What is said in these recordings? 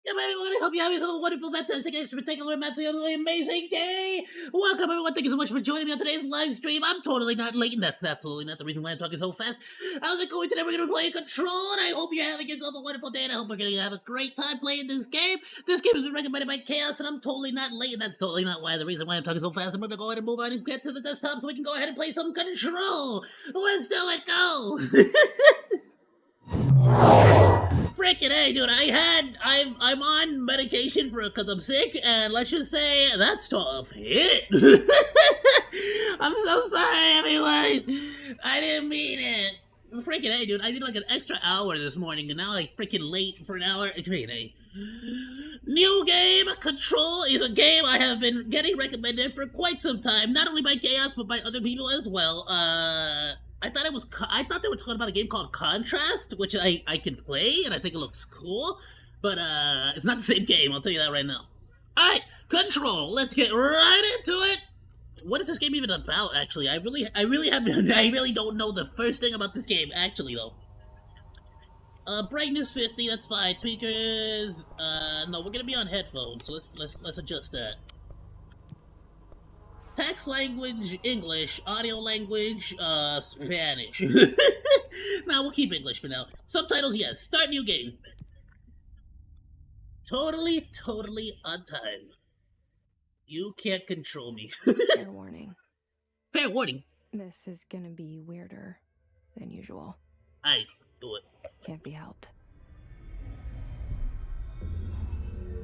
Yeah, everyone, I hope you have yourself a wonderful, fantastic, spectacular, massively amazing day! Welcome, everyone. Thank you so much for joining me on today's live stream. I'm totally not late, and that's absolutely not the reason why I'm talking so fast. How's it going today? We're going to be playing Control, and I hope you're having yourself a wonderful day, and I hope we're going to have a great time playing this game. This game has been recommended by Chaos, and I'm totally not late, and that's totally not why the reason why I'm talking so fast. I'm going to go ahead and move on and get to the desktop so we can go ahead and play some Control. Let's do it, go! Frickin' hey, dude! I'm on medication because I'm sick, and let's just say that's tough hit. I'm so sorry, everyone. I didn't mean it. Frickin' hey, dude! I did like an extra hour this morning, and now like freaking late for an hour. Frickin' hey. New game Control is a game I have been getting recommended for quite some time, not only by Chaos but by other people as well. I thought they were talking about a game called Contrast, which I can play and I think it looks cool, but it's not the same game. I'll tell you that right now. All right, Control. Let's get right into it. What is this game even about? Actually, I really don't know the first thing about this game. Actually, though. Brightness 50. That's fine. Speakers. No, we're gonna be on headphones, so let's adjust that. Text language, English. Audio language, Spanish. Nah, we'll keep English for now. Subtitles, yes. Start new game. Totally on time. You can't control me. Fair warning. Fair warning. This is gonna be weirder than usual. Aight, do it. Can't be helped.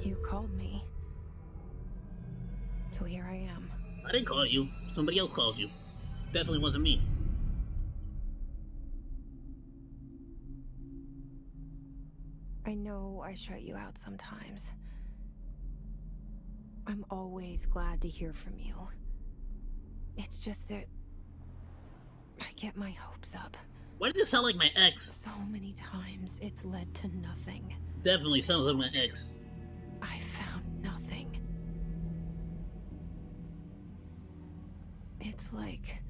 You called me. So here I am. I didn't call you. Somebody else called you. Definitely wasn't me. I know I shut you out sometimes. I'm always glad to hear from you. It's just that I get my hopes up. Why does it sound like my ex? So many times it's led to nothing. Definitely sounds like my ex. I found nothing. It's like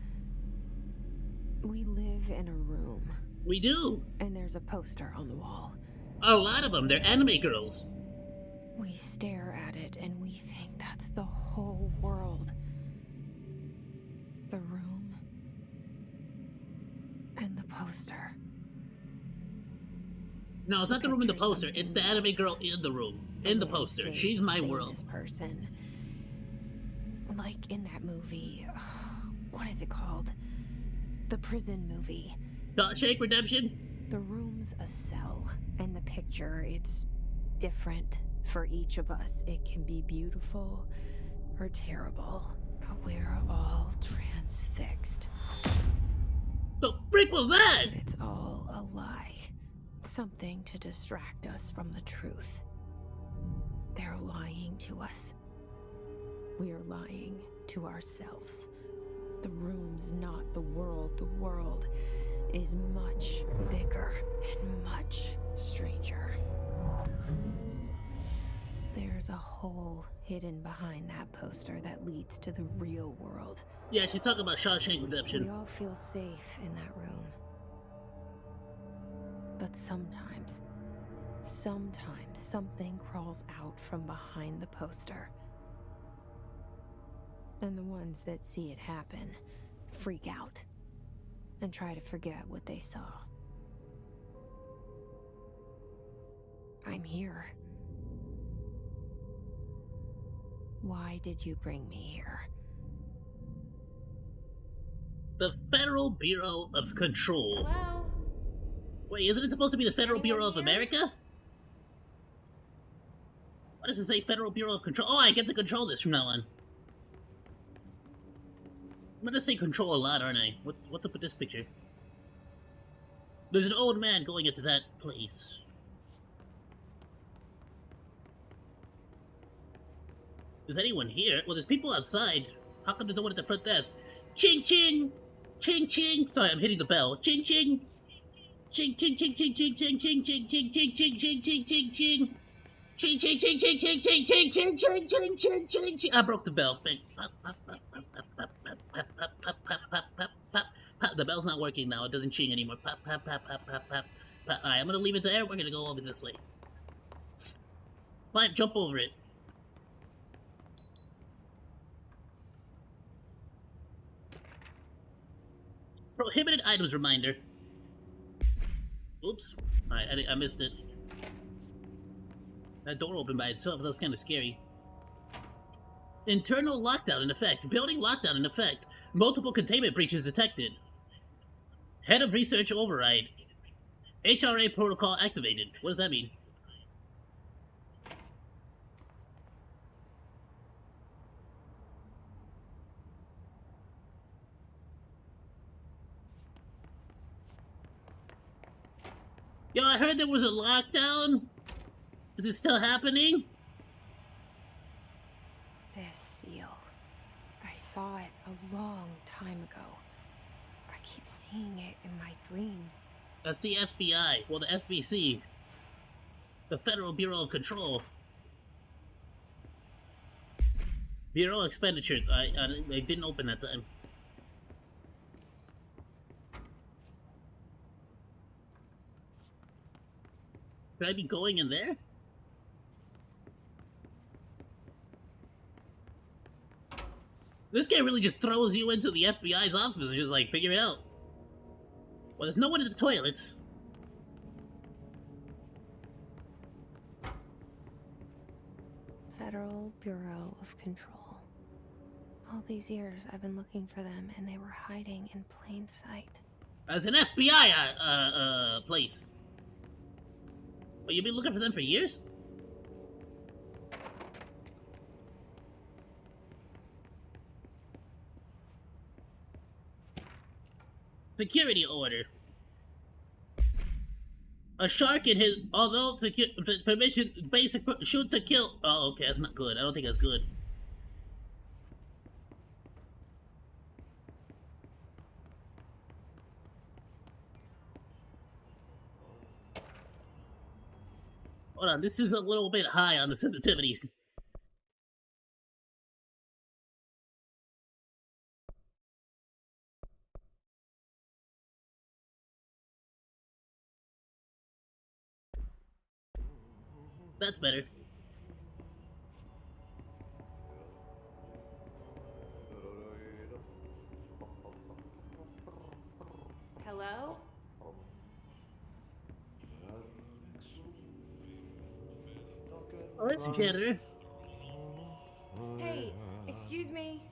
we live in a room. We do. And there's a poster on the wall. A lot of them. They're anime girls. We stare at it and we think that's the whole world. The room and the poster. No, it's not the room in the poster. It's the anime girl in the room. In the poster. She's my world. This person. Like in that movie. What is it called? The prison movie. Shake Redemption? The room's a cell. And the picture, it's different for each of us. It can be beautiful or terrible. But we're all transfixed. The freak was that? But it's all a lie. Something to distract us from the truth. They're lying to us. We're lying to ourselves. The room's not the world. The world is much bigger and much stranger. There's a hole hidden behind that poster that leads to the real world. Yeah, she's talking about Shawshank Redemption. We all feel safe in that room. But sometimes something crawls out from behind the poster. And the ones that see it happen freak out and try to forget what they saw. I'm here. Why did you bring me here? The Federal Bureau of Control. Hello? Wait, isn't it supposed to be the Federal Bureau of America? What does it say, Federal Bureau of Control? Oh, I get to control this from now on. I'm gonna say control a lot, aren't I? What's up with this picture? There's an old man going into that place. Is anyone here? Well, there's people outside. How come there's no one at the front desk? Ching ching! Ching ching! Sorry, I'm hitting the bell. Ching ching! Ching ching ching ching ching ching ching ching ching ching ching ching ching ching ching! Ching ching ching ching ching ching ching ching ching ching ching ching ching! I broke the bell. The bell's not working now. It doesn't ching anymore. Pop pop pop pop pop pop. Alright, I'm gonna leave it there. We're gonna go over this way. Climb, jump over it. Prohibited items reminder. Oops. Alright, I missed it. That door opened by itself. That was kind of scary. Internal lockdown in effect. Building lockdown in effect. Multiple containment breaches detected. Head of research override. HRA protocol activated. What does that mean? Yo, I heard there was a lockdown. Is it still happening? This seal. I saw it a long time ago. I keep seeing it in my dreams. That's the FBI. Well, the FBC. The Federal Bureau of Control. Bureau expenditures. I didn't open that time. Could I be going in there? This guy really just throws you into the FBI's office and just like, figure it out. Well, there's no one in the toilets. Federal Bureau of Control. All these years I've been looking for them and they were hiding in plain sight. That's an FBI, place. Well, you've been looking for them for years? Security order. A shark in his, although permission, basic, shoot to kill. Oh, okay, that's not good. I don't think that's good. Hold on, this is a little bit high on the sensitivities. That's better. Hello? Oh, that's a janitor. Hey, excuse me.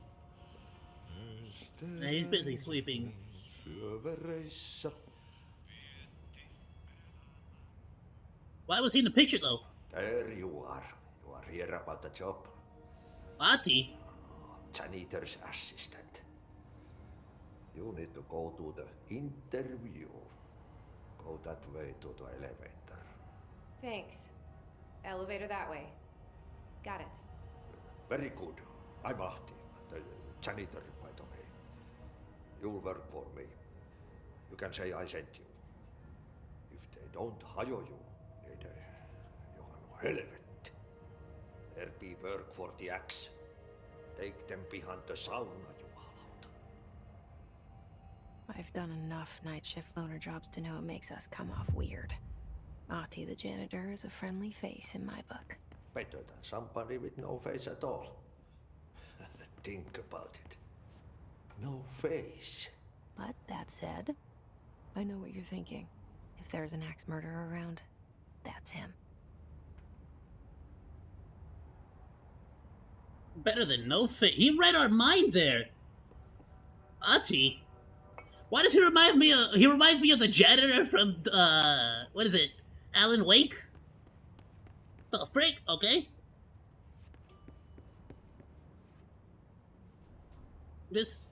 Nah, he's busy sleeping. Why was he in the picture, though? There you are. You are here about the job. Ati? Janitor's assistant. You need to go to the interview. Go that way to the elevator. Thanks. Elevator that way. Got it. Very good. I'm Ahti, the janitor, by the way. You'll work for me. You can say I sent you. If they don't hire you, niin Johan helvet. There be work for the axe. Take them behind the sauna, jumalauta. I've done enough night shift loner jobs to know it makes us come off weird. Ahti the janitor is a friendly face in my book. Better than somebody with no face at all. Think about it. No face. But that said, I know what you're thinking. If there's an axe murderer around, that's him. Better than no face. He read our mind there. Ati? Why does he remind me of... He reminds me of the janitor from, what is it? Alan Wake? The frick? Okay. This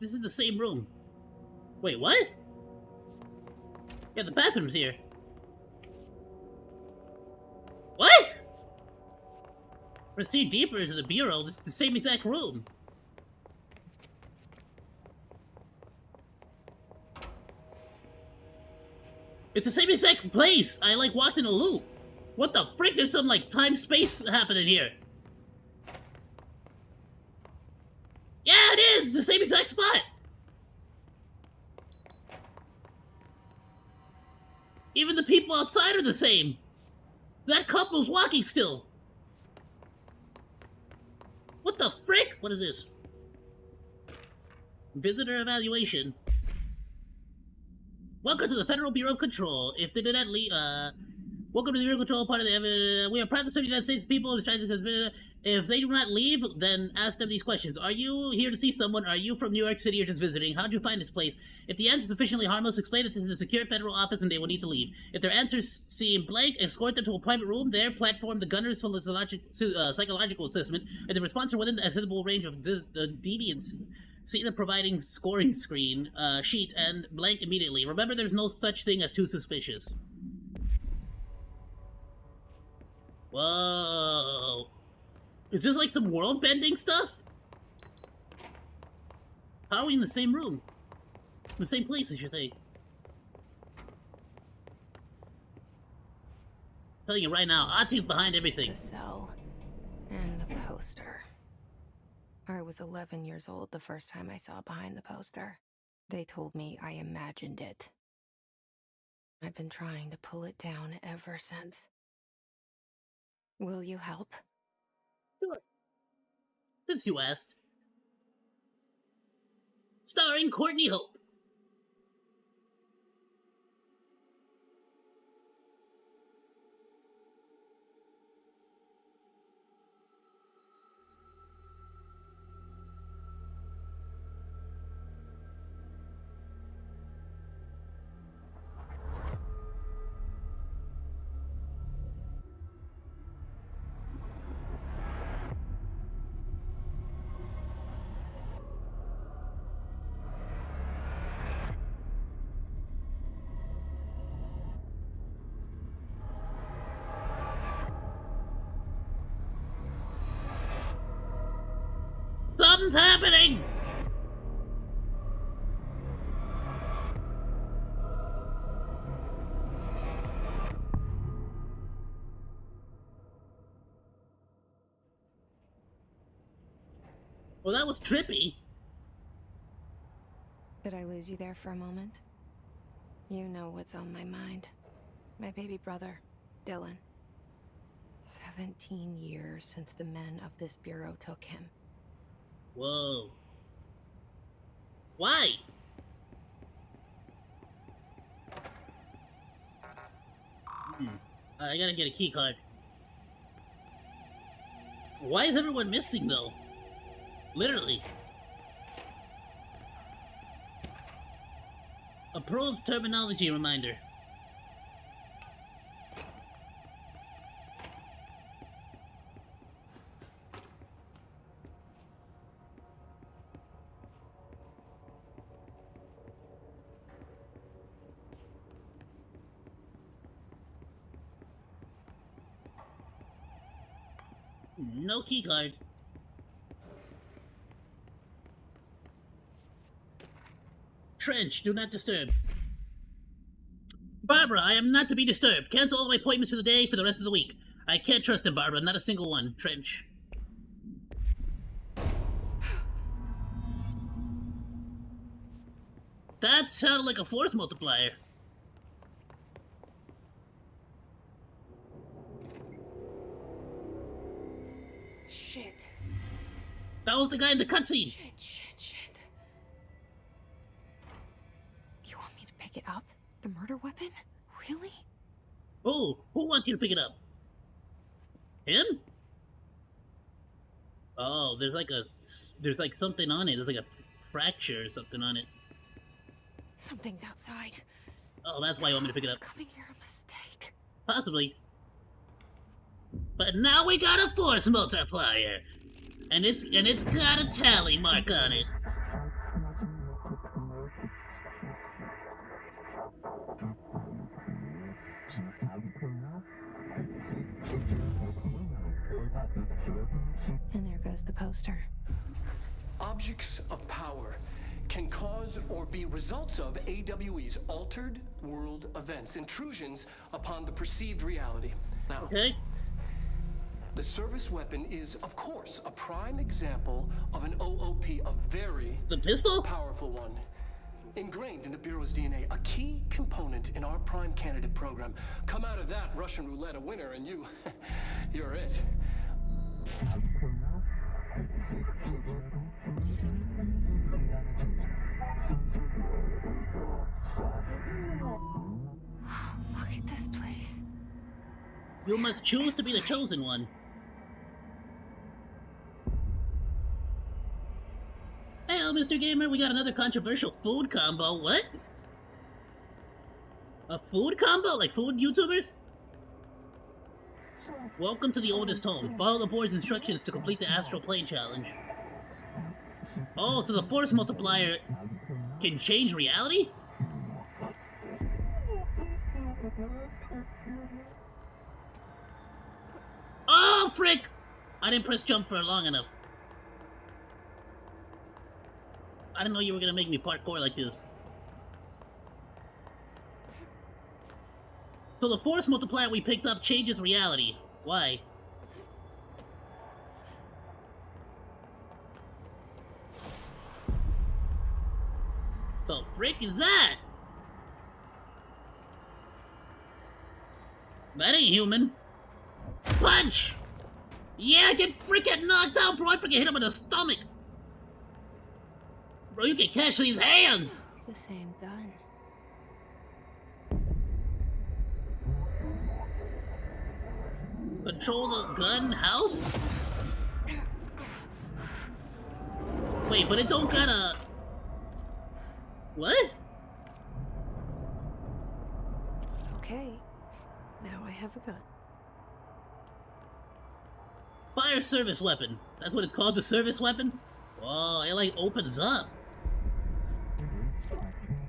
is the same room. Wait, what? Yeah, the bathroom's here. What? Proceed deeper into the bureau. This is the same exact room. It's the same exact place. I like walked in a loop. What the frick? There's some like time-space happening here. Yeah, it is! It's the same exact spot! Even the people outside are the same. That couple's walking still. What the frick? What is this? Visitor evaluation. Welcome to the Federal Bureau of Control. If they did not leave, welcome to the Bureau of Control, part of the, we are proud to serve the United States people. If they do not leave, then ask them these questions. Are you here to see someone? Are you from New York City or just visiting? How'd you find this place? If the answer is sufficiently harmless, explain that this is a secure federal office and they will need to leave. If their answers seem blank, escort them to a private room. There, platform the gunner's psychological assessment, and the response are within the acceptable range of deviance. See the providing scoring screen sheet and blank immediately. Remember, there's no such thing as too suspicious. Whoa. Is this like some world-bending stuff? How are we in the same room? The same place, I should say. I'm telling you right now, Ati's behind everything. The cell and the poster. I was 11 years old the first time I saw behind the poster. They told me I imagined it. I've been trying to pull it down ever since. Will you help? Sure. Since you asked. Starring Courtney Hope. Something's happening! Well, that was trippy. Did I lose you there for a moment? You know what's on my mind. My baby brother, Dylan. 17 years since the men of this bureau took him. Whoa. Why? I gotta get a key card. Why is everyone missing, though? Literally. Approved terminology reminder. No key card. Trench, do not disturb. Barbara, I am not to be disturbed. Cancel all my appointments for the day for the rest of the week. I can't trust him, Barbara. Not a single one. Trench. That sounded like a force multiplier. Shit. That was the guy in the cutscene. Shit. You want me to pick it up? The murder weapon? Really? Oh, who wants you to pick it up? Him? Oh, there's like something on it. There's like a fracture or something on it. Something's outside. Oh, that's why you want me to pick it up. It's coming here a mistake. Possibly. But now we got a force multiplier. And it's got a tally mark on it. And there goes the poster. Objects of power can cause or be results of AWE's altered world events, intrusions upon the perceived reality. Now, Okay. the service weapon is, of course, a prime example of an OOP, a very The pistol? powerful one. ingrained in the Bureau's DNA, a key component in our prime candidate program. Come out of that Russian roulette a winner, and you're it. Look at this place. You must choose to be the chosen one. Hey, Mr. Gamer, we got another controversial food combo. What? A food combo? Like food YouTubers? Welcome to the oldest home. Follow the board's instructions to complete the astral plane challenge. Oh, so the force multiplier can change reality? Oh, frick! I didn't press jump for long enough. I didn't know you were gonna make me parkour like this. So the force multiplier we picked up changes reality. Why? The frick is that? That ain't human. Punch! Yeah, get freaking knocked out, bro. I freaking hit him in the stomach. Bro, you can catch these hands! The same gun. Control the gun house? Wait, but it don't gotta... What? Okay. Now I have a gun. Fire service weapon. That's what it's called, the service weapon? Whoa, it like opens up.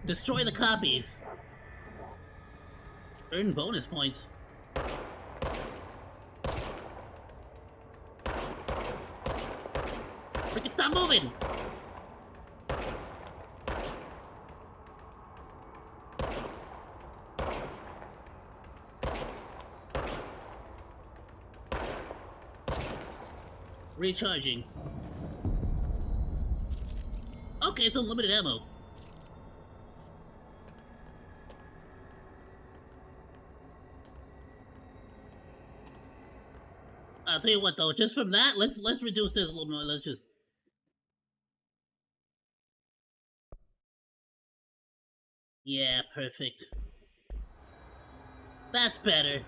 Destroy the copies. Earn bonus points. Freaking stop moving! Recharging. Okay, it's unlimited ammo. I'll tell you what though, just from that, let's reduce this a little more. Let's just... Yeah, perfect. That's better.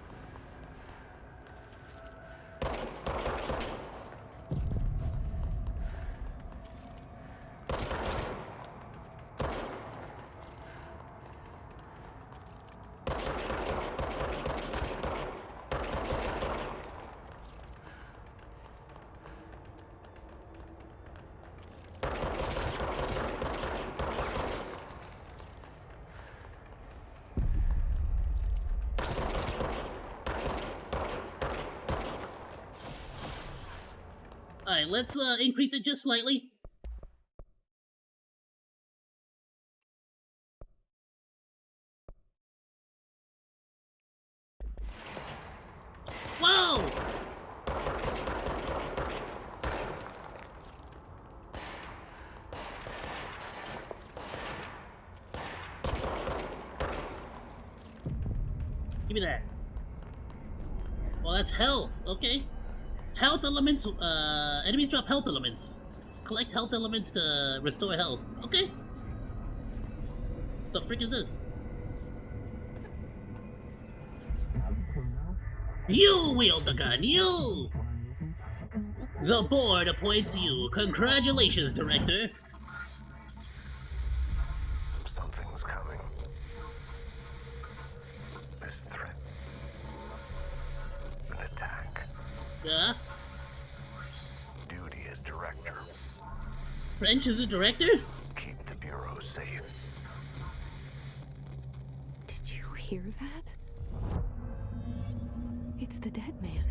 Alright, let's increase it just slightly. Whoa! Give me that. Well, that's health. Okay. Health elements, enemies drop health elements. Collect health elements to restore health. Okay. The frick is this? You wield the gun, you! The board appoints you. Congratulations, Director. Something's coming. This threat. An attack. Duty as director. French is the director? Keep the Bureau safe. Did you hear that? It's the dead man.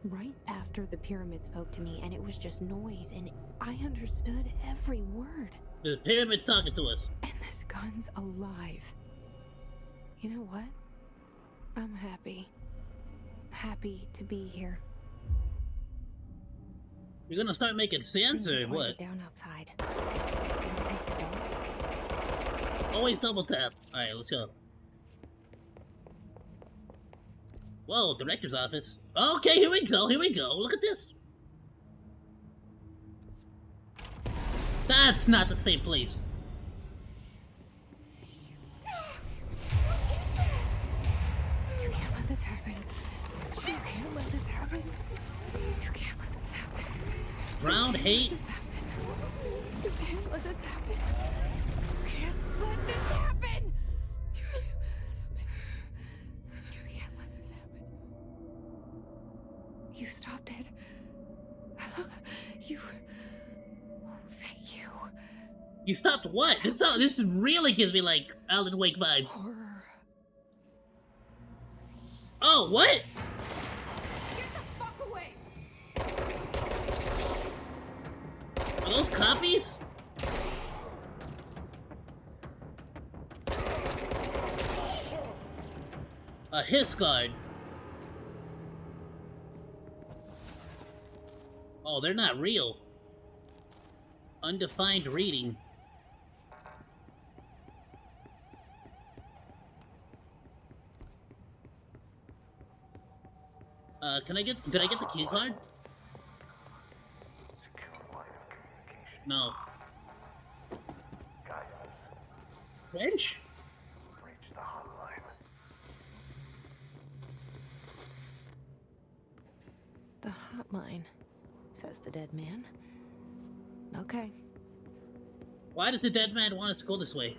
Right after the pyramid spoke to me, and it was just noise, and I understood every word. The pyramid's talking to us. And this gun's alive. You know what? I'm happy. Happy to be here. You're gonna start making sense Things or are what? down outside. Can I take the dog? Always double tap. Alright, let's go. Whoa, director's office. Okay, here we go, here we go. Look at this. That's not the same place. You can't let this happen. You can't let this happen. You can't let this happen. Drowned hate. You can't let this happen. You can't let this happen. You can't let this happen. You stopped it. You. Oh, thank you. You stopped what? This really gives me like Alan Wake vibes. Horror. Oh, what? Get the fuck away! Are those copies? A hiss guard. Oh, they're not real. Undefined reading. Did I get the key card? Secure line of communication. No. Guidance. French? Reach the hotline. The hotline, says the dead man. Okay. Why does the dead man want us to go this way?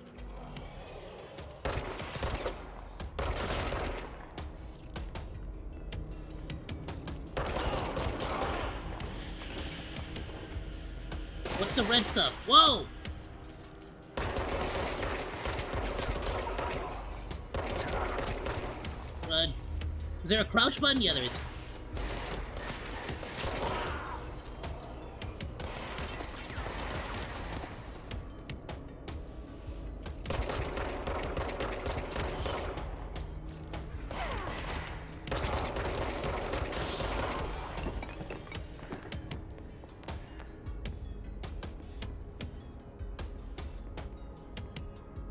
What's the red stuff? Whoa! Run. Is there a crouch button? Yeah, there is.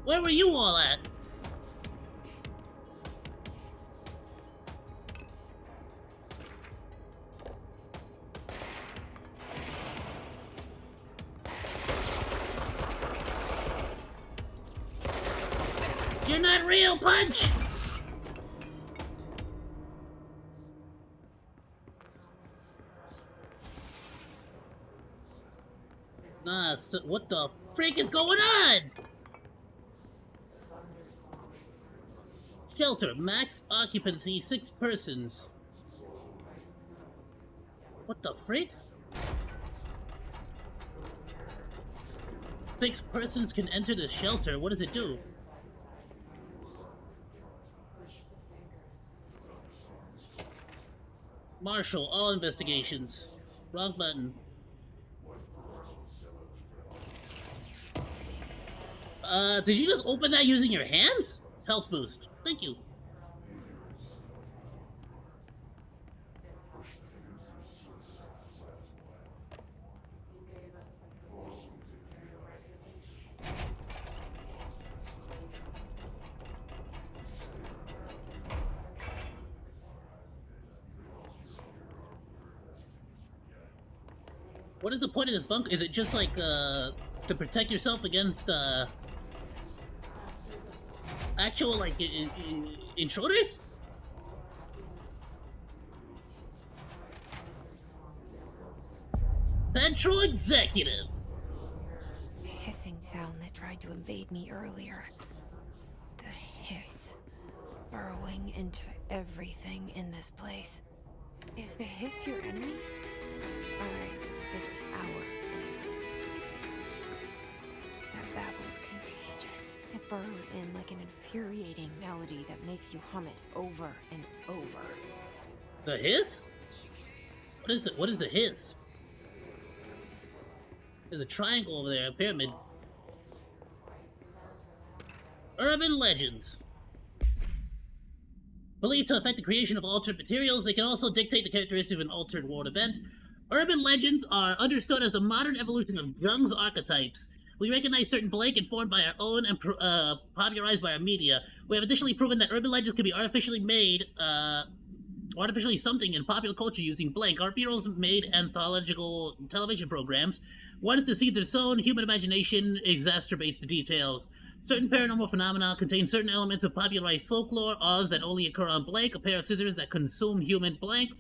Where were you all at? You're not real, Punch! Nah, so what the freak is going on? Shelter, max occupancy, 6 persons. What the freak? 6 persons can enter the shelter. What does it do? Marshal, all investigations. Wrong button. Did you just open that using your hands? Health boost. Thank you. What is the point of this bunker? Is it just like, to protect yourself against, actual, like, intruders? Central Executive. The hissing sound that tried to invade me earlier. The hiss. Burrowing into everything in this place. Is the hiss your enemy? Alright, it's our enemy. That babble's contagious. It burrows in like an infuriating melody that makes you hum it over and over. The hiss? What is the hiss? There's a triangle over there, a pyramid. Urban legends. Believed to affect the creation of altered materials, they can also dictate the characteristics of an altered world event. Urban legends are understood as the modern evolution of Jung's archetypes. We recognize certain blank informed by our own and popularized by our media. We have additionally proven that urban legends can be artificially made, artificially something in popular culture using blank. Our heroes made anthological television programs. Once the seeds are sown, human imagination exacerbates the details. Certain paranormal phenomena contain certain elements of popularized folklore, Oz that only occur on blank, a pair of scissors that consume human blank.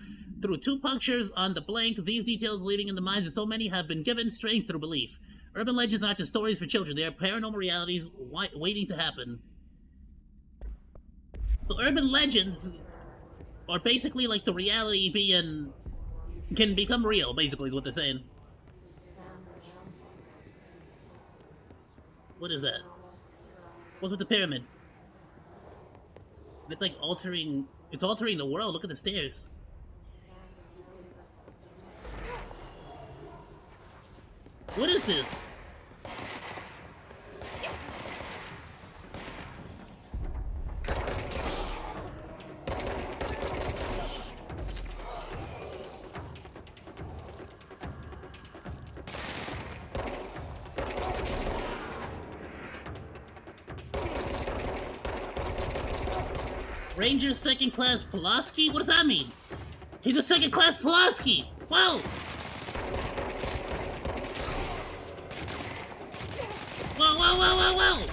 Through 2 punctures on the blank, these details leading in the minds of so many have been given strength through belief. Urban legends are not just stories for children, they are paranormal realities waiting to happen. So urban legends are basically like the reality can become real, basically is what they're saying. What is that? What's with the pyramid? It's like altering the world. Look at the stairs. What is this? Ranger 2nd Class Pulaski? What does that mean? He's a 2nd Class Pulaski! Whoa! Whoa, whoa, whoa, whoa, whoa!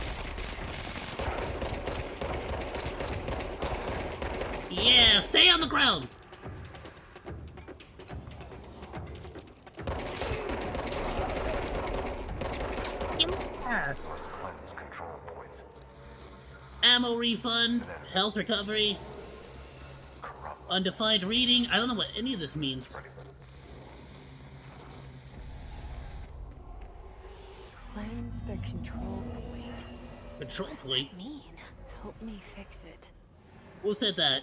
Yeah, stay on the ground! Yeah. Control points. Ammo refund, health recovery, undefined reading. I don't know what any of this means. Cleanse the control point. Control What does point? that mean? Help me fix it. Who said that?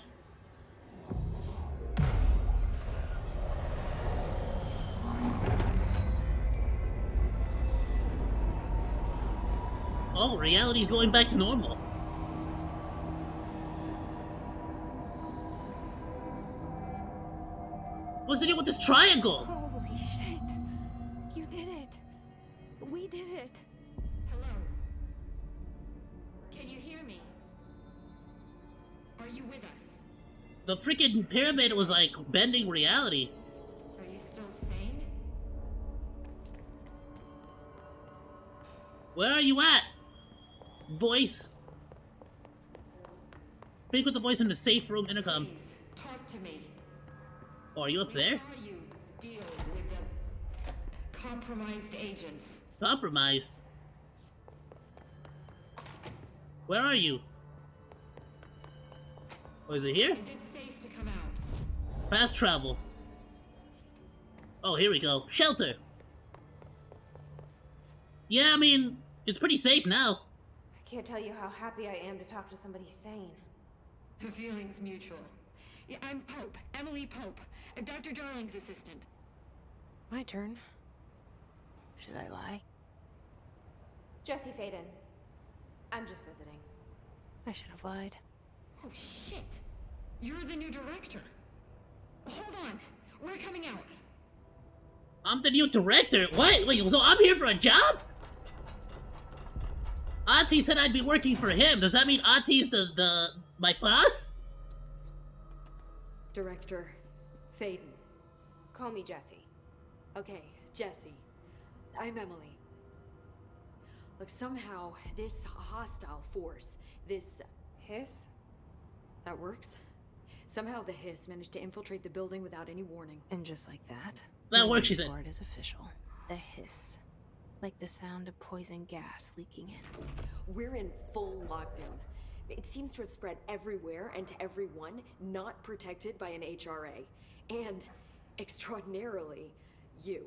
Oh, reality's going back to normal. What's the deal with this triangle? Holy shit! You did it! We did it! Hello? Can you hear me? Are you with us? The freaking pyramid was like bending reality. Are you still sane? Where are you at, boys? Speak with the voice in the safe room intercom. Please, talk to me. Oh, are you up there? We saw you deal with the compromised agents. Compromised. Where are you? Oh, is it here? Is it safe to come out? Fast travel. Oh, here we go. Shelter. Yeah, I mean, it's pretty safe now. I can't tell you how happy I am to talk to somebody sane. The feeling's mutual. Yeah, I'm Pope, Emily Pope, Dr. Darling's assistant. My turn. Should I lie? Jesse Faden. I'm just visiting. I should have lied. Oh, shit. You're the new director. Hold on. We're coming out. I'm the new director? What? Wait, so I'm here for a job? Auntie said I'd be working for him. Does that mean Auntie's my boss? Director Faden. Call me Jesse. Okay, Jesse. I'm Emily. Look, somehow this hostile force, this Hiss? that works. Somehow the hiss managed to infiltrate the building without any warning. And just like that, That the works, she word said. for it is official. The hiss. Like the sound of poison gas leaking in. We're in full lockdown. It seems to have spread everywhere and to everyone not protected by an HRA. And, extraordinarily, you.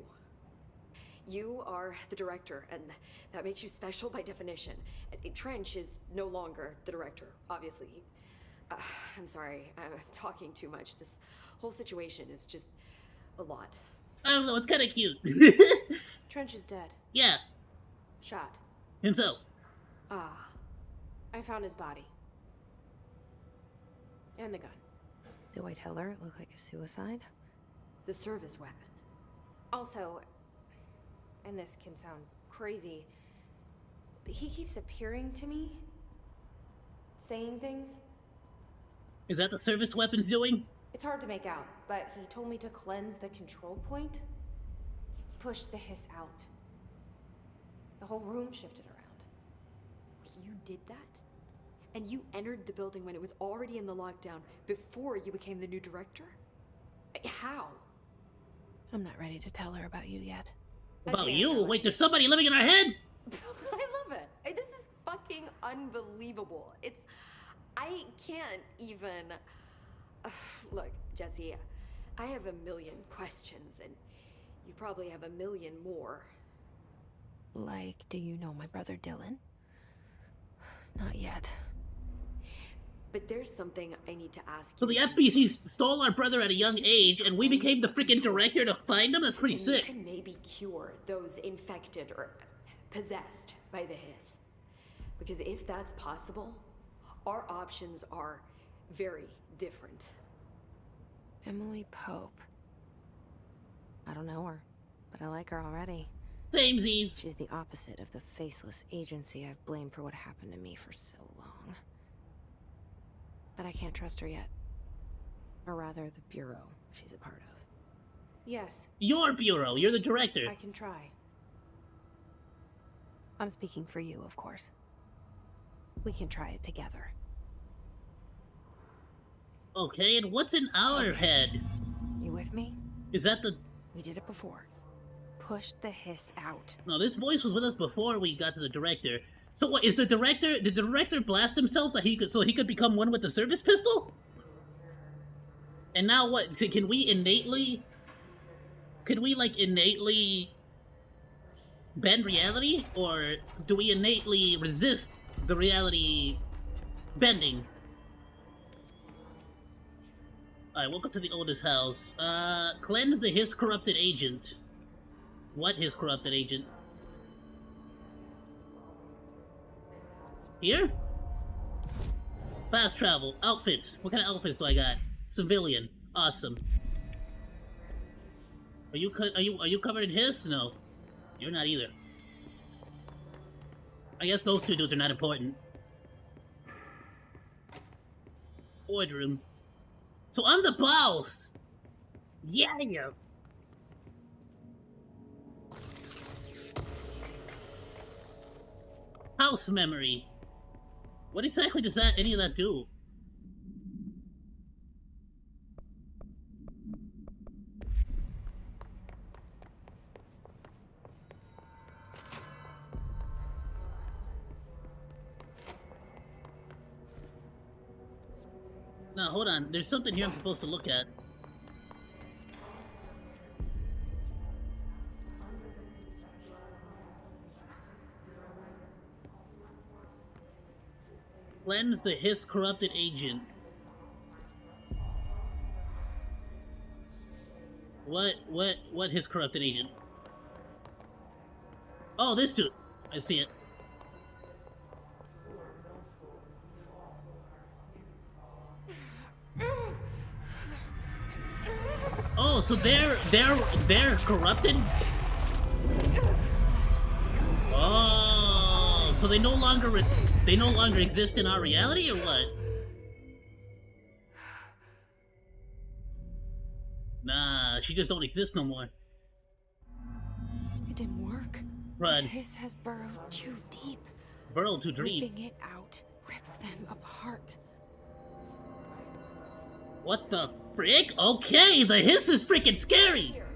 You are the director, and that makes you special by definition. Trench is no longer the director, obviously. I'm sorry, I'm talking too much. This whole situation is just a lot. I don't know, it's kind of cute. Trench is dead. Yeah, Shot. himself. Ah, I found his body. And the gun. Do I tell her it looked like a suicide? the service weapon. Also, and this can sound crazy, But he keeps appearing to me, saying things. Is that the service weapons doing? It's hard to make out, but he told me to cleanse the control point. Push the hiss out. The whole room shifted around. You did that? And you entered the building when it was already in the lockdown before you became the new director? How? I'm not ready to tell her about you yet. About can't you? know Wait, it. there's somebody living in our head? I love it. This is fucking unbelievable. I can't even... Look, Jesse, I have a million questions, and you probably have a million more. Like, do you know my brother Dylan? Not yet. But there's something I need to ask So you. the FBC stole our brother at a young age, and we became the freaking director to find him? That's pretty And sick. You can maybe cure those infected or possessed by the hiss. Because if that's possible, our options are very different. Emily Pope. I don't know her, but I like her already. Samesies. She's the opposite of the faceless agency I've blamed for what happened to me for so long. But I can't trust her yet. Or rather, the bureau she's a part of. Yes, Your bureau. You're the director. I can try. I'm speaking for you, of course. We can try it together. Okay, and what's in our head? You with me? Is that the... We did it before. Push the hiss out. No, this voice was with us before we got to the director. So what, is the director... Did the director blast himself that he could, so he could become one with the service pistol? And now what? So can we innately... Can we, like, innately bend reality? Or do we innately resist the reality bending? Alright, welcome to the oldest house. Cleanse the his corrupted agent. What his corrupted agent? Here? Fast travel. Outfits. What kind of outfits do I got? Civilian. Awesome. Are you covered in his? No. You're not either. I guess those two dudes are not important. Boardroom. So I'm the boss! Yeah! House memory. What exactly does any of that do? No, hold on. There's something here I'm supposed to look at. Cleanse the his corrupted agent. What his corrupted agent? Oh, this dude. I see it. Oh, so they're corrupted? Oh, so they no longer exist in our reality, or what? Nah, she just don't exist no more. It didn't work. Run. The hiss has burrowed too deep. Burrow too deep. Ripping it out rips them apart. What the frick? Okay, the hiss is freaking scary! Here.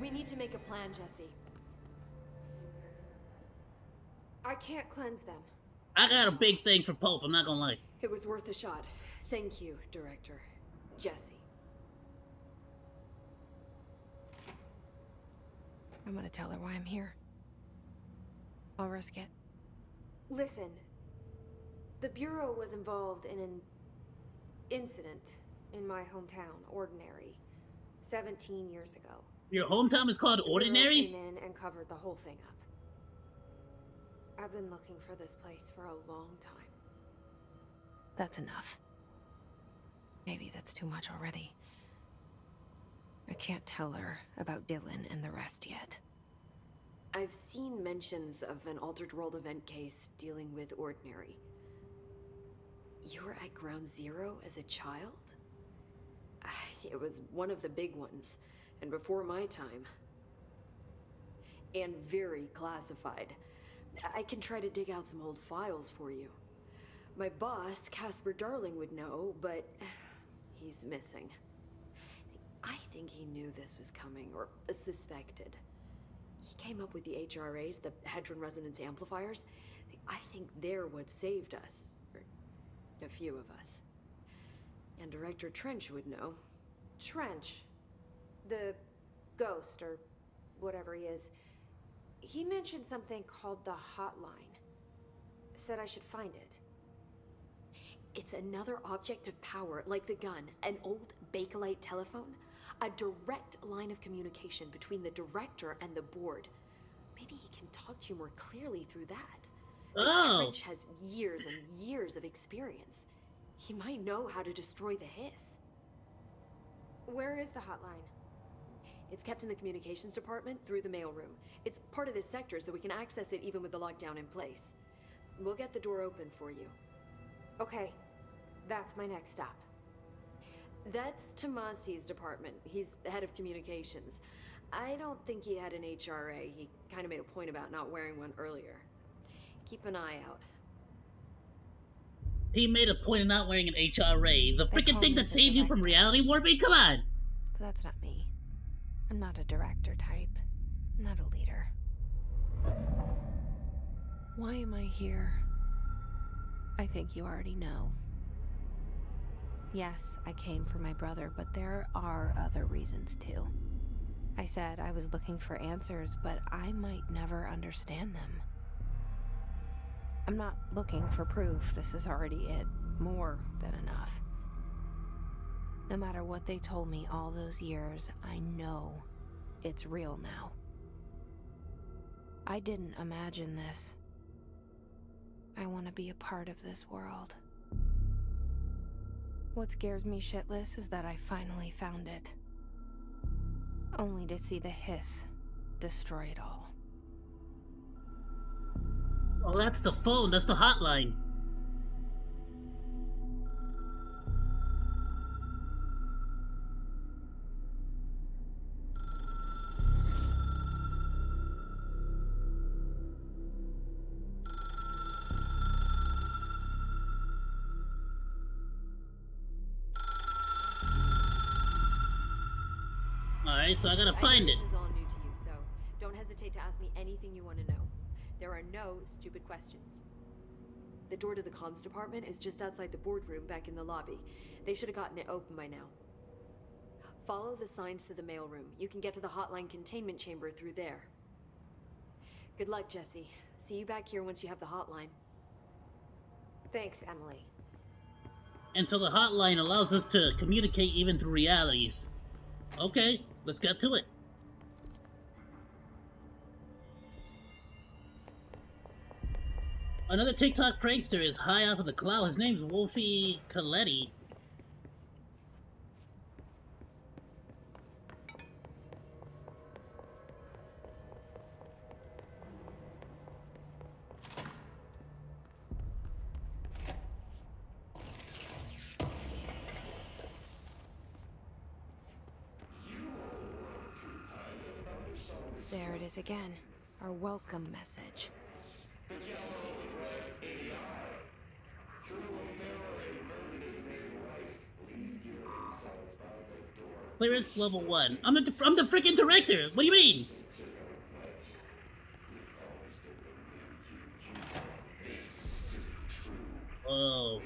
We need to make a plan, Jesse. I can't cleanse them. I got a big thing for Pope, I'm not gonna lie. It was worth a shot. Thank you, Director. Jesse. I'm gonna tell her why I'm here. I'll risk it. Listen, the Bureau was involved in an incident in my hometown, Ordinary, 17 years ago. Your hometown is called The Bureau Ordinary? came in and covered the whole thing up. I've been looking for this place for a long time. That's enough. Maybe that's too much already. I can't tell her about Dylan and the rest yet. I've seen mentions of an Altered World event case dealing with Ordinary. You were at Ground Zero as a child? It was one of the big ones, and before my time. And very classified. I can try to dig out some old files for you. My boss, Casper Darling, would know, but he's missing. I think he knew this was coming, or suspected. He came up with the HRAs, the Hadron Resonance Amplifiers. I think they're what saved us. Or a few of us. And Director Trench would know. Trench. The ghost, or whatever he is. He mentioned something called the Hotline. Said I should find it. It's another object of power, like the gun, an old Bakelite telephone. A direct line of communication between the director and the board. Maybe he can talk to you more clearly through that. Oh. Trench has years and years of experience. He might know how to destroy the hiss. Where is the hotline? It's kept in the communications department through the mailroom. It's part of this sector, so we can access it even with the lockdown in place. We'll get the door open for you. Okay, that's my next stop. That's Tomasi's department. He's head of communications. I don't think he had an HRA. He kind of made a point about not wearing one earlier. Keep an eye out. He made a point of not wearing an HRA. The They freaking call thing me that the saves you from director. reality warping? Come on! But that's not me. I'm not a director type. I'm not a leader. Why am I here? I think you already know. Yes, I came for my brother, but there are other reasons too. I said I was looking for answers, but I might never understand them. I'm not looking for proof. This is already it. More than enough. No matter what they told me all those years, I know it's real now. I didn't imagine this. I want to be a part of this world. What scares me shitless is that I finally found it. Only to see the hiss destroy it all. Oh, that's the phone. That's the hotline. Alright, so I gotta find I it. know this is all new to you, so don't hesitate to ask me anything you want to know. There are no stupid questions. The door to the comms department is just outside the boardroom back in the lobby. They should have gotten it open by now. Follow the signs to the mailroom. You can get to the hotline containment chamber through there. Good luck, Jesse. See you back here once you have the hotline. Thanks, Emily. And so the hotline allows us to communicate even through realities. Okay, let's get to it. Another TikTok prankster is high off of the cloud. His name's Wolfie Coletti. There it is again. Our welcome message. Clearance level 1. I'm the freaking director. What do you mean? Oh.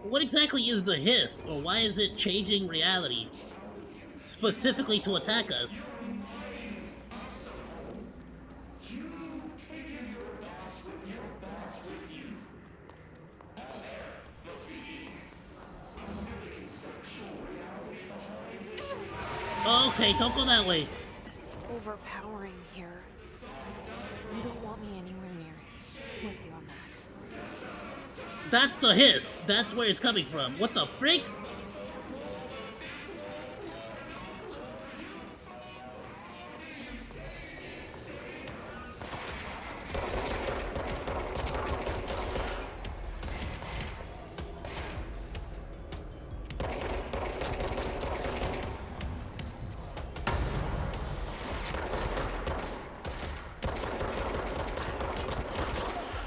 What exactly is the hiss, or why is it changing reality? specifically to attack us. Okay, don't go that way. It's overpowering here. You don't want me anywhere near it. With you on that. That's the hiss. That's where it's coming from. What the freak?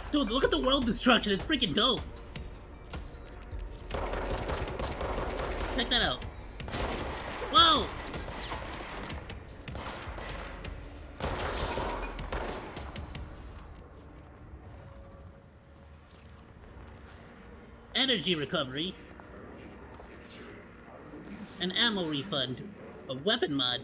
Dude, look at the world destruction. It's freaking dope. Check that out. Whoa! Energy recovery. An ammo refund. A weapon mod.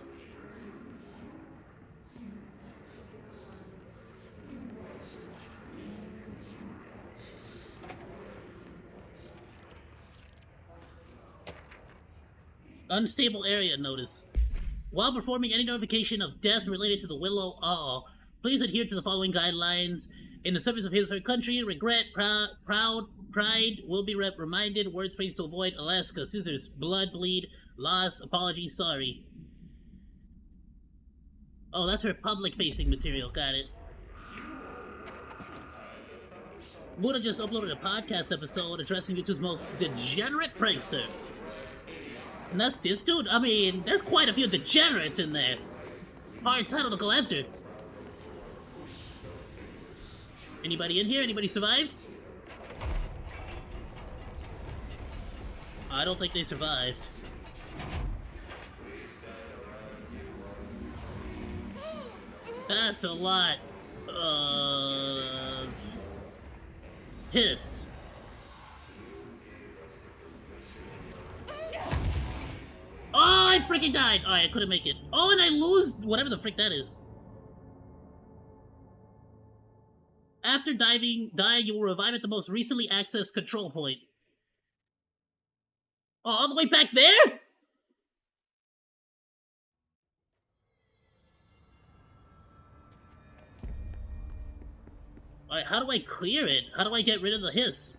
Unstable area notice. While performing any notification of death related to the Willow Owl, please adhere to the following guidelines. In the service of his or her country, regret, pride will be reminded, words phrased to avoid, Alaska, scissors, blood, bleed, loss, apology, sorry. Oh, that's her public-facing material, got it. Buddha just uploaded a podcast episode addressing YouTube's most degenerate prankster. And that's this dude. I mean, there's quite a few degenerates in there. Hard title to go after. Anybody in here? Anybody survive? I don't think they survived. That's a lot of hiss. Oh, I freaking died! Alright, I couldn't make it. Oh, and I lose whatever the frick that is. After dying, you will revive at the most recently accessed control point. Oh, all the way back there? Alright, how do I clear it? How do I get rid of the hiss?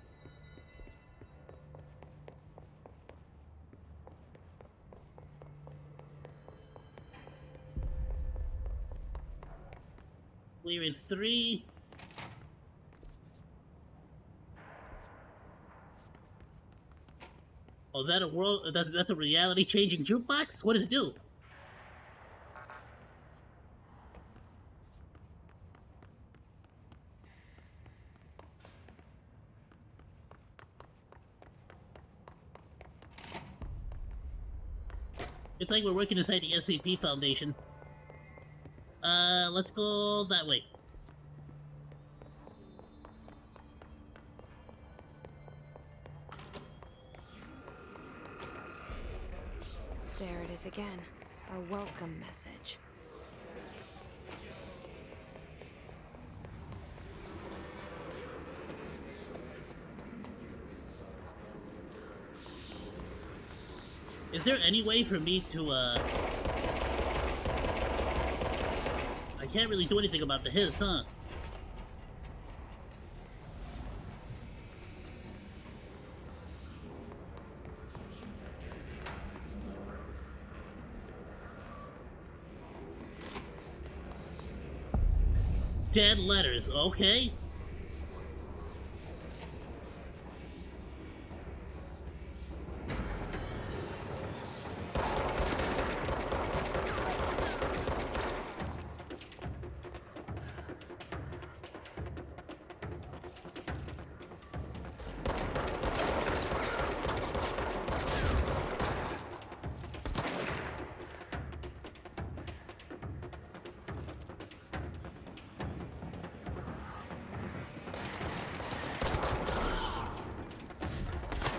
Clearance 3. Oh, is that a world? That's a reality-changing jukebox? What does it do? It's like we're working inside the SCP Foundation. Let's go that way. There it is again. Our welcome message. Is there any way for me to, I can't really do anything about the hiss, huh? Dead letters, okay.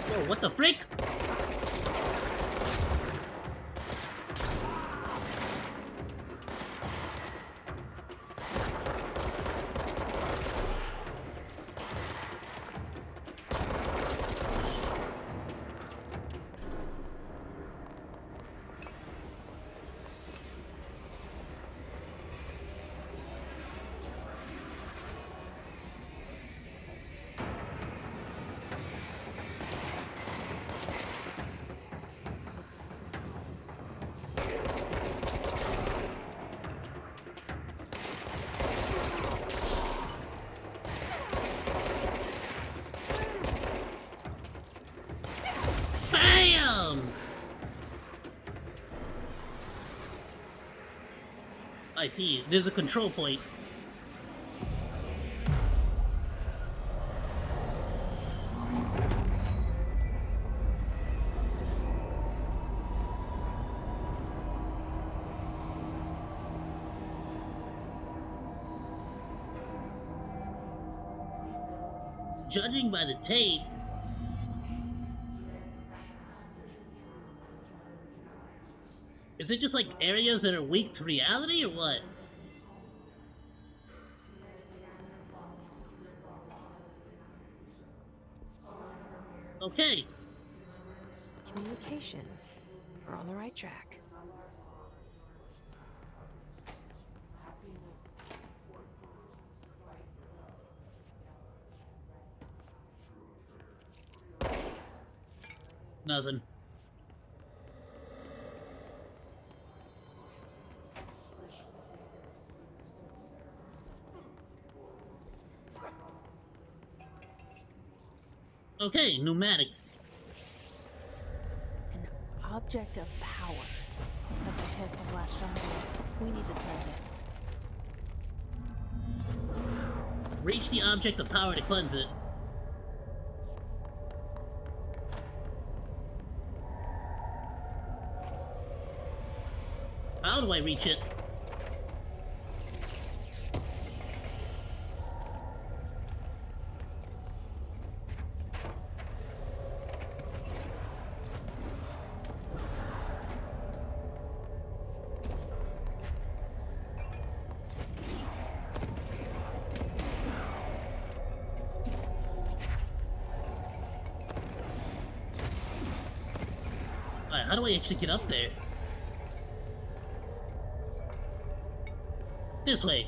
Whoa, what the frick? I see. There's a control point. Judging by the tape, is it just like areas that are weak to reality or what? Okay. Communications. We're on the right track. Nothing. Okay, pneumatics. An object of power. Looks like the Hiss have latched onto it. We need to cleanse it. Reach the object of power to cleanse it. How do I reach it? Alright, how do I actually get up there? This way.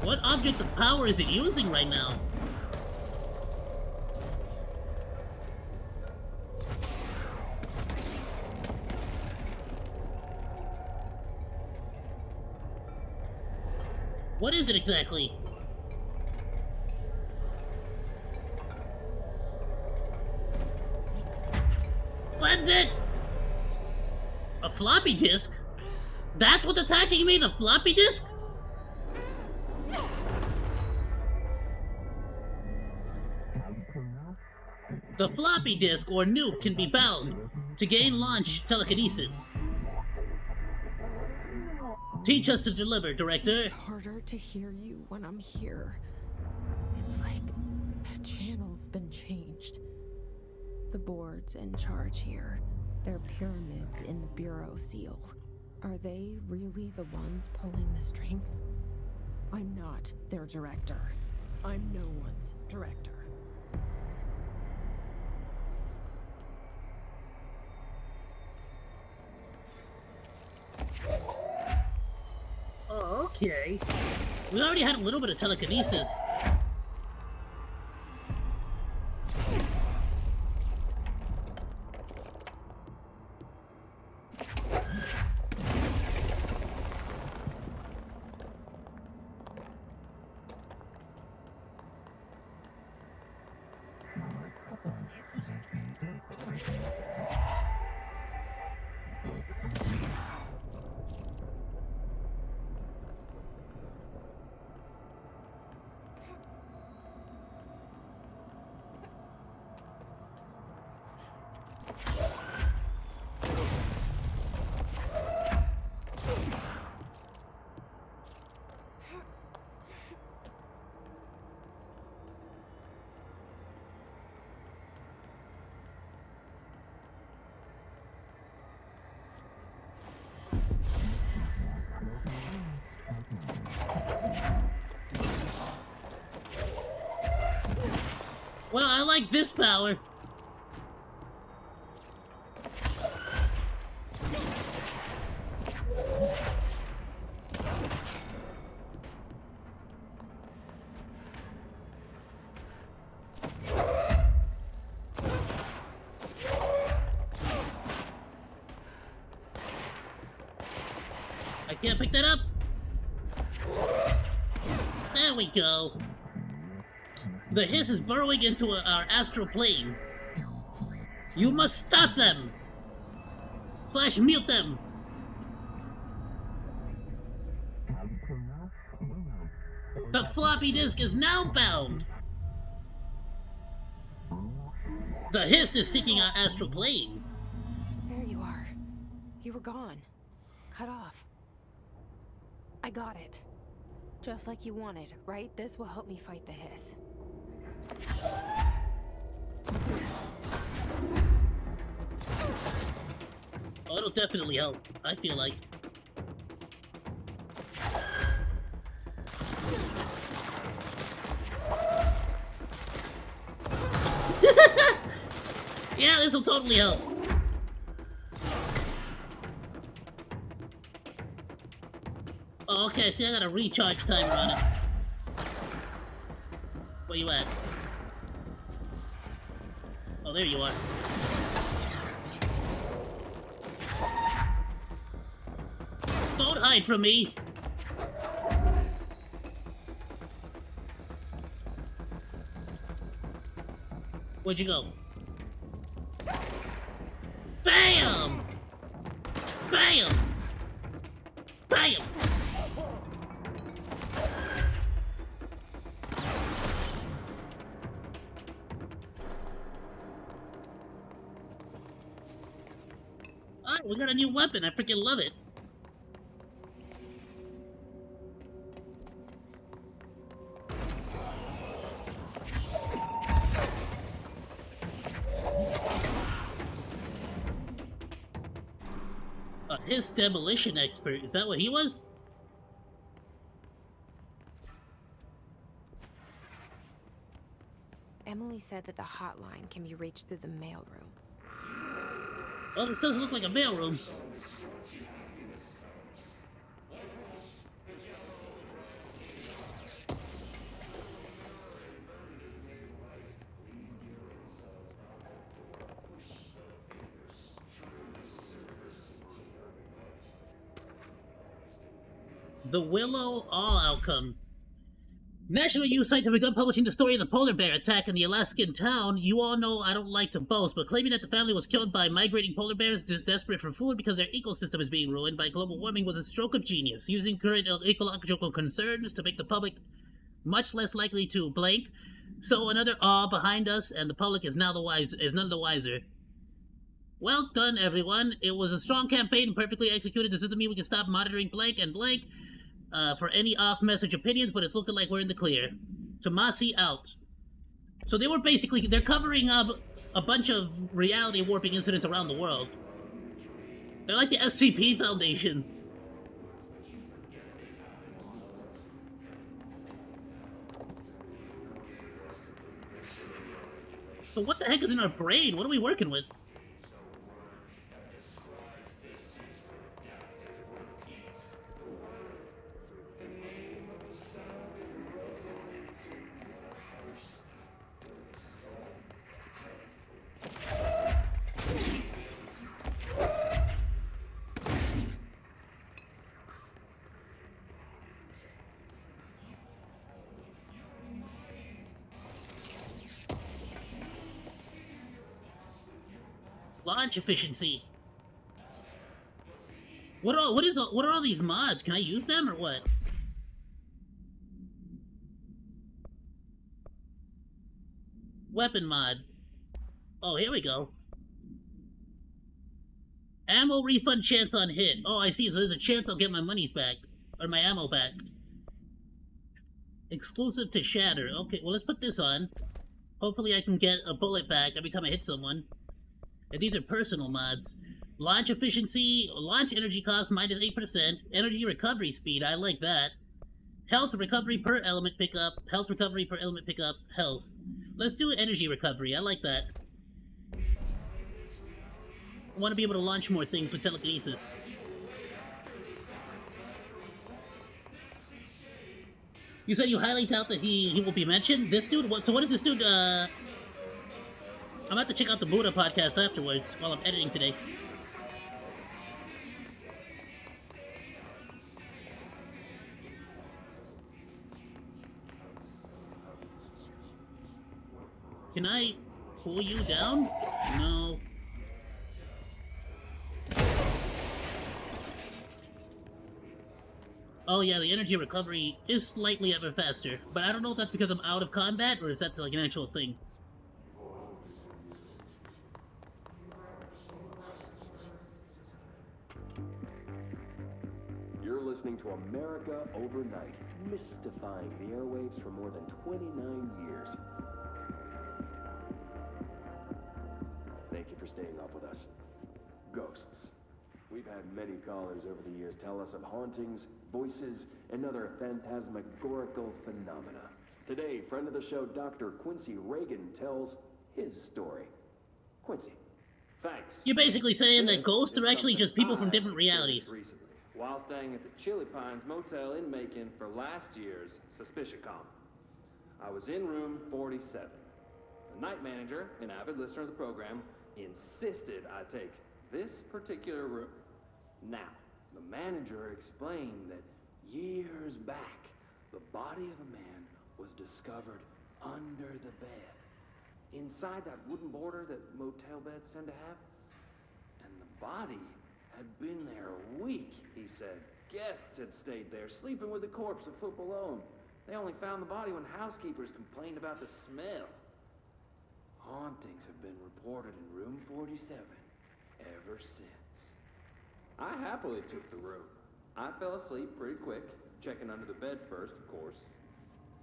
What object of power is it using right now? What is it exactly? Cleanse it! A floppy disk? That's what's attacking me, the floppy disk? The floppy disk or nuke can be bound to gain launch telekinesis. Teach us to deliver, Director. It's harder to hear you when I'm here. It's like the channel's been changed. The board's in charge here. They're pyramids in the Bureau seal. Are they really the ones pulling the strings? I'm not their director. I'm no one's director. Oh, okay. We already had a little bit of telekinesis. Well, I like this power. Yeah, pick that up. There we go. The hiss is burrowing into our astral plane. You must stop them! / mute them! The floppy disk is now bound! The hiss is seeking our astral plane. There you are. You were gone. Cut off. I got it. Just like you wanted, right? This will help me fight the hiss. Oh, it'll definitely help, I feel like. Yeah, this will totally help. Oh, okay, see, I got a recharge timer on it. Where you at? Oh, there you are. Don't hide from me! Where'd you go? Bam! Bam! Bam! Alright, we got a new weapon. I freaking love it. His demolition expert. Is that what he was? Emily said that the hotline can be reached through the mailroom. Well, this doesn't look like a mailroom. The Willow All outcome. National Youth Scientific Gun publishing the story of the polar bear attack in the Alaskan town. You all know I don't like to boast, but claiming that the family was killed by migrating polar bears just desperate for food because their ecosystem is being ruined by global warming was a stroke of genius, using current ecological concerns to make the public much less likely to blank. So another awe behind us, and the public is none the wiser. Well done, everyone. It was a strong campaign and perfectly executed. This doesn't mean we can stop monitoring blank and blank for any off-message opinions, but it's looking like we're in the clear. Tomasi out. So they're covering up a bunch of reality warping incidents around the world. They're like the SCP Foundation. But what the heck is in our brain? What are we working with? Launch efficiency. What are all these mods? Can I use them or what? Weapon mod. Oh, here we go. Ammo refund chance on hit. Oh, I see. So there's a chance I'll get my monies back. Or my ammo back. Exclusive to Shatter. Okay, well, let's put this on. Hopefully I can get a bullet back every time I hit someone. And these are personal mods. Launch efficiency, launch energy cost minus 8%, energy recovery speed, I like that. Health recovery per element pickup, health recovery per element pickup, health. Let's do energy recovery, I like that. I want to be able to launch more things with telekinesis. You said you highly doubt that he will be mentioned? This dude? So what is this dude, I'm about to check out the Buddha podcast afterwards while I'm editing today. Can I pull you down? No. Oh yeah, the energy recovery is slightly ever faster, but I don't know if that's because I'm out of combat or if that's like an actual thing. You're listening to America Overnight, mystifying the airwaves for more than 29 years. Thank you for staying up with us. Ghosts. We've had many callers over the years tell us of hauntings, voices, and other phantasmagorical phenomena. Today, friend of the show, Dr. Quincy Reagan tells his story. Quincy, thanks. You're basically saying that This ghosts is are actually something just people from I different experienced realities. recently, while staying at the Chili Pines Motel in Macon for last year's SuspiciaCon. I was in room 47. The night manager, an avid listener of the program, insisted I take this particular room. Now, the manager explained that years back, the body of a man was discovered under the bed, inside that wooden border that motel beds tend to have. And the body had been there a week, he said. Guests had stayed there, sleeping with the corpse a foot below 'em. They only found the body when housekeepers complained about the smell. Hauntings have been reported in room 47 ever since. I happily took the room. I fell asleep pretty quick, checking under the bed first, of course.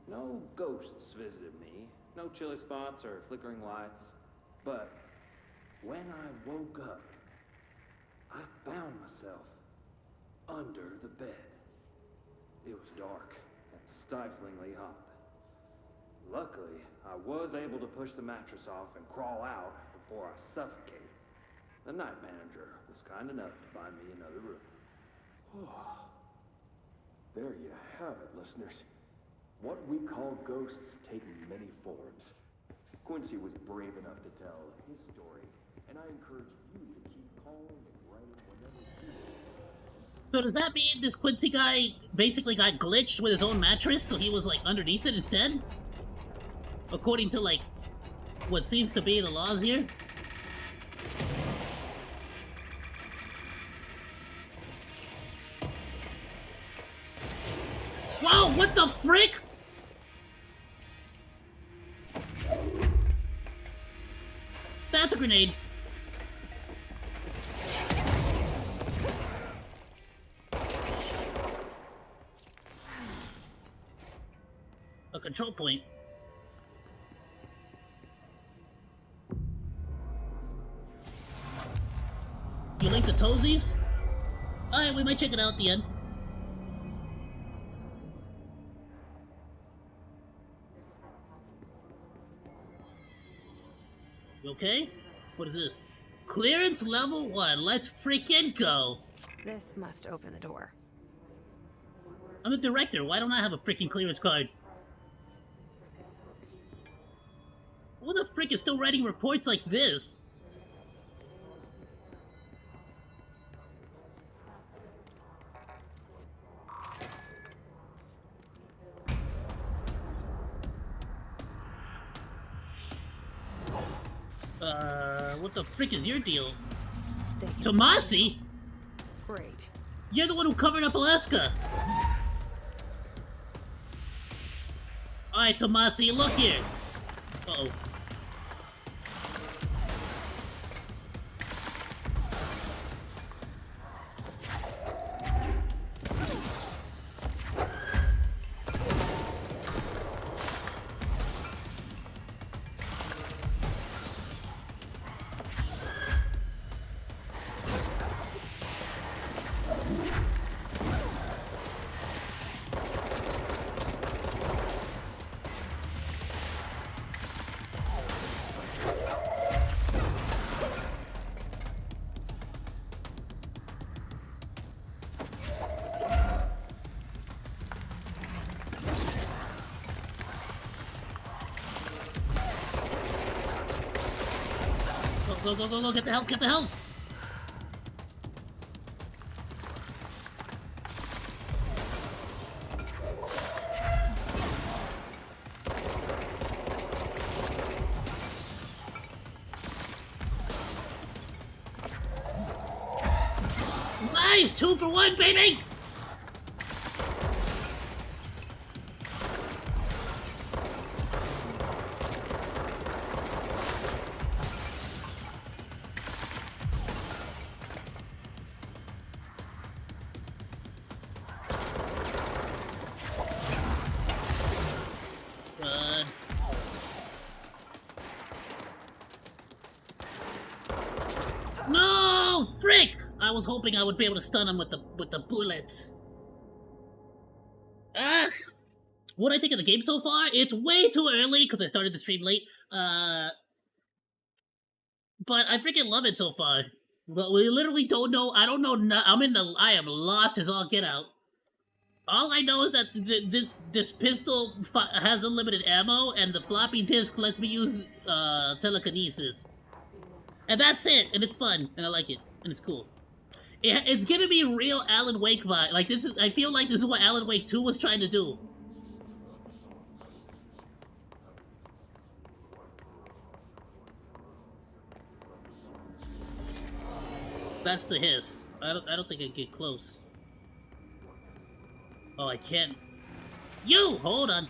No ghosts visited me, no chilly spots or flickering lights. But when I woke up, I found myself under the bed. It was dark and stiflingly hot. Luckily, I was able to push the mattress off and crawl out before I suffocated. The night manager was kind enough to find me another room. Oh, there you have it, listeners. What we call ghosts take many forms. Quincy was brave enough to tell his story, and I encourage you to keep calling and writing whenever you want. So does that mean this Quincy guy basically got glitched with his own mattress, so he was like underneath it instead? According to like what seems to be the laws here? Wow, what the frick? That's a grenade. A control point. You link the toesies? Alright, we might check it out at the end. You okay? What is this? Clearance level 1. Let's freaking go. This must open the door. I'm a director. Why don't I have a freaking clearance card? Who the frick is still writing reports like this? What the frick is your deal? Tomasi? Great. You're the one who covered up Alaska! Alright, Tomasi, look here! Uh-oh. Go, go, go, go, get the help, get the help! Nice! 2 for 1, baby! No! Frick! I was hoping I would be able to stun him with the bullets. Ah! What I think of the game so far? It's way too early because I started the stream late. But I freaking love it so far. But we literally don't know. I don't know. I am lost as all get out. All I know is that this pistol has unlimited ammo, and the floppy disk lets me use telekinesis. And that's it, and it's fun, and I like it, and it's cool. It's giving me real Alan Wake vibe. Like this is, I feel like this is what Alan Wake 2 was trying to do. That's the hiss. I don't think I can get close. Oh, I can't. You! Hold on.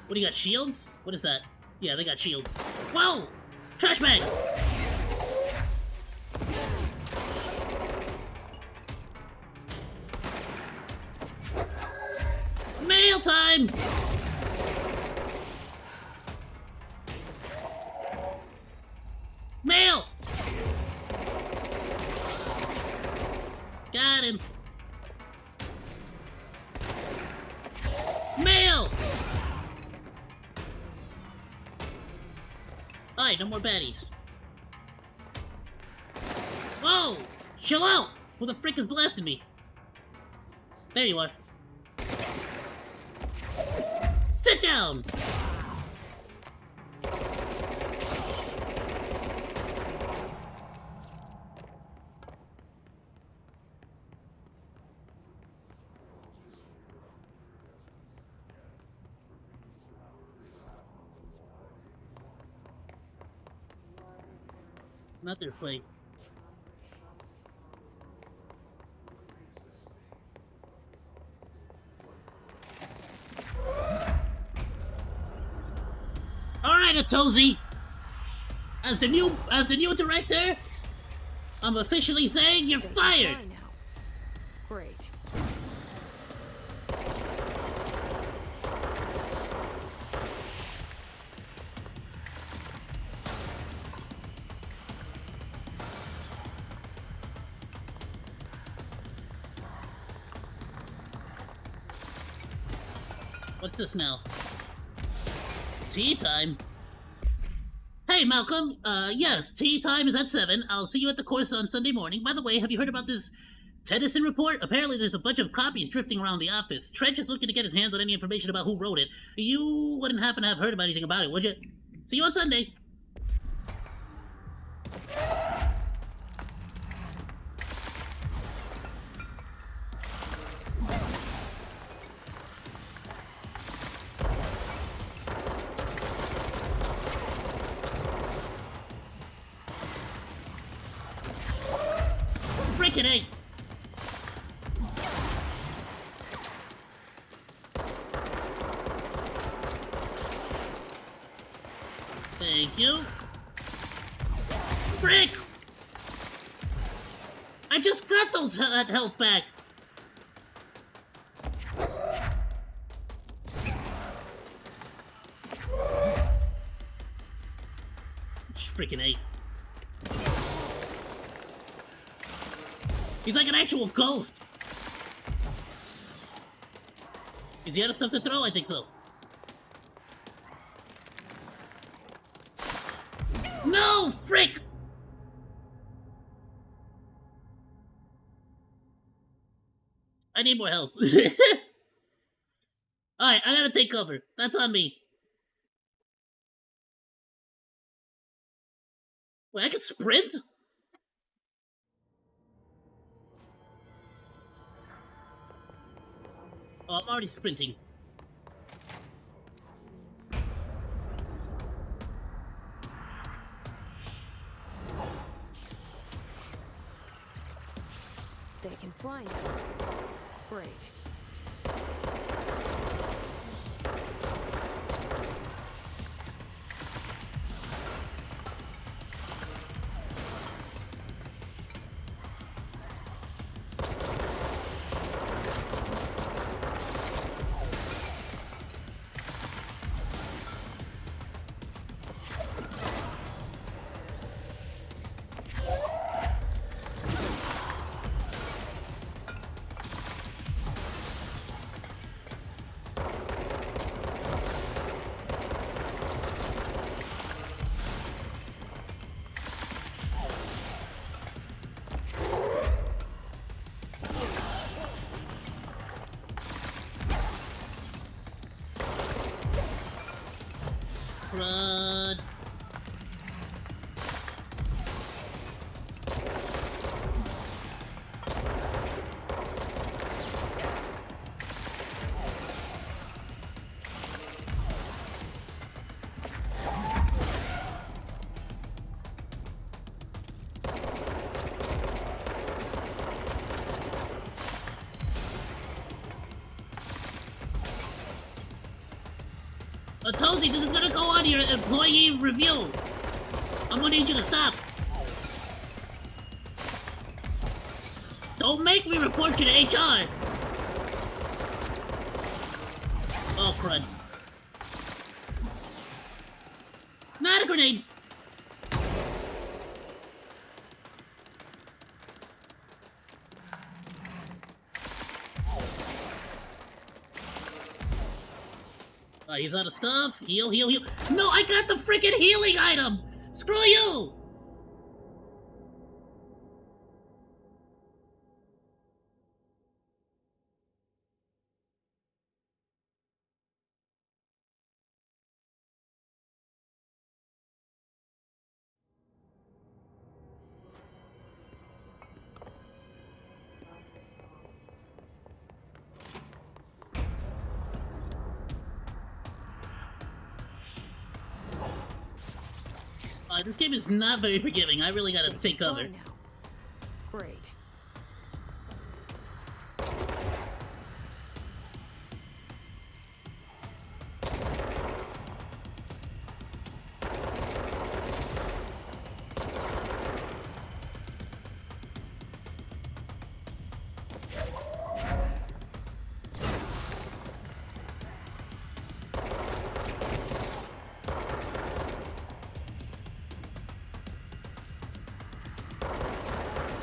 What do you got? Shields? What is that? Yeah, they got shields. Whoa! Trash bag! Mail time! Mail! Got him. Mail! Alright, no more baddies. Whoa! Chill out! Who the frick is blasting me? There you are. Sit down! Not this way. Alright, Atozy! As the new director, I'm officially saying you're fired! Great. What's this now? Tea time? Hey, Malcolm. Yes, tea time is at 7. I'll see you at the course on Sunday morning. By the way, have you heard about this Tennyson report? Apparently there's a bunch of copies drifting around the office. Trench is looking to get his hands on any information about who wrote it. You wouldn't happen to have heard about anything about it, would you? See you on Sunday. Frickin' Thank you. Frick! I just got that health back. Freaking A. He's like an actual ghost. Is he out of stuff to throw? I think so. No! Frick! I need more health. Alright, I gotta take cover. That's on me. Wait, I can sprint? Oh, I'm already sprinting. They can fly now. Great. Run. Tozy, this is gonna go on your employee review. I'm gonna need you to stop. Don't make me report you to HR. Oh, crud. Not a grenade. He's out of stuff. Heal, heal, heal. No, I got the freaking healing item! Screw you! This game is not very forgiving. I really gotta take cover. Now. Great.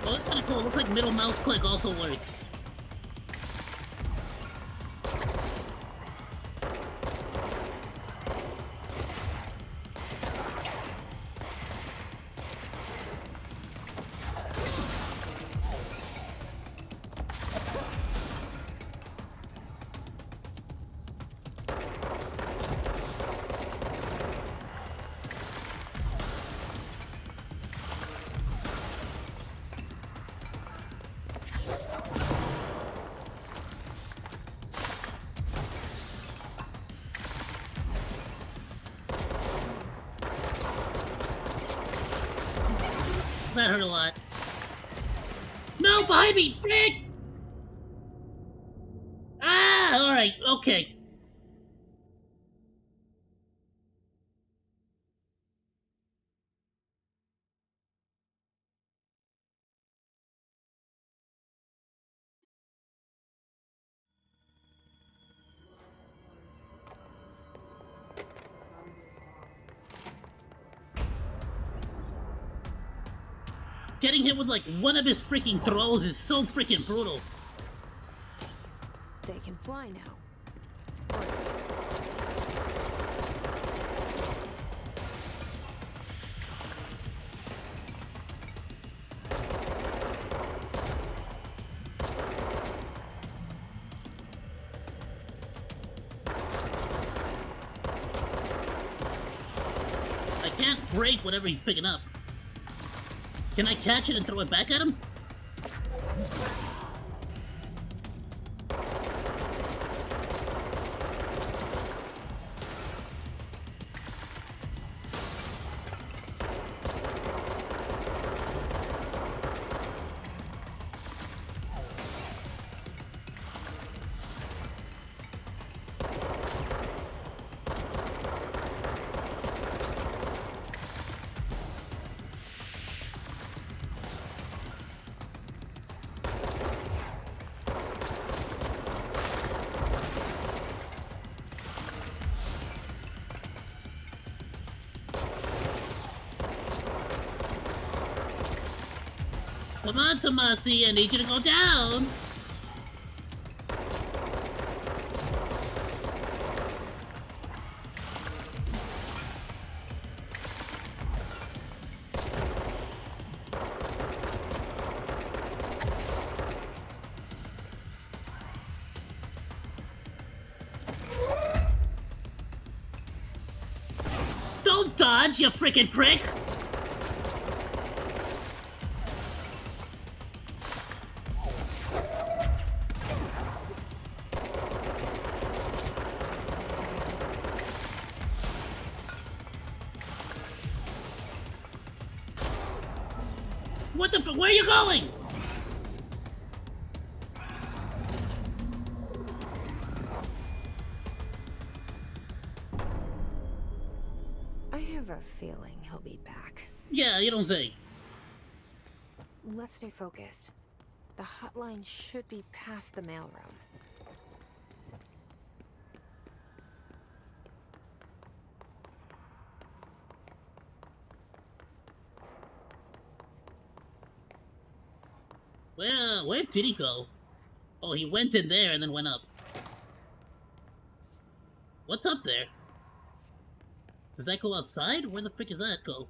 Oh, that's kind of cool. Looks like middle mouse click also works. That hurt a lot. No, behind me! Frick! Ah, alright, okay. Getting hit with like one of his freaking throws is so freaking brutal. They can fly now. Great. I can't break whatever he's picking up. Can I catch it and throw it back at him? Come on, Tomasi, I need you to go down. Don't dodge, you frickin' prick! What the f- where are you going? I have a feeling he'll be back. Yeah, you don't say. Let's stay focused. The hotline should be past the mailroom. Well, where did he go? Oh, he went in there and then went up. What's up there? Does that go outside? Where the frick does that go?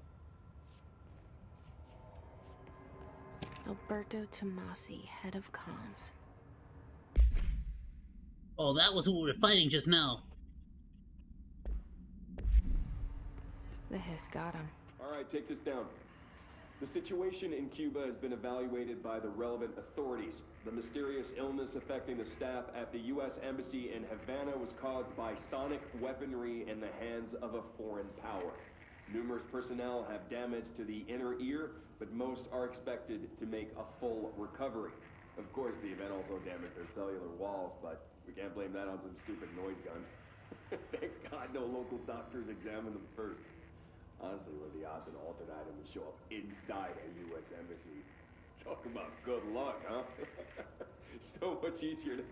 Alberto Tomasi, head of comms. Oh, that was who we were fighting just now. The hiss got him. Alright, take this down. The situation in Cuba has been evaluated by the relevant authorities. The mysterious illness affecting the staff at the U.S. Embassy in Havana was caused by sonic weaponry in the hands of a foreign power. Numerous personnel have damage to the inner ear, but most are expected to make a full recovery. Of course, the event also damaged their cellular walls, but we can't blame that on some stupid noise gun. Thank God no local doctors examined them first. Honestly, what are the odds an altered item would show up inside a U.S. embassy? Talk about good luck, huh? So much easier to...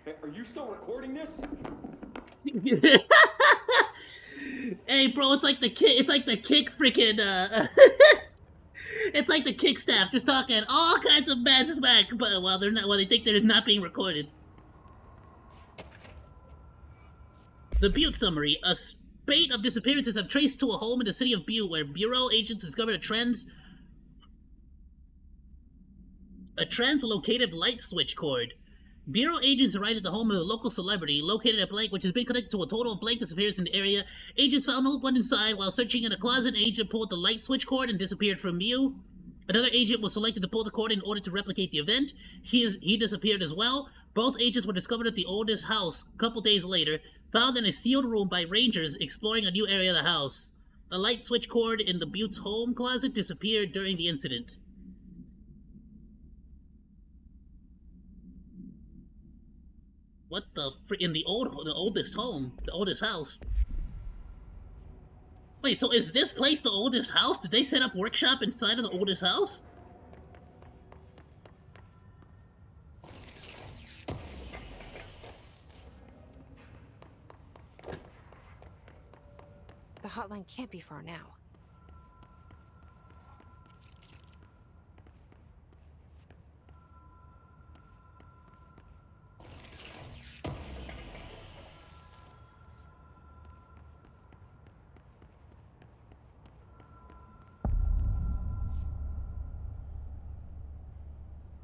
Hey, are you still recording this? Hey, bro, it's like the kick. It's like the kick freaking. It's like the kick staff just talking all kinds of bad smack, but while they're not, while they think they're not being recorded. The Butte summary: a spate of disappearances have traced to a home in the city of Butte, where Bureau agents discovered a translocated light switch cord. Bureau agents arrived at the home of a local celebrity, located at blank, which has been connected to a total of blank disappearance in the area. Agents found no one inside. While searching in a closet, an agent pulled the light switch cord and disappeared from view. Another agent was selected to pull the cord in order to replicate the event. He disappeared as well. Both agents were discovered at the oldest house a couple days later, found in a sealed room by rangers exploring a new area of the house. The light switch cord in the Butte's home closet disappeared during the incident. What the in the oldest home, the oldest house? Wait, so is this place the oldest house? Did they set up workshop inside of the oldest house? The hotline can't be far now.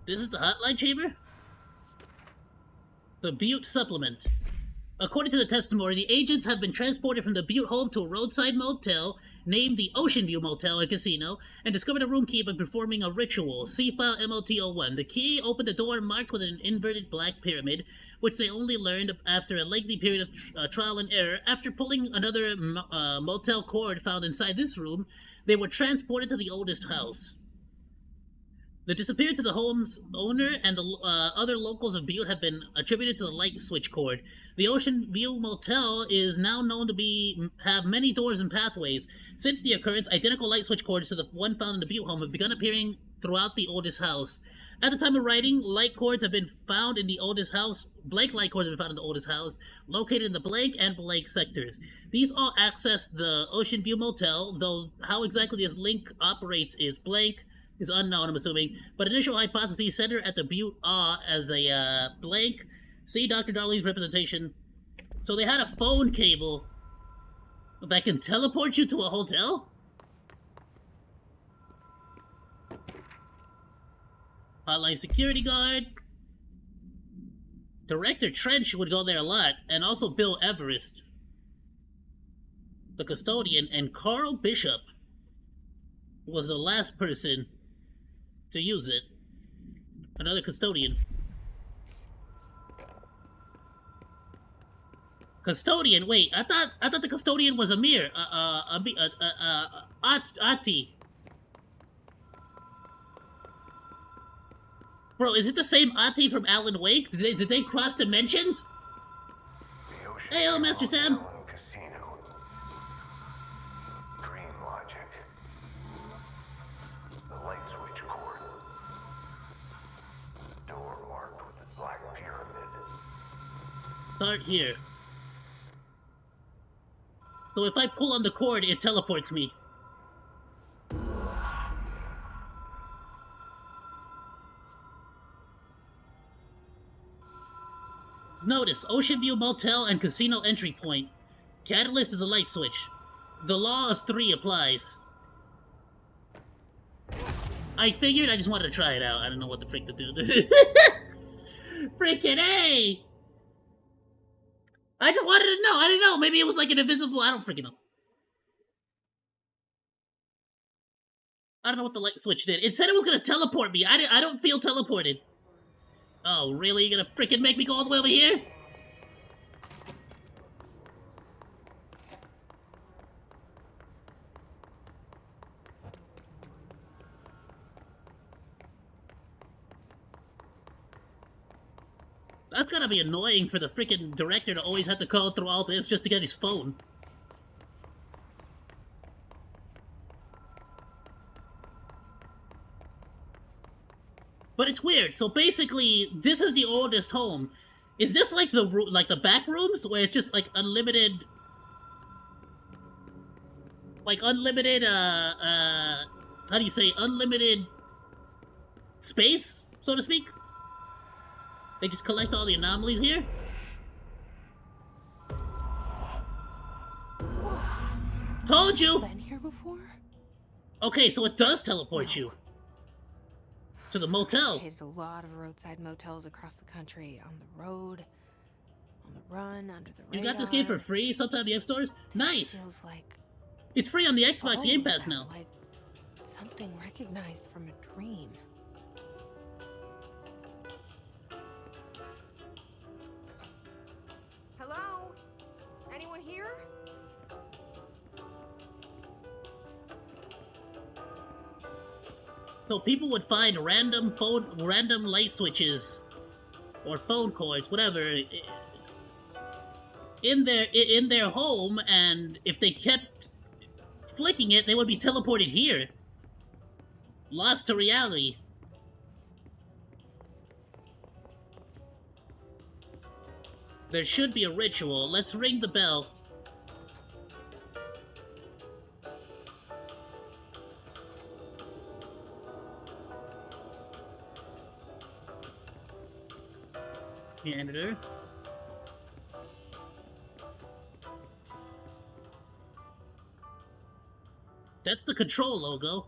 This is the hotline chamber? The Butte supplement. According to the testimony, the agents have been transported from the Butte home to a roadside motel named the Ocean View Motel and Casino and discovered a room key by performing a ritual. See file MOT-01. The key opened the door marked with an inverted black pyramid, which they only learned after a lengthy period of trial and error. After pulling another motel cord found inside this room, they were transported to the oldest house. The disappearance of the home's owner and the other locals of Butte have been attributed to the light switch cord. The Ocean View Motel is now known to have many doors and pathways. Since the occurrence, identical light switch cords to the one found in the Butte home have begun appearing throughout the oldest house. At the time of writing, light cords have been found in the oldest house. Blank light cords have been found in the oldest house, located in the blank and blank sectors. These all access the Ocean View Motel, though how exactly this link operates is blank. is unknown, I'm assuming, but initial hypotheses center at the Butte Ah as a blank. See Dr. Darling's representation. So they had a phone cable that can teleport you to a hotel? Hotline security guard. Director Trench would go there a lot, and also Bill Everest, the custodian, and Carl Bishop was the last person to use it. Another custodian. Custodian? Wait, I thought the custodian was Amir. Ati. Bro, is it the same Ati from Alan Wake? Did they cross dimensions? Hey, oh, Master Sam. Casino. Dream logic. The light switch cord. Door marked with a black pyramid. Start here. So if I pull on the cord, it teleports me. Notice, Ocean View Motel and Casino entry point. Catalyst is a light switch. The law of 3 applies. I figured, I just wanted to try it out. I don't know what the frick to do. Frickin' A! I just wanted to know. I didn't know. Maybe it was like an invisible. I don't freaking know. I don't know what the light switch did. It said it was gonna teleport me. I don't feel teleported. Oh, really? You're gonna freaking make me go all the way over here? That's gotta be annoying for the freaking director to always have to call through all this just to get his phone. But it's weird. So basically, this is the oldest home. Is this like the back rooms where it's just like unlimited, how do you say, unlimited space, so to speak? They just collect all the anomalies here? Told you! Been here before? Okay, so it does teleport you. To the motel. I've stayed at a lot of roadside motels across the country. On the road, on the run, under the radar. You got this game for free sometime in the App Stores? Nice! It feels like it's free on the Xbox Game Pass now. Like something recognized from a dream. Hello? Anyone here? So people would find random light switches or phone cords, whatever, in their home, and if they kept flicking it, they would be teleported here. Lost to reality. There should be a ritual. Let's ring the bell. Janitor. That's the control logo.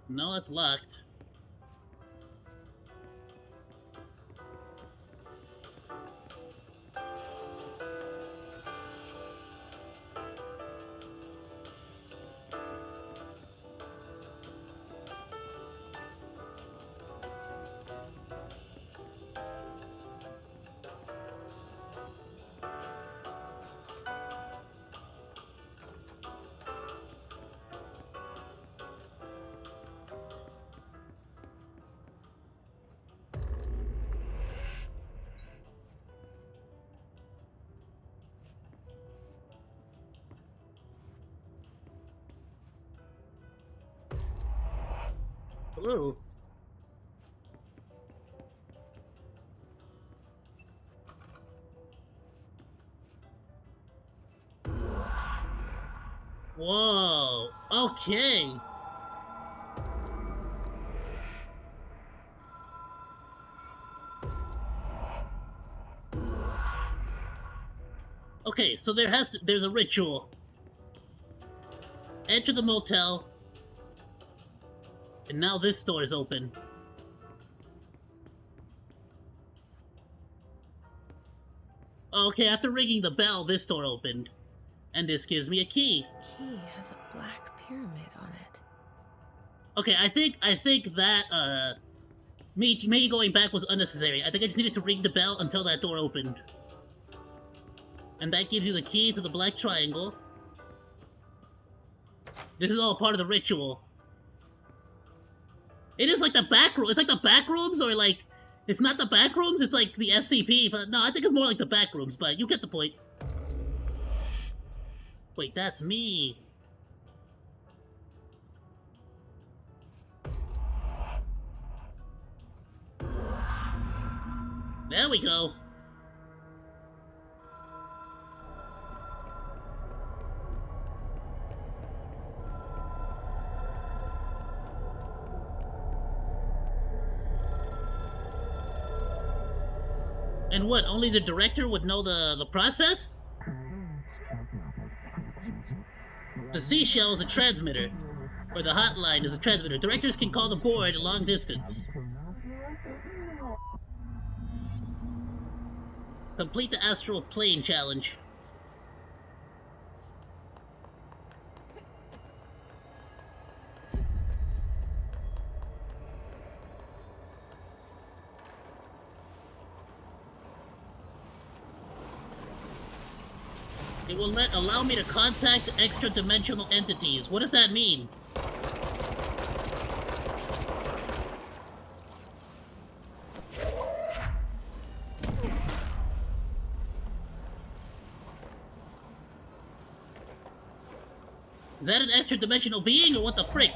No, that's locked. Hello. Whoa. Okay. Okay, so there's a ritual. Enter the motel. And now this door is open. Okay, after ringing the bell, this door opened. And this gives me a key. Key has a black pyramid on it. Okay, I think that, me going back was unnecessary. I think I just needed to ring the bell until that door opened. And that gives you the key to the black triangle. This is all part of the ritual. It is like the back room. It's like the back rooms, or like, it's not the back rooms, it's like the SCP, but no, I think it's more like the back rooms, but you get the point. Wait, that's me. There we go. And what, only the director would know the process? The seashell is a transmitter, or the hotline is a transmitter. Directors can call the board long distance. Complete the astral plane challenge. It will allow me to contact extra-dimensional entities. What does that mean? Is that an extra-dimensional being, or what the frick?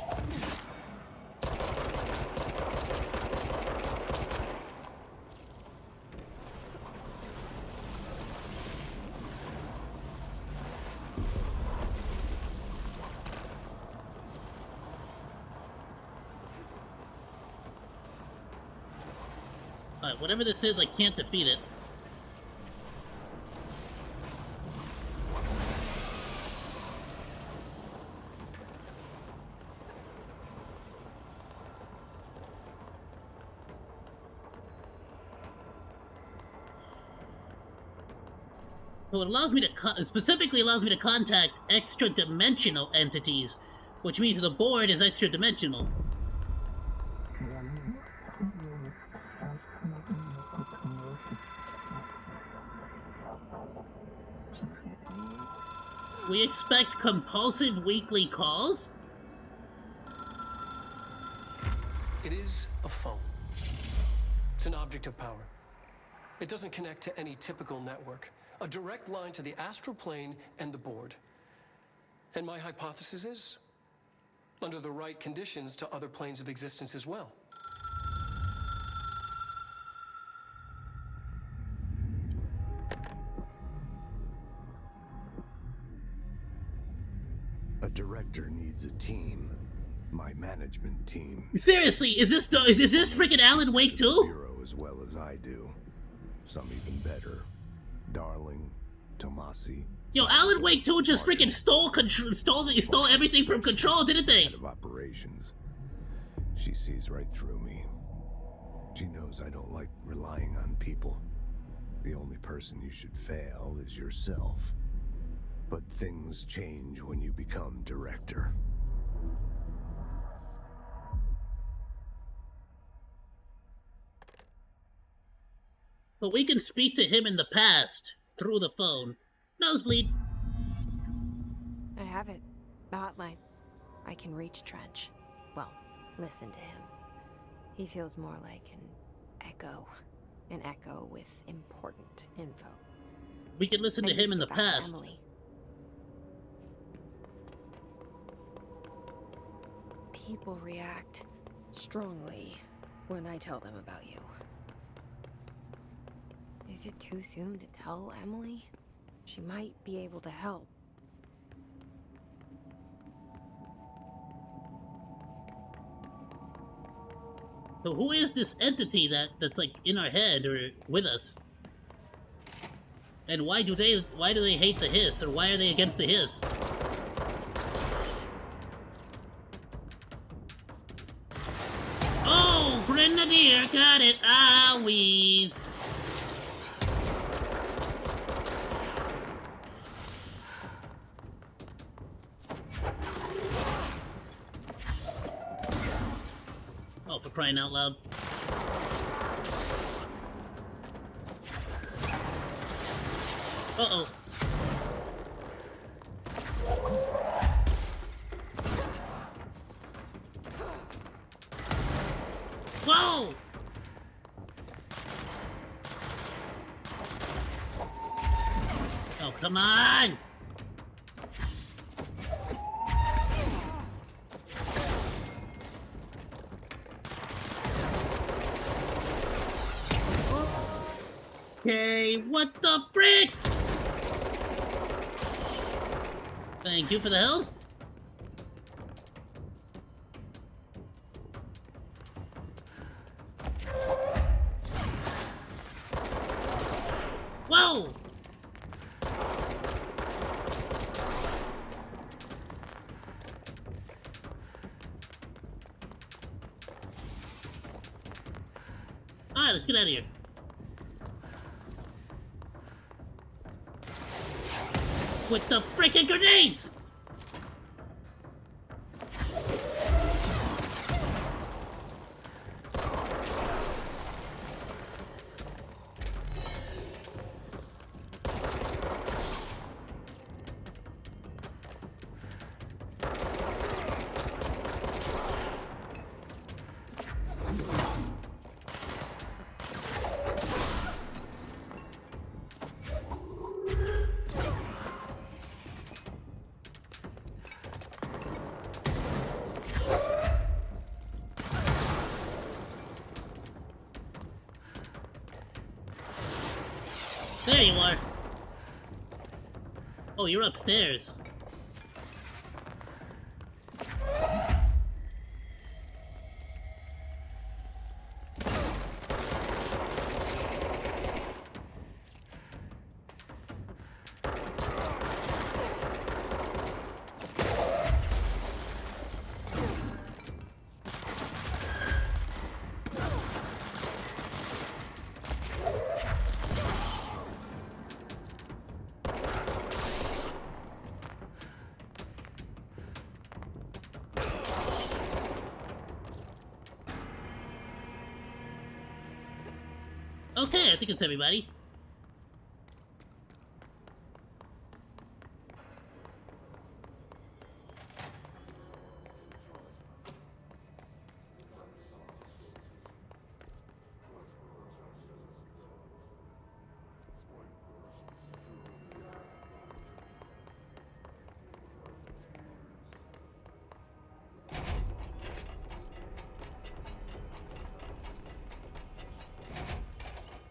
Alright, whatever this is, I can't defeat it. So it allows me to specifically allows me to contact extra-dimensional entities, which means the board is extra-dimensional. We expect compulsive weekly calls? It is a phone. It's an object of power. It doesn't connect to any typical network. A direct line to the astral plane and the board. And my hypothesis is, under the right conditions, to other planes of existence as well. A director needs a team. My management team. Seriously, is this freaking Alan Wake too? Bureau as well as I do. Some even better. Darling, Tomasi. Yo, Alan Wake 2 just freaking stole everything from Control, didn't they? Head of operations. She sees right through me. She knows I don't like relying on people. The only person you should fail is yourself. But things change when you become director. But we can speak to him in the past, through the phone. Nosebleed. I have it. The hotline. I can reach Trench. Well, listen to him. He feels more like an echo. An echo with important info. We can listen to him in the past. Emily. People react strongly when I tell them about you. Is it too soon to tell Emily? She might be able to help. So who is this entity that's like in our head or with us? And why do they hate the hiss, or why are they against the hiss? Oh, Grenadier, got it. Ah, wheeze. Oh, for crying out loud. Uh-oh. Whoa! Oh, come on! Okay, what the frick? Thank you for the health. Whoa! Alright, let's get out of here. With the freaking grenades! There you are. Oh, you're upstairs. Okay, I think it's everybody.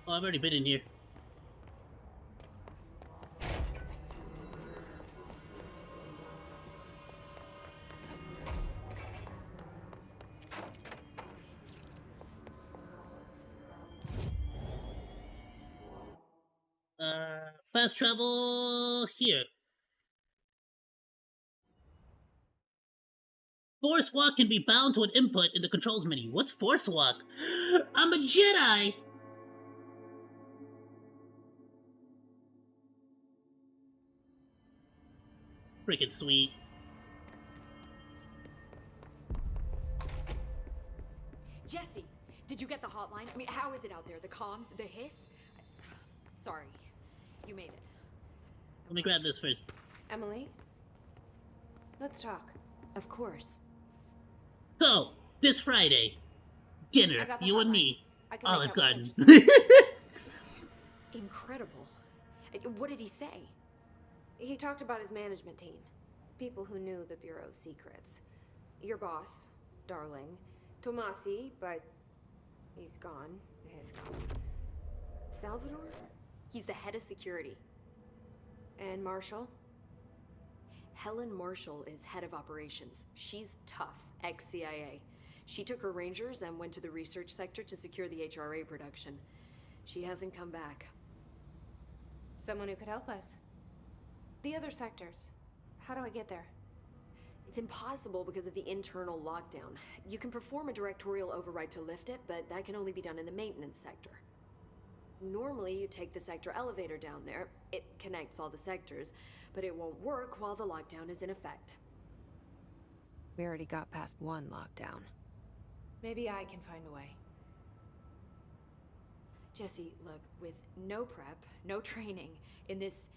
Oh, I've already been in here. Fast travel here. Force walk can be bound to an input in the controls menu. What's force walk? I'm a Jedi! Freaking sweet. Jesse, did you get the hotline? I mean, how is it out there? The comms? The hiss? Sorry. You made it. Let me grab this first. Emily? Let's talk. Of course. So, this Friday, dinner, you and me, I can Olive make out Garden. what you said. Incredible. What did he say? He talked about his management team. People who knew the Bureau's secrets. Your boss, Darling. Tomasi, but he's gone. He's gone. Salvador? He's the head of security. And Marshall? Helen Marshall is head of operations. She's tough, ex-CIA. She took her Rangers and went to the research sector to secure the HRA production. She hasn't come back. Someone who could help us. The other sectors. How do I get there? It's impossible because of the internal lockdown. You can perform a directorial override to lift it, but that can only be done in the maintenance sector. Normally, you take the sector elevator down there. It connects all the sectors, but it won't work while the lockdown is in effect. We already got past one lockdown. Maybe I can find a way. Jesse, look, with no prep, no training, in this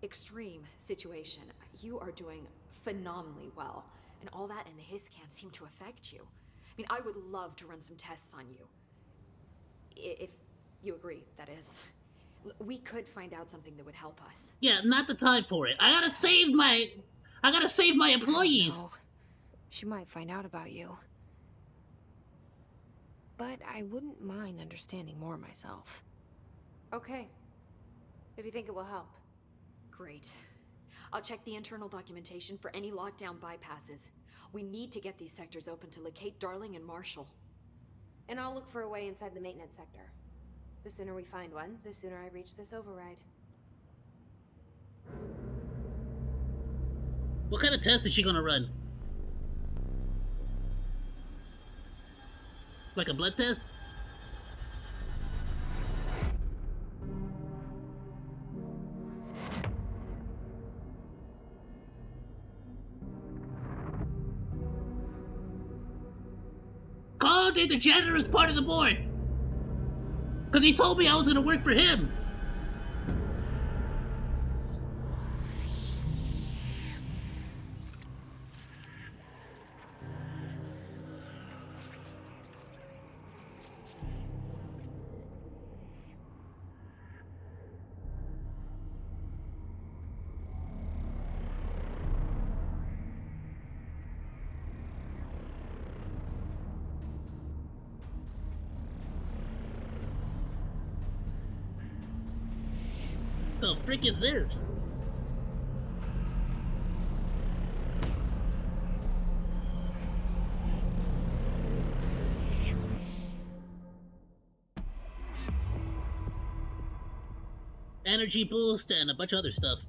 extreme situation, you are doing phenomenally well. And all that and the hiss can't seem to affect you. I mean, I would love to run some tests on you. If you agree, that is. We could find out something that would help us. Yeah, not the time for it. I gotta save my employees. No. She might find out about you. But I wouldn't mind understanding more myself. Okay. If you think it will help. Great. I'll check the internal documentation for any lockdown bypasses. We need to get these sectors open to locate Darling and Marshall. And I'll look for a way inside the maintenance sector. The sooner we find one, the sooner I reach this override. What kind of test is she gonna run? Like a blood test? Called it the janitor's part of the board. Because he told me I was going to work for him. The frick is this? Energy boost and a bunch of other stuff.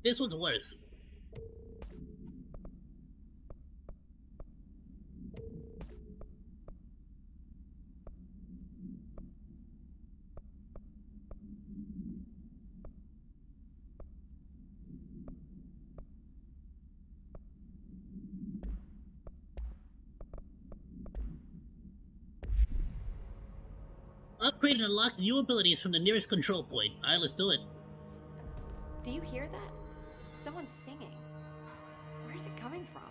This one's worse. Upgrade and unlock new abilities from the nearest control point. Alright, let's do it. Do you hear that? Someone's singing. Where's it coming from?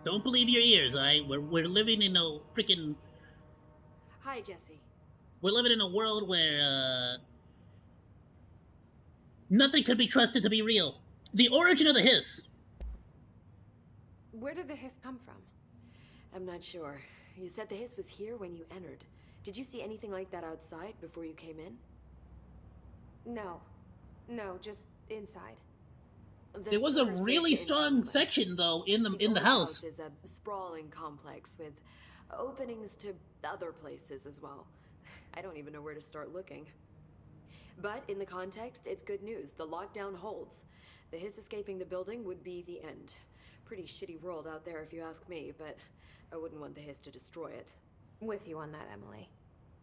Don't believe your ears, alright? We're living in a freaking... Hi, Jesse. We're living in a world where, nothing could be trusted to be real. The origin of the hiss. Where did the hiss come from? I'm not sure. You said the hiss was here when you entered. Did you see anything like that outside before you came in? No. No, just inside. There was a really strong section, though, in the house. The house is a sprawling complex with openings to other places as well. I don't even know where to start looking. But in the context, it's good news. The lockdown holds. The hiss escaping the building would be the end. Pretty shitty world out there if you ask me, but I wouldn't want the hiss to destroy it. With you on that, Emily.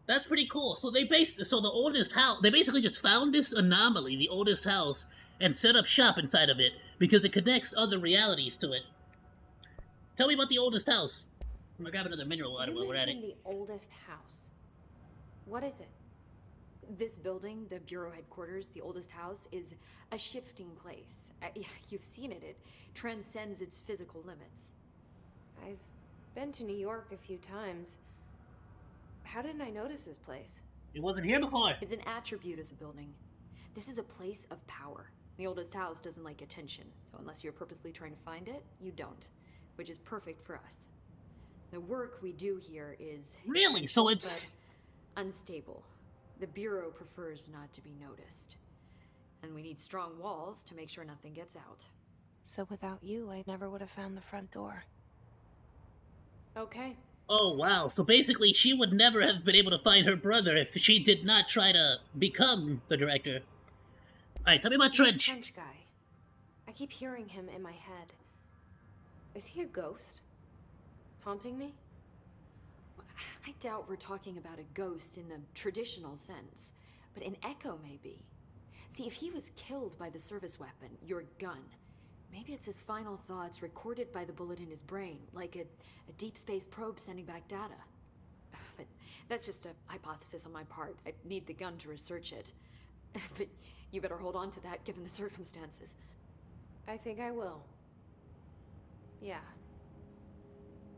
That's pretty cool. So the oldest house, they basically just found this anomaly, the oldest house, and set up shop inside of it because it connects other realities to it. Tell me about the oldest house. I'm gonna grab another mineral while we're at it. You mentioned the oldest house. What is it? This building, the Bureau headquarters, the oldest house, is a shifting place. You've seen it. It transcends its physical limits. I've been to New York a few times. How didn't I notice this place? It wasn't here before. It's an attribute of the building. This is a place of power. The oldest house doesn't like attention, so unless you're purposely trying to find it, you don't. Which is perfect for us. The work we do here is really, so it's but unstable. The Bureau prefers not to be noticed. And we need strong walls to make sure nothing gets out. So without you, I never would have found the front door. Okay. Oh, wow. So basically, she would never have been able to find her brother if she did not try to become the director. Alright, tell me about This Trench. Trench guy. I keep hearing him in my head. Is he a ghost? Haunting me? I doubt we're talking about a ghost in the traditional sense, but an echo maybe. See, if he was killed by the service weapon, your gun, maybe it's his final thoughts recorded by the bullet in his brain, like a deep space probe sending back data. But that's just a hypothesis on my part. I'd need the gun to research it. But you better hold on to that given the circumstances. I think I will. Yeah.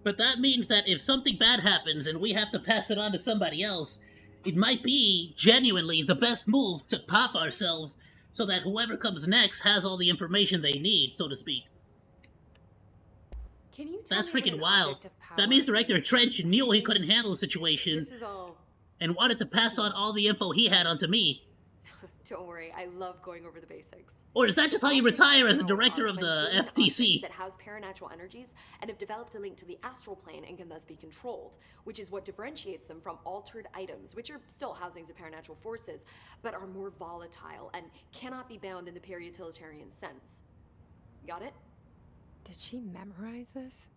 But that means that if something bad happens and we have to pass it on to somebody else, it might be genuinely the best move to pop ourselves so that whoever comes next has all the information they need, so to speak. Can you tell That's me what freaking an wild. object of power That means Director is? Trench knew he couldn't handle the situation This is all... and wanted to pass on all the info he had onto me. Don't worry, I love going over the basics. Or is that just how you retire as the director of the FTC? That has paranatural energies and have developed a link to the astral plane and can thus be controlled, which is what differentiates them from altered items, which are still housings of paranatural forces, but are more volatile and cannot be bound in the peri-utilitarian sense. Got it? Did she memorize this?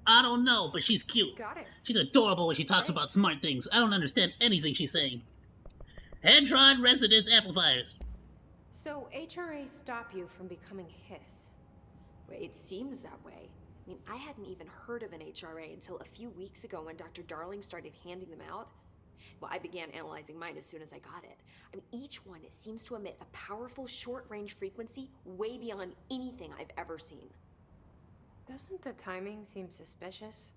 I don't know, but she's cute. Got it. She's adorable when she talks about smart things. I don't understand anything she's saying. Hedron Resonance Amplifiers. So HRA stop you from becoming Hiss? Well, it seems that way. I mean, I hadn't even heard of an HRA until a few weeks ago when Dr. Darling started handing them out. Well, I began analyzing mine as soon as I got it. I mean, each one seems to emit a powerful short-range frequency way beyond anything I've ever seen. Doesn't the timing seem suspicious?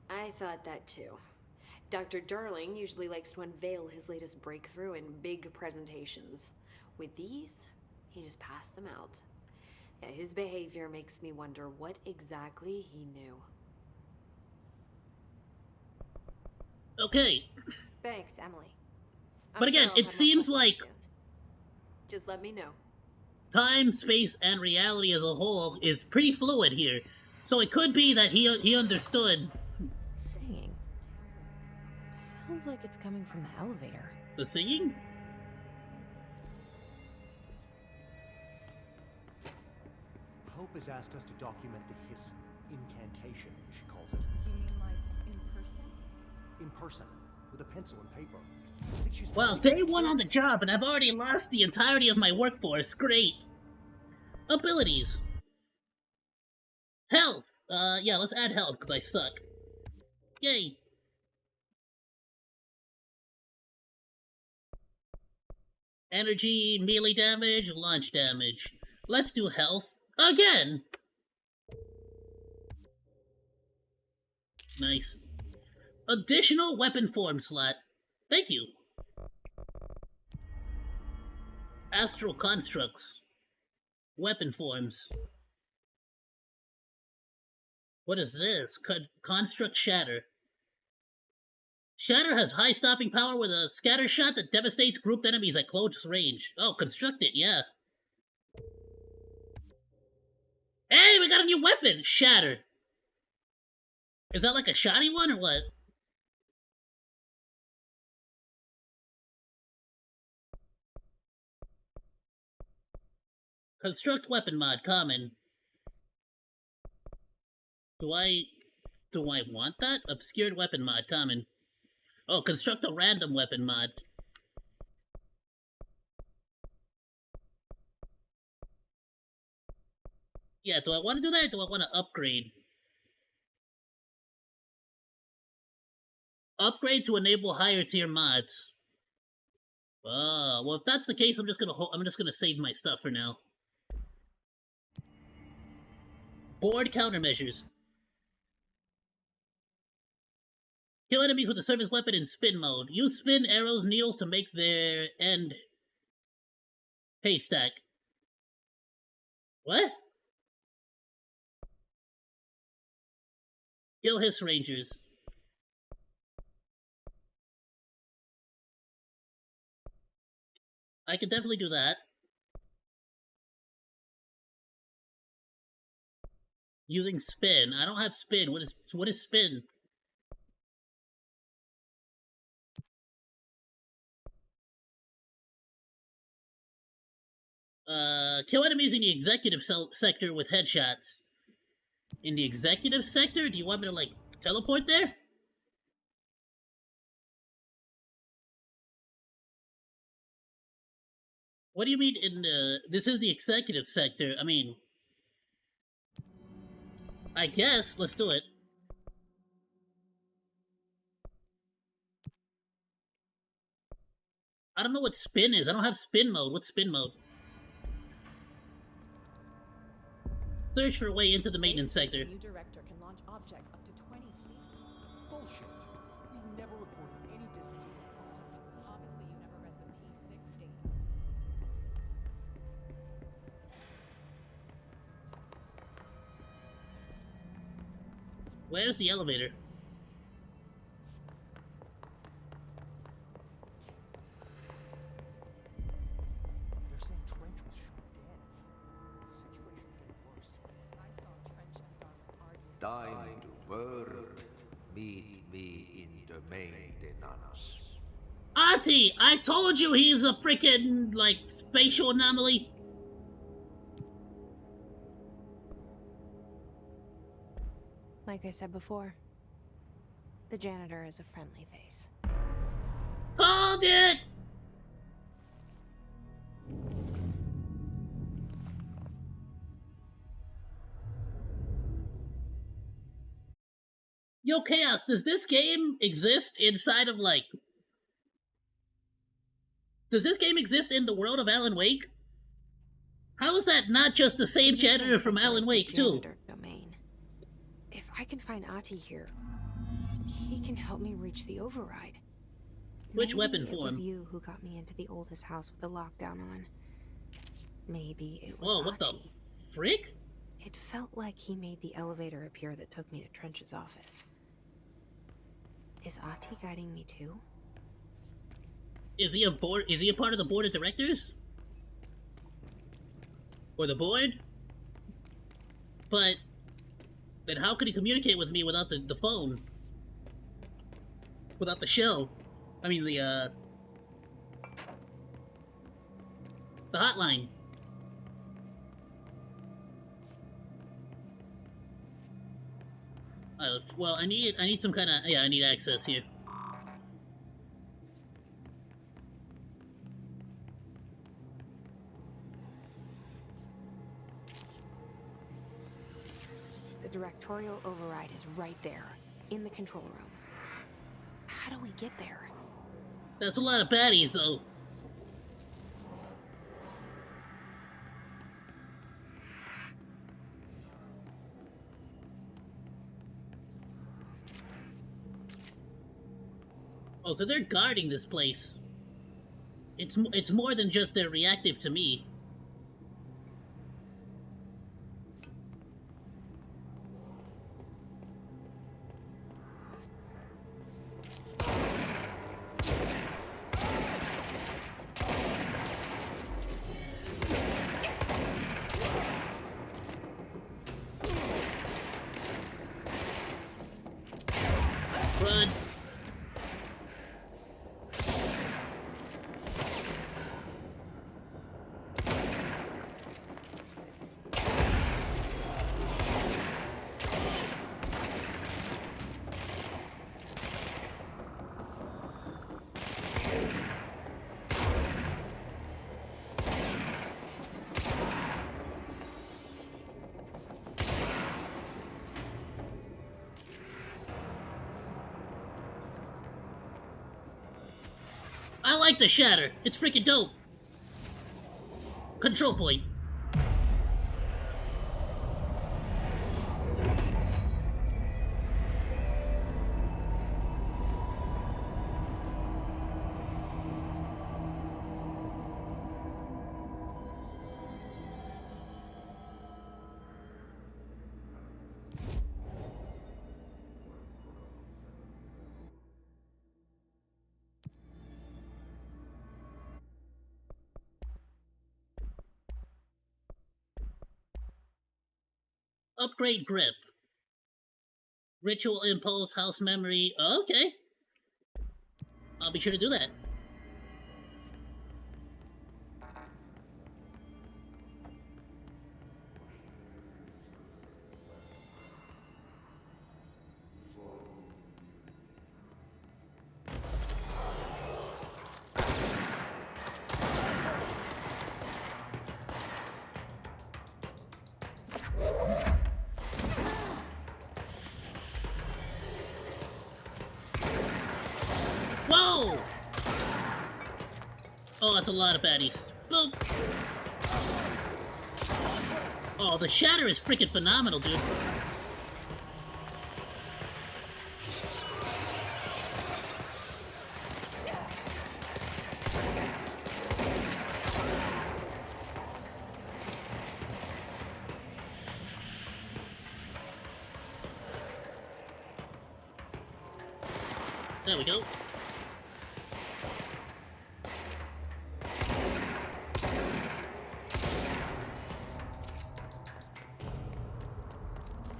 I thought that too. Dr. Darling usually likes to unveil his latest breakthrough in big presentations. With these, he just passed them out. Yeah, his behavior makes me wonder what exactly he knew. Okay. Thanks, Emily. But again, it seems like just let me know. Time, space, and reality as a whole is pretty fluid here. So it could be that he understood. Singing. Sounds like it's coming from the elevator. The singing? Hope has asked us to document the Hiss incantation, she calls it. You mean like in person? In person, with a pencil and paper. I think she's Well, day one on the job, and I've already lost the entirety of my workforce. Great. Abilities. Health. Yeah, let's add health, because I suck. Yay. Energy, melee damage, launch damage. Let's do health again. Nice. Additional weapon form slot. Thank you. Astral constructs. Weapon forms. What is this? Construct Shatter. Shatter has high stopping power with a scatter shot that devastates grouped enemies at close range. Oh, construct it, yeah. Hey, we got a new weapon! Shatter. Is that like a shoddy one or what? Construct weapon mod, common. Do I want that? Obscured weapon mod, common. Oh, construct a random weapon mod. Yeah, do I want to do that or do I want to upgrade? Upgrade to enable higher tier mods. Well, if that's the case, I'm just gonna save my stuff for now. Board countermeasures. Kill enemies with a service weapon in spin mode. Use spin arrows, needles to make their end haystack. What? Kill Hiss Rangers. I could definitely do that. Using spin. I don't have spin. What is spin? Kill enemies in the executive sector with headshots. In the executive sector? Do you want me to, like, teleport there? What do you mean in the... This is the executive sector. I mean... I guess. Let's do it. I don't know what spin is. I don't have spin mode. What's spin mode? Search for a way into the maintenance sector. New director can launch objects up to 20 feet. Bullshit. We've never reported any distance. Obviously, you never read the P6 data. Where's the elevator? They're saying Trench was shot dead. The situation's getting worse. I saw Trench and Darling arguing. Time to work. Meet me in the maintenance. Auntie, I told you he's a freaking, like, spatial anomaly. Like I said before, the janitor is a friendly face. Hold it! Yo, Chaos, does this game exist inside of, like... Does this game exist in the world of Alan Wake? How is that not just the same janitor from Alan Wake, too? Domain. If I can find Ahti here, he can help me reach the override. Which Maybe weapon it form? was you who got me into the oldest house with the lockdown on. Maybe it was Whoa, what the Ahti. frick? It felt like he made the elevator appear that took me to Trench's office. Is Ahti guiding me too? Is he a part of the board of directors? Or the board? But then how could he communicate with me without the phone? Without the shell? I mean the hotline. Well, I need some kind of, yeah, I need access here. The directorial override is right there, in the control room. How do we get there? That's a lot of baddies, though. Oh, so they're guarding this place. It's more than just they're reactive to me. Run. I like the shatter. It's freaking dope. Control point. Upgrade grip. Ritual impulse, house memory. Okay. I'll be sure to do that. Whoa! Oh, that's a lot of baddies. Boop! Oh, the shatter is freaking phenomenal, dude. There we go.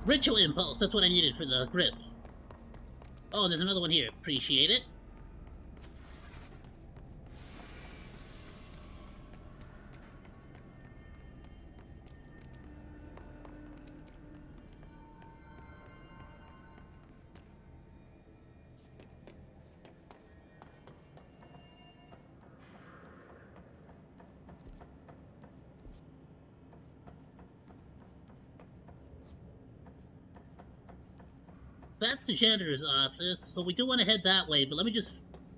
Ritual impulse, that's what I needed for the grip. Oh, there's another one here. Appreciate it. That's the janitor's office, but we do want to head that way, but let me just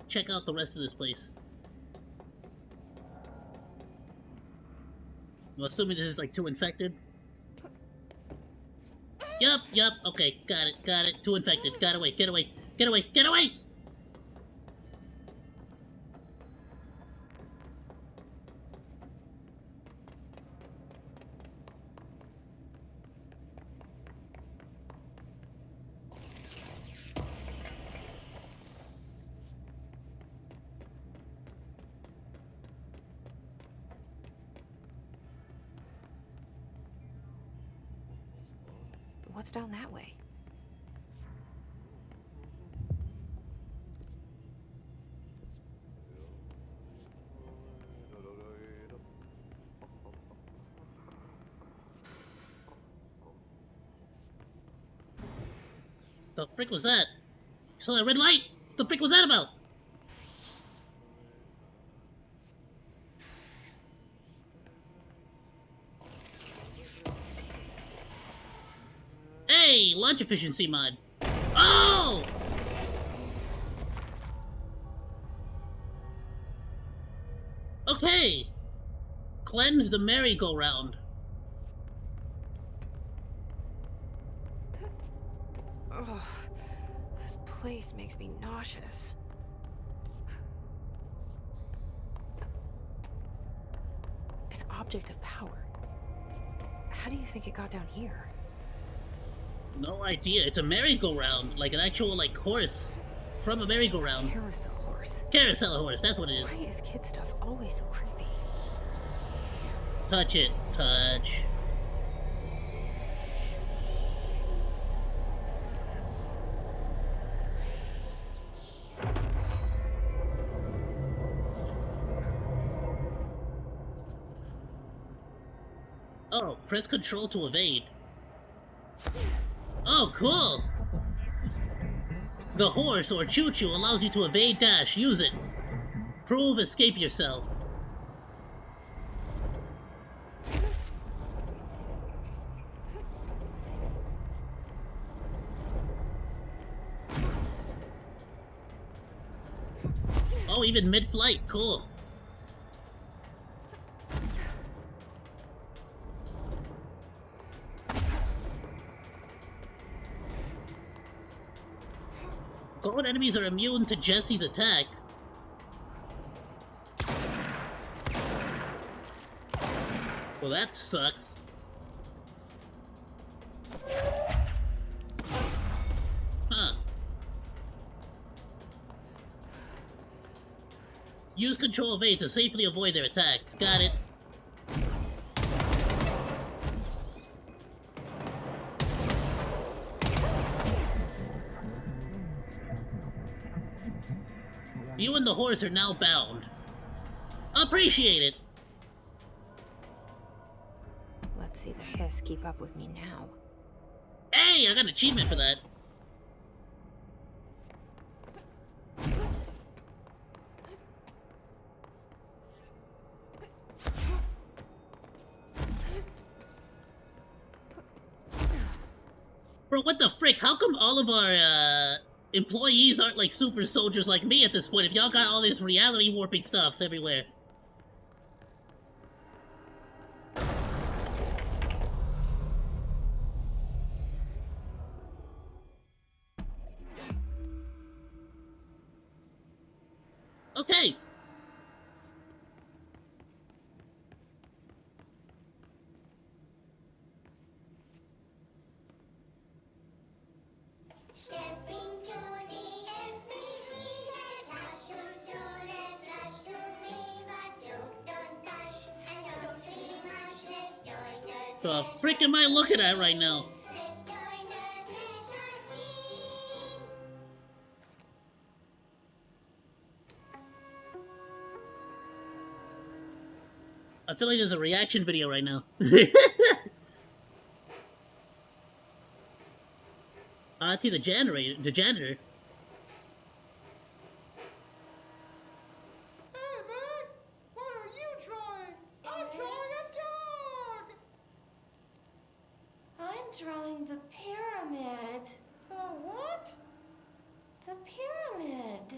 check out the rest of this place. I'm assuming this is like too infected. Yup, okay, got it, too infected. Get away. What's down that way? The frick was that? You saw that red light? The frick was that about? Hey, launch efficiency mod. Oh! Okay. Cleanse the merry-go-round. Ugh, this place makes me nauseous. An object of power. How do you think it got down here? No idea. It's a merry-go-round, like an actual like horse from a merry-go-round. Carousel horse. Carousel horse. That's what it is. Why is kid stuff always so creepy? Touch it. Touch. Oh, press control to evade. Oh, cool! The horse, or choo-choo, allows you to evade dash. Use it. Prove escape yourself. Oh, even mid-flight. Cool. Gold enemies are immune to Jesse's attack. Well, that sucks. Huh. Use Control V to safely avoid their attacks. Got it. You and the horse are now bound. Appreciate it. Let's see the hiss keep up with me now. Hey, I got an achievement for that. Bro, what the frick? How come all of our, employees aren't like super soldiers like me at this point if y'all got all this reality warping stuff everywhere? Okay. The frick am I looking at right now? I feel like there's a reaction video right now. To the janitor. Hey, man! What are you drawing? I'm drawing a dog! I'm drawing the pyramid. The what? The pyramid.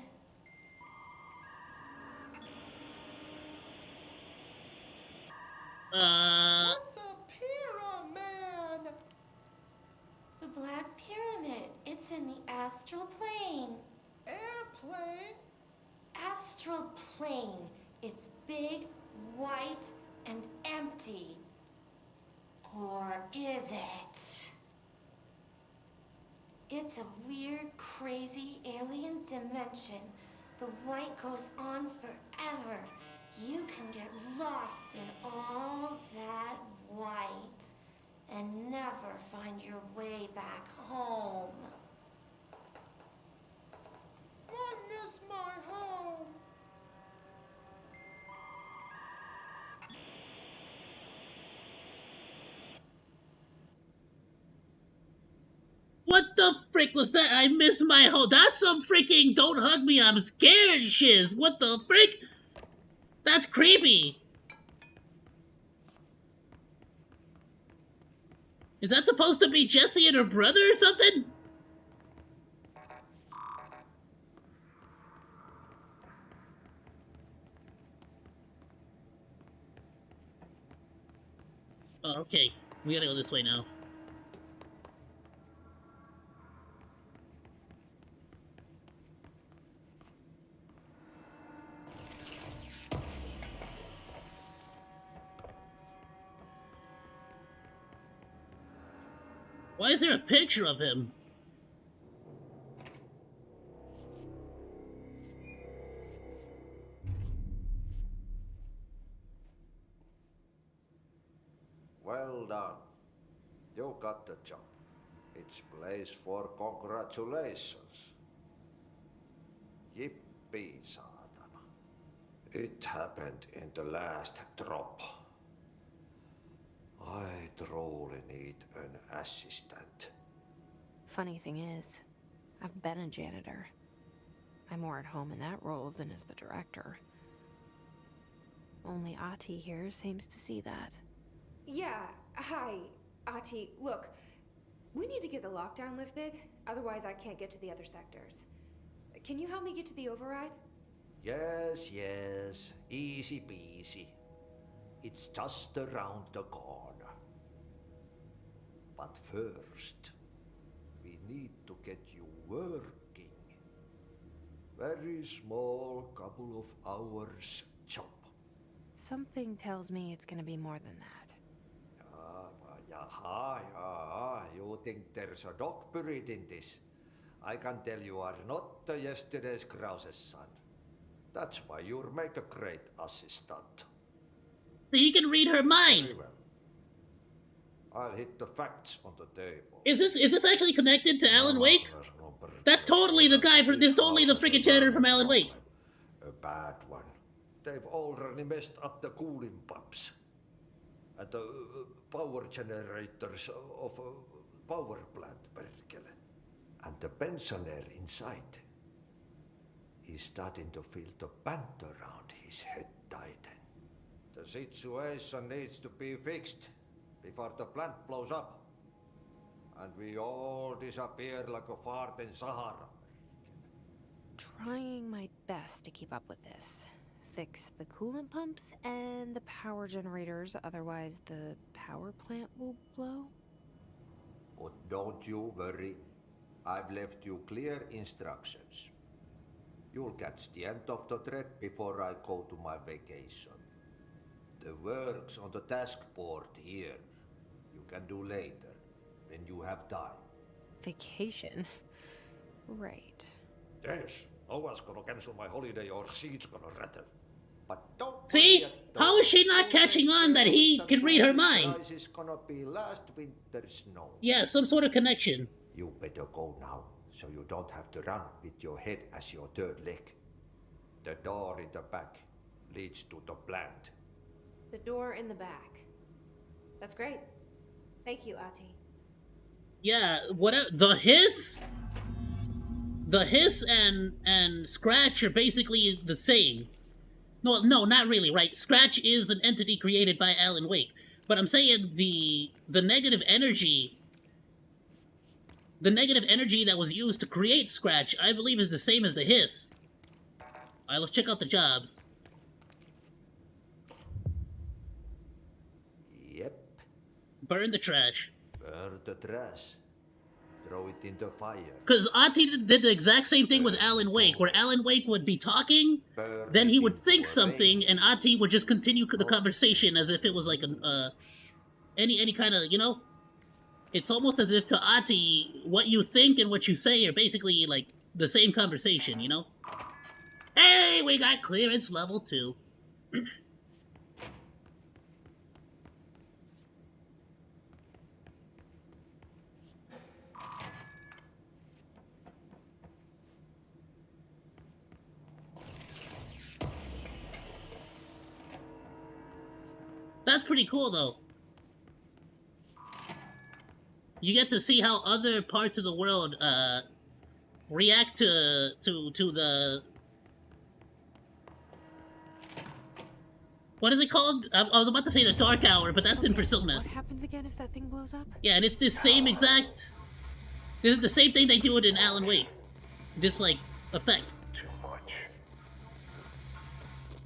What's a pyramid? The Black Pyramid. It's in the astral plane. Airplane? Astral plane. It's big, white, and empty. Or is it? It's a weird, crazy alien dimension. The white goes on forever. You can get lost in all that white and never find your way back home. I miss my home. What the frick was that? I miss my home. That's some freaking don't hug me, I'm scared shiz. What the frick? That's creepy. Is that supposed to be Jessie and her brother or something? Oh, okay. We gotta go this way now. Why is there a picture of him? Well done. You got the job. It's place for congratulations. Yippee, saatana. It happened in the last drop. I truly need an assistant. Funny thing is, I've been a janitor. I'm more at home in that role than as the director. Only Ahti here seems to see that. Yeah, hi, Ahti. Look, we need to get the lockdown lifted, otherwise I can't get to the other sectors. Can you help me get to the override? Yes, yes. Easy peasy. It's just around the corner. But first, we need to get you working. Very small, couple of hours job. Something tells me it's gonna be more than that. Yeah. You think there's a dog buried in this? I can tell you are not yesterday's Krause's son. That's why you'll make a great assistant. You can read her mind. Very well. I'll hit the facts on the table. Is this actually connected to Alan Wake? That's totally the guy from. This is totally the freaking janitor from Alan Wake. bad one. They've already messed up the cooling pumps and the power generators of a power plant, Perkele. And the pensioner inside is starting to feel the band around his head tighten. The situation needs to be fixed before the plant blows up. And we all disappear like a fart in Sahara. Trying my best to keep up with this. Fix the coolant pumps and the power generators, otherwise the power plant will blow. But don't you worry. I've left you clear instructions. You'll catch the end of the thread before I go to my vacation. The work's on the task board here. You can do later, when you have time. Vacation? Right. Yes, no one's gonna cancel my holiday or seat's gonna rattle. But don't See? How is she not catching on that he can read her mind? Is gonna be last winter's snow. Yeah, some sort of connection. You better go now, so you don't have to run with your head as your third leg. The door in the back leads to the plant. The door in the back. That's great. Thank you, Ahti. Yeah, what the hiss and Scratch are basically the same. No, not really, right? Scratch is an entity created by Alan Wake, but I'm saying the negative energy that was used to create Scratch, I believe, is the same as the hiss. Alright, let's check out the jobs. Yep. Burn the trash. Burn the trash. Throw it in the fire. Because Ahti did the exact same thing with Alan Wake, where Alan Wake would be talking, then he would think something, and Ahti would just continue the conversation as if it was like any kind of, you know? It's almost as if to Ahti, what you think and what you say are basically like the same conversation, you know? Hey, we got clearance level 2. That's pretty cool, though. You get to see how other parts of the world react to the... What is it called? I was about to say the Dark Hour, but that's in Persona. What happens again if that thing blows up? Yeah, and it's this same exact... This is the same thing they do it in Alan Wake. This, like, effect. Too much.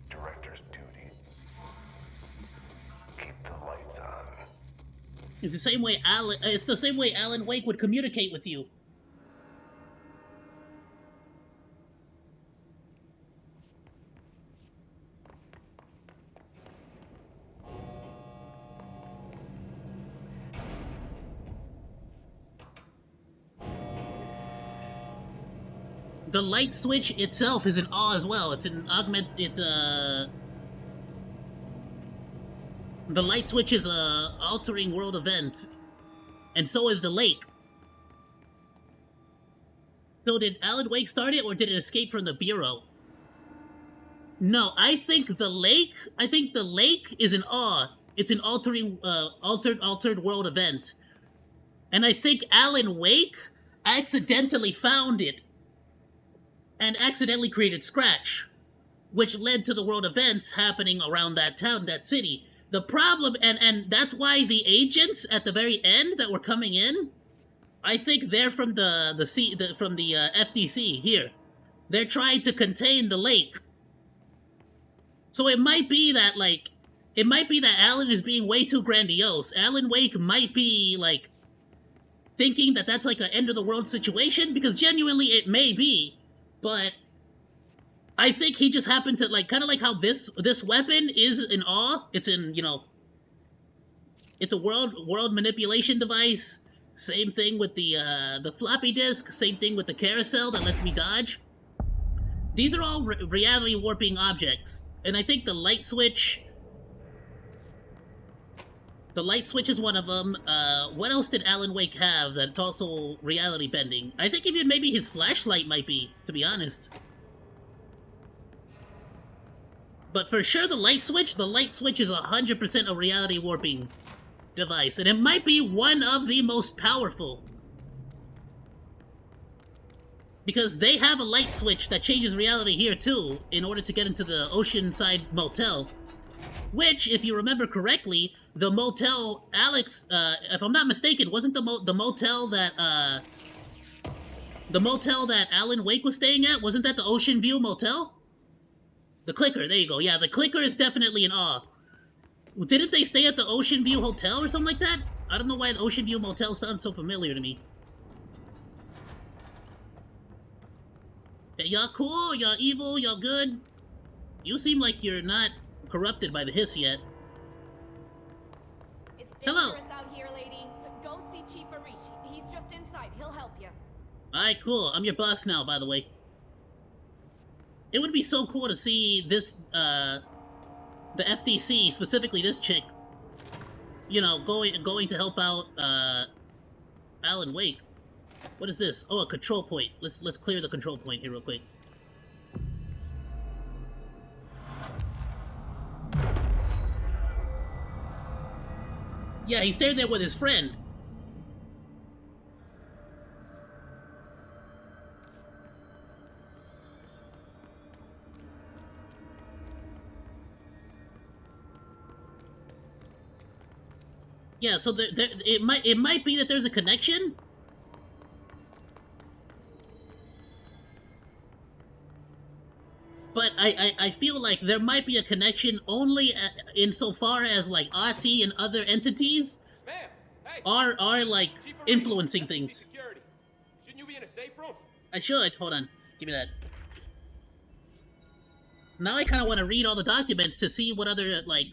Director's duty. Keep the lights on. It's the same way Alan Wake would communicate with you. The light switch itself is an awe as well. It's an the light switch is a altering world event, and so is the lake. So did Alan Wake start it, or did it escape from the Bureau? No, I think the lake is an awe. It's an altered world event. And I think Alan Wake accidentally found it and accidentally created Scratch, which led to the world events happening around that town, that city. The problem, and that's why the agents at the very end that were coming in, I think they're from the FTC here. They're trying to contain the lake. So it might be that Alan is being way too grandiose. Alan Wake might be like thinking that that's like an end of the world situation, because genuinely it may be, but I think he just happened to, like, kind of like how this weapon is in awe. It's in, you know, it's a world manipulation device. Same thing with the floppy disk. Same thing with the carousel that lets me dodge. These are all reality warping objects, and I think the light switch is one of them. What else did Alan Wake have that's also reality bending? I think even maybe his flashlight might be, to be honest. But for sure, the light switch is 100% a reality warping device, and it might be one of the most powerful. Because they have a light switch that changes reality here too, in order to get into the Oceanside Motel. Which, if you remember correctly, the motel Alex, if I'm not mistaken, wasn't the motel that Alan Wake was staying at? Wasn't that the Ocean View Motel? The Clicker, there you go. Yeah, the Clicker is definitely an awe. Didn't they stay at the Ocean View Hotel or something like that? I don't know why the Ocean View Motel sounds so familiar to me. Hey, y'all cool? Y'all evil? Y'all good? You seem like you're not corrupted by the hiss yet. It's Hello. dangerous out here, lady. Go see Chief Arish. He's just inside. He'll help you. Alright, cool. I'm your boss now, by the way. It would be so cool to see this, the FTC, specifically this chick, you know, going to help out, Alan Wake. What is this? Oh, a control point. Let's clear the control point here real quick. Yeah, he's staying there with his friend. Yeah, so it might be that there's a connection. But I feel like there might be a connection only insofar as like Ahti and other entities are like influencing things. Security. Shouldn't you be in a safe room? I should. Hold on. Give me that. Now I kind of want to read all the documents to see what other like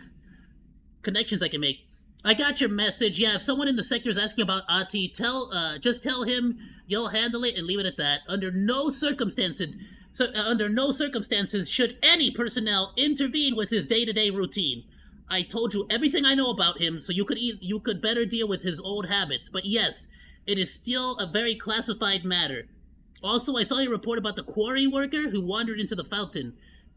connections I can make. I got your message. Yeah, if someone in the sector is asking about Ahti, just tell him you'll handle it and leave it at that. Under no circumstances should any personnel intervene with his day-to-day routine. I told you everything I know about him, so you could better deal with his old habits. But yes, it is still a very classified matter. Also, I saw your report about the quarry worker who wandered into the fountain.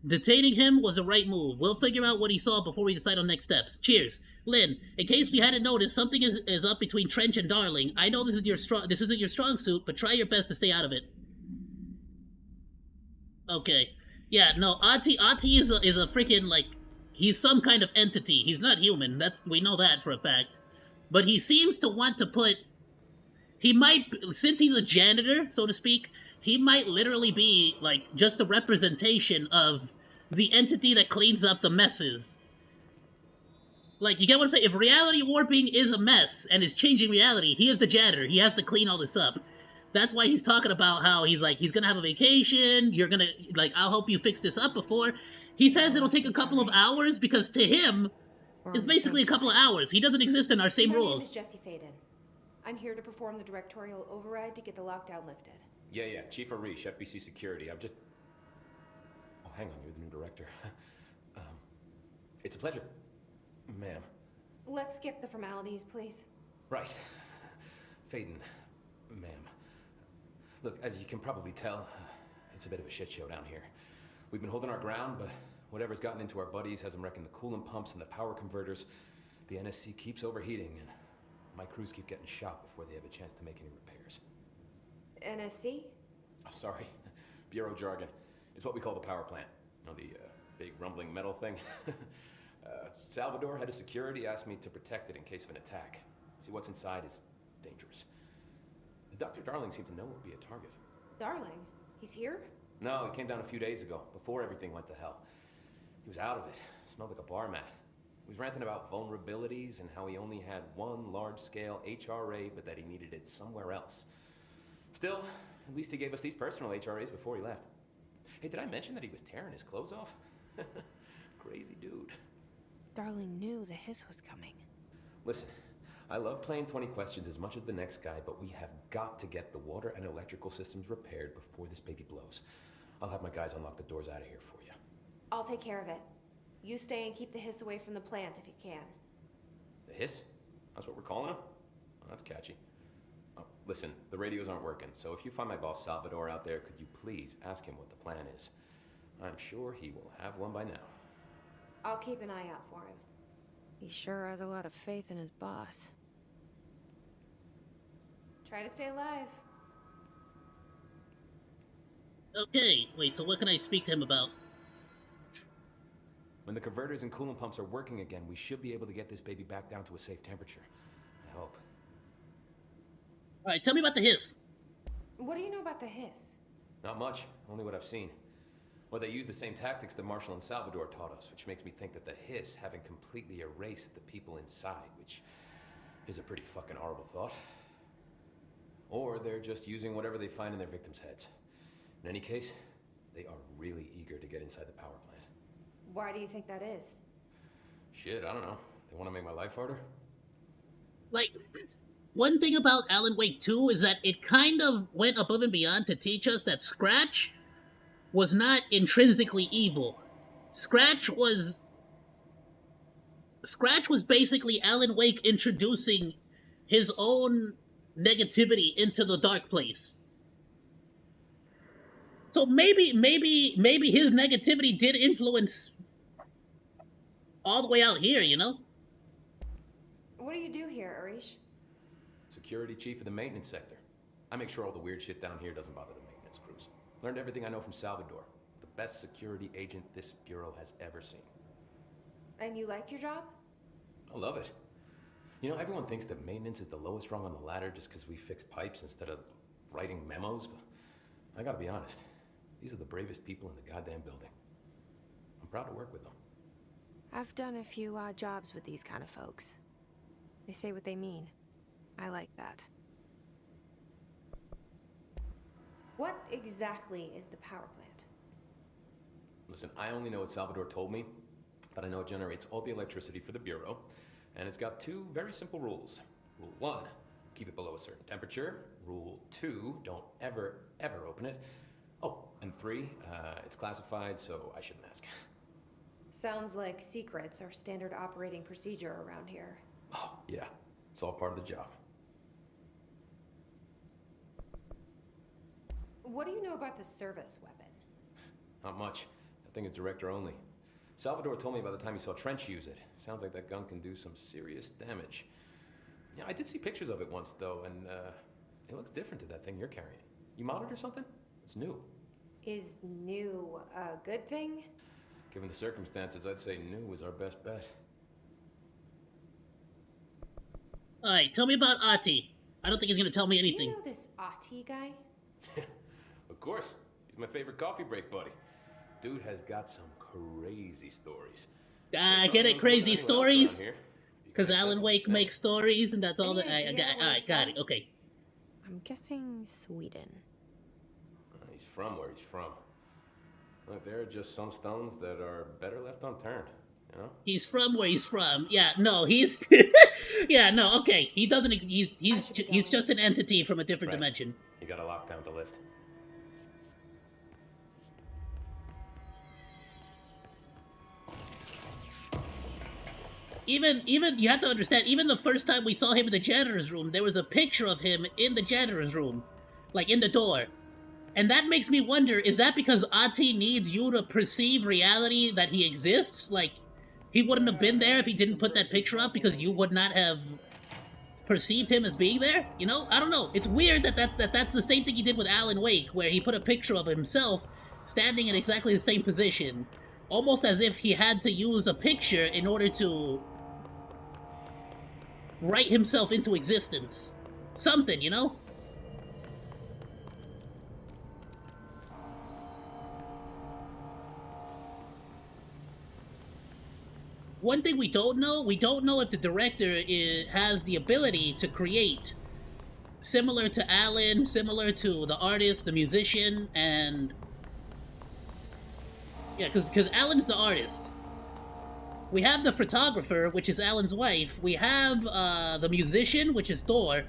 Detaining him was the right move. We'll figure out what he saw before we decide on next steps. Cheers. Lynn, in case we hadn't noticed, something is up between Trench and Darling. I know this isn't your strong suit, but try your best to stay out of it. Okay. Yeah, no, Ahti is a freaking, like, he's some kind of entity. He's not human. We know that for a fact. But he seems to want to put... He might, since he's a janitor, so to speak, he might literally be, like, just a representation of the entity that cleans up the messes. Like, you get what I'm saying? If reality warping is a mess and is changing reality, he is the janitor. He has to clean all this up. That's why he's talking about how he's gonna have a vacation, you're gonna, like, I'll help you fix this up before. He says it'll take a couple of hours because to him, it's basically a couple of hours. He doesn't exist in our same rules. My name is Jesse Faden. I'm here to perform the directorial override to get the lockdown lifted. Yeah, Chief Arish, FBC Security. I'm just... Oh, hang on, you're the new director. It's a pleasure, ma'am. Let's skip the formalities, please. Right. Faden, ma'am. Look, as you can probably tell, it's a bit of a shit show down here. We've been holding our ground, but whatever's gotten into our buddies has them wrecking the coolant pumps and the power converters. The NSC keeps overheating, and my crews keep getting shot before they have a chance to make any repairs. NSC? Oh, sorry. Bureau jargon. It's what we call the power plant. You know, the big rumbling metal thing? Salvador, head of security, asked me to protect it in case of an attack. See, what's inside is dangerous. Dr. Darling seemed to know it would be a target. Darling? He's here? No, he came down a few days ago, before everything went to hell. He was out of it. Smelled like a bar mat. He was ranting about vulnerabilities and how he only had one large-scale HRA, but that he needed it somewhere else. Still, at least he gave us these personal HRAs before he left. Hey, did I mention that he was tearing his clothes off? Crazy dude. Darling knew the hiss was coming. Listen, I love playing 20 questions as much as the next guy, but we have got to get the water and electrical systems repaired before this baby blows. I'll have my guys unlock the doors out of here for you. I'll take care of it. You stay and keep the hiss away from the plant if you can. The hiss? That's what we're calling him? Oh, that's catchy. Oh, listen, the radios aren't working, so if you find my boss Salvador out there, could you please ask him what the plan is? I'm sure he will have one by now. I'll keep an eye out for him. He sure has a lot of faith in his boss. Try to stay alive. Okay, wait, so what can I speak to him about? When the converters and coolant pumps are working again, we should be able to get this baby back down to a safe temperature. I hope. Alright, tell me about the hiss. What do you know about the hiss? Not much, only what I've seen. Well, they use the same tactics that Marshall and Salvador taught us, which makes me think that the hiss haven't completely erased the people inside, which is a pretty fucking horrible thought. Or they're just using whatever they find in their victims' heads. In any case, they are really eager to get inside the power plant. Why do you think that is? Shit, I don't know. They want to make my life harder? Like, one thing about Alan Wake 2 is that it kind of went above and beyond to teach us that Scratch was not intrinsically evil. Scratch was basically Alan Wake introducing his own negativity into the dark place. So maybe his negativity did influence all the way out here, you know? What do you do here, Arish? Security chief of the maintenance sector. I make sure all the weird shit down here doesn't bother the maintenance crews. Learned everything I know from Salvador. The best security agent this bureau has ever seen. And you like your job? I love it. You know, everyone thinks that maintenance is the lowest rung on the ladder just because we fix pipes instead of writing memos, but I gotta be honest. These are the bravest people in the goddamn building. I'm proud to work with them. I've done a few odd jobs with these kind of folks. They say what they mean. I like that. What exactly is the power plant? Listen, I only know what Salvador told me, but I know it generates all the electricity for the Bureau, and it's got two very simple rules. Rule 1, keep it below a certain temperature. Rule 2, don't ever open it. Oh, and 3, it's classified, so I shouldn't ask. Sounds like secrets are standard operating procedure around here. Oh, yeah. It's all part of the job. What do you know about the service weapon? Not much. That thing is director only. Salvador told me by the time he saw Trench use it. Sounds like that gun can do some serious damage. Yeah, I did see pictures of it once, though, and it looks different to that thing you're carrying. You modded or something? It's new. Is new a good thing? Given the circumstances, I'd say new is our best bet. Alright, tell me about Ati. I don't think he's gonna tell me anything. Do you know this Ati guy? Of course. He's my favorite coffee break buddy. Dude has got some crazy stories. Get it, crazy stories? Because Alan Wake makes stories, and that's all that I got. Alright, got it, okay. I'm guessing Sweden. He's from where he's from. Look, there are just some stones that are better left unturned, you know? He's from where he's from. Yeah, no, he's... yeah, no, okay. He doesn't... He's just an entity from a different dimension. You got a lockdown to lift. Even, you have to understand, even the first time we saw him in the janitor's room, there was a picture of him in the janitor's room. Like, in the door. And that makes me wonder, is that because Ati needs you to perceive reality that he exists? Like, he wouldn't have been there if he didn't put that picture up because you would not have perceived him as being there? You know? I don't know. It's weird that's the same thing he did with Alan Wake, where he put a picture of himself standing in exactly the same position. Almost as if he had to use a picture in order to write himself into existence. Something, you know? One thing we don't know if the director has the ability to create, similar to Alan, similar to the artist, the musician, and... yeah, because Alan's the artist. We have the photographer, which is Alan's wife. We have the musician, which is Thor.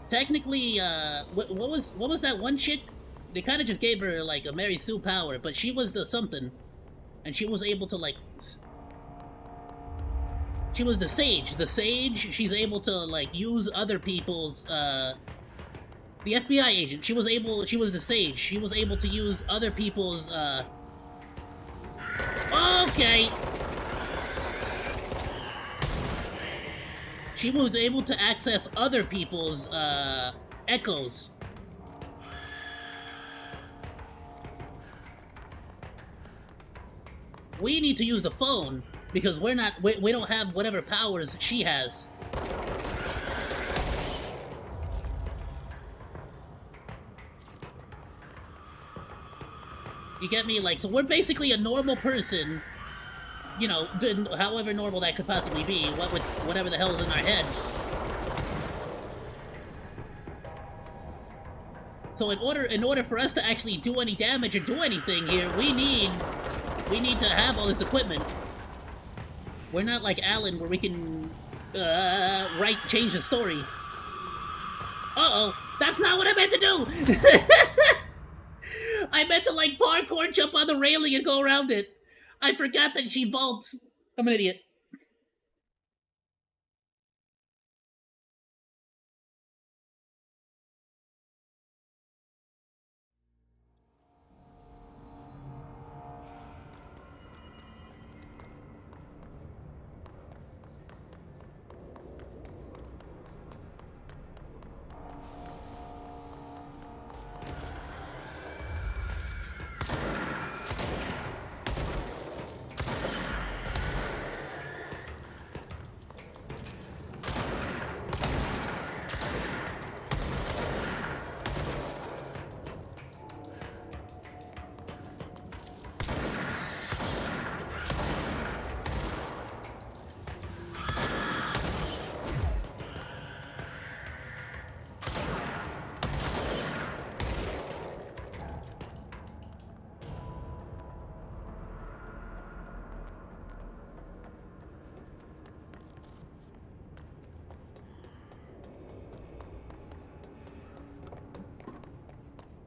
Technically, what was that one chick? They kind of just gave her like a Mary Sue power, but she was the something, and she was able to like. She was the sage. The sage. She's able to like use other people's The FBI agent. She was the sage. She was able to use other people's, Okay! She was able to access other people's, echoes. We need to use the phone, because we don't have whatever powers she has. You get me? Like, so we're basically a normal person, you know, however normal that could possibly be, what with whatever the hell's in our head. So in order for us to actually do any damage or do anything here, we need to have all this equipment. We're not like Alan, where we can change the story. Uh-oh, that's not what I meant to do! I meant to, like, parkour, jump on the railing, and go around it. I forgot that she vaults. I'm an idiot.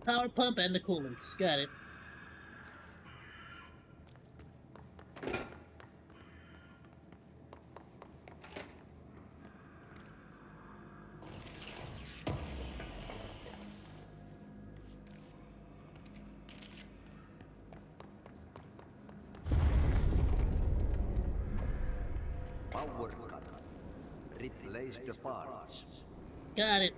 Power pump and the coolants. Got it. Power cut. Replace the parts. Got it.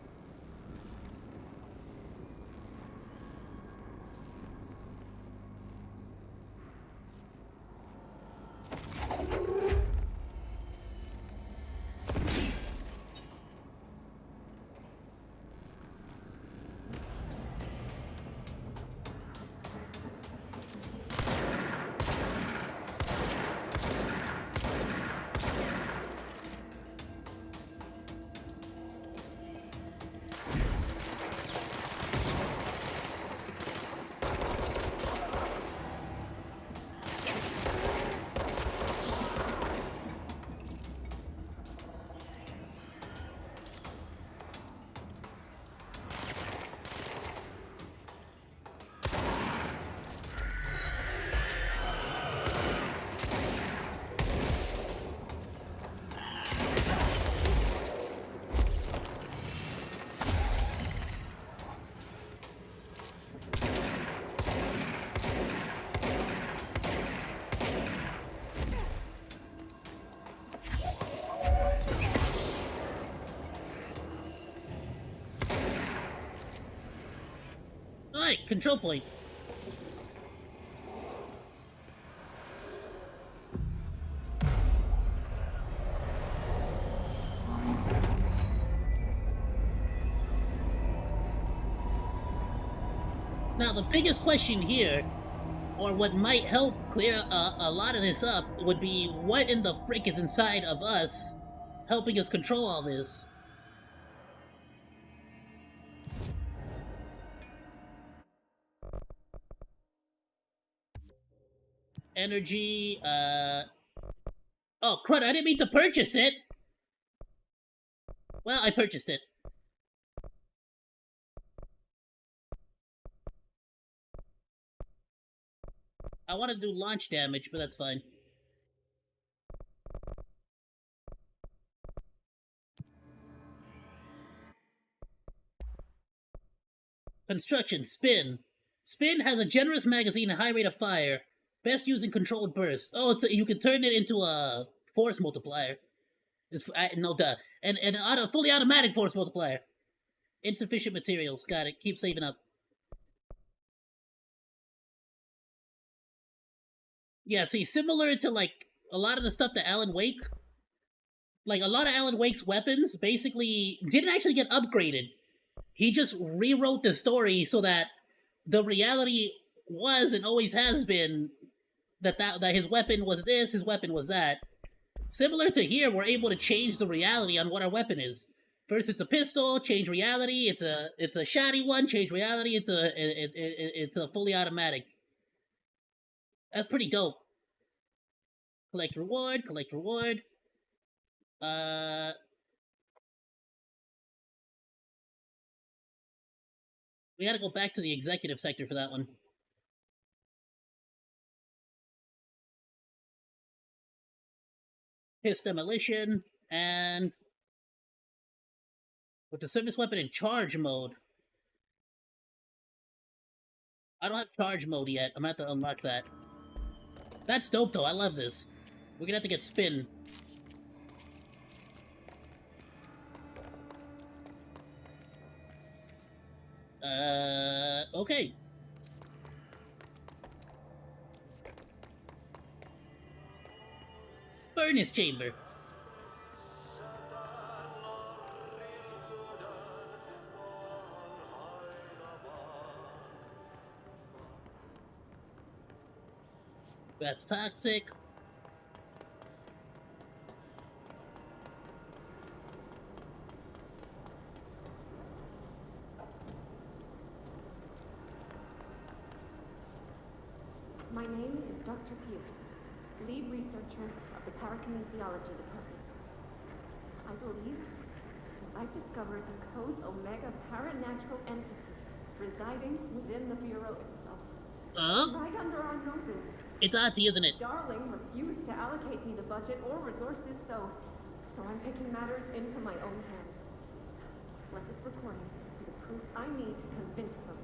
Alright, control point. Now, the biggest question here, or what might help clear a lot of this up, would be what in the frick is inside of us helping us control all this? Energy, Oh, crud, I didn't mean to purchase it! Well, I purchased it. I want to do launch damage, but that's fine. Construction, spin. Spin has a generous magazine and high rate of fire. Best used in controlled bursts. Oh, you can turn it into a force multiplier. No duh. And fully automatic force multiplier. Insufficient materials. Got it. Keep saving up. Yeah, see, similar to like a lot of the stuff that Alan Wake, like a lot of Alan Wake's weapons basically didn't actually get upgraded. He just rewrote the story so that the reality was and always has been that his weapon was this, his weapon was that. Similar to here, we're able to change the reality on what our weapon is. First, it's a pistol, change reality. It's a shoddy one, change reality. It's a fully automatic. That's pretty dope. Collect reward, collect reward. We gotta go back to the executive sector for that one. His demolition, and with the service weapon in charge mode. I don't have charge mode yet. I'm gonna have to unlock that. That's dope though, I love this. We're gonna have to get spin. Okay. Furnace chamber. That's toxic. My name is Dr. Pierce, lead researcher of the Parakinesiology Department. I believe that I've discovered a Code Omega paranatural entity residing within the Bureau itself. Right under our noses. It's Ahti, isn't it? Darling refused to allocate me the budget or resources, so I'm taking matters into my own hands. Let this recording be the proof I need to convince them.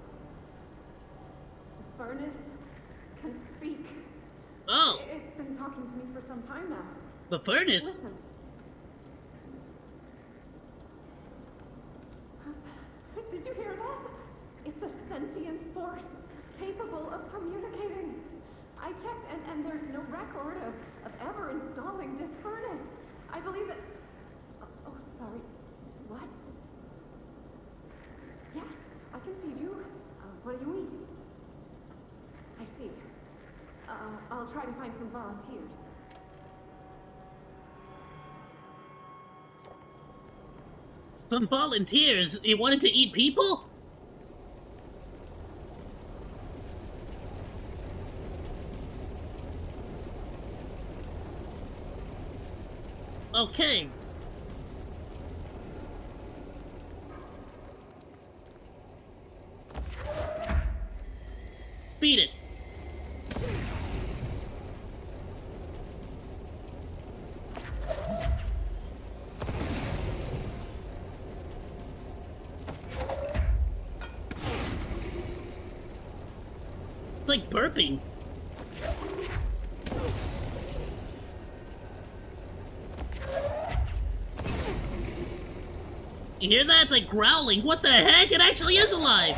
The furnace can speak. Oh. It's been talking to me for some time now. The furnace? Listen. Did you hear that? It's a sentient force capable of communicating. I checked and there's no record of ever installing this furnace. I believe that... Oh, sorry. What? Yes, I can feed you. What do you eat? I see. I'll try to find some volunteers. Some volunteers? You wanted to eat people? Okay. Feed it. It's like burping. You hear that? It's like growling. What the heck? It actually is alive!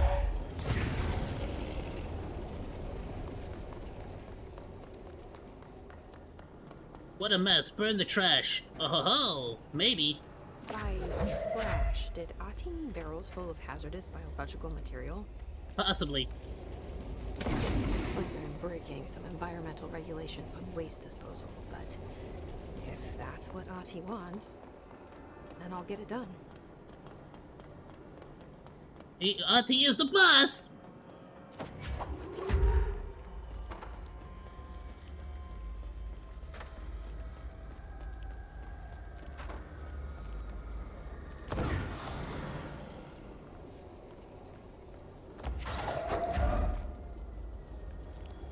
What a mess. Burn the trash. Oh ho ho. Maybe. By trash, did Ahti mean barrels full of hazardous biological material? Possibly. Looks like they're breaking some environmental regulations on waste disposal, but if that's what Ahti wants, then I'll get it done. Ahti is the boss!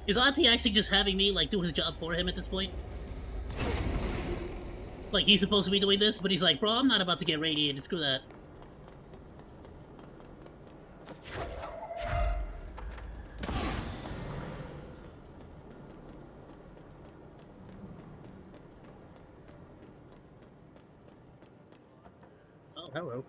Is Ahti actually just having me, like, do his job for him at this point? Like, he's supposed to be doing this, but he's like, bro, I'm not about to get radiated, screw that. hello.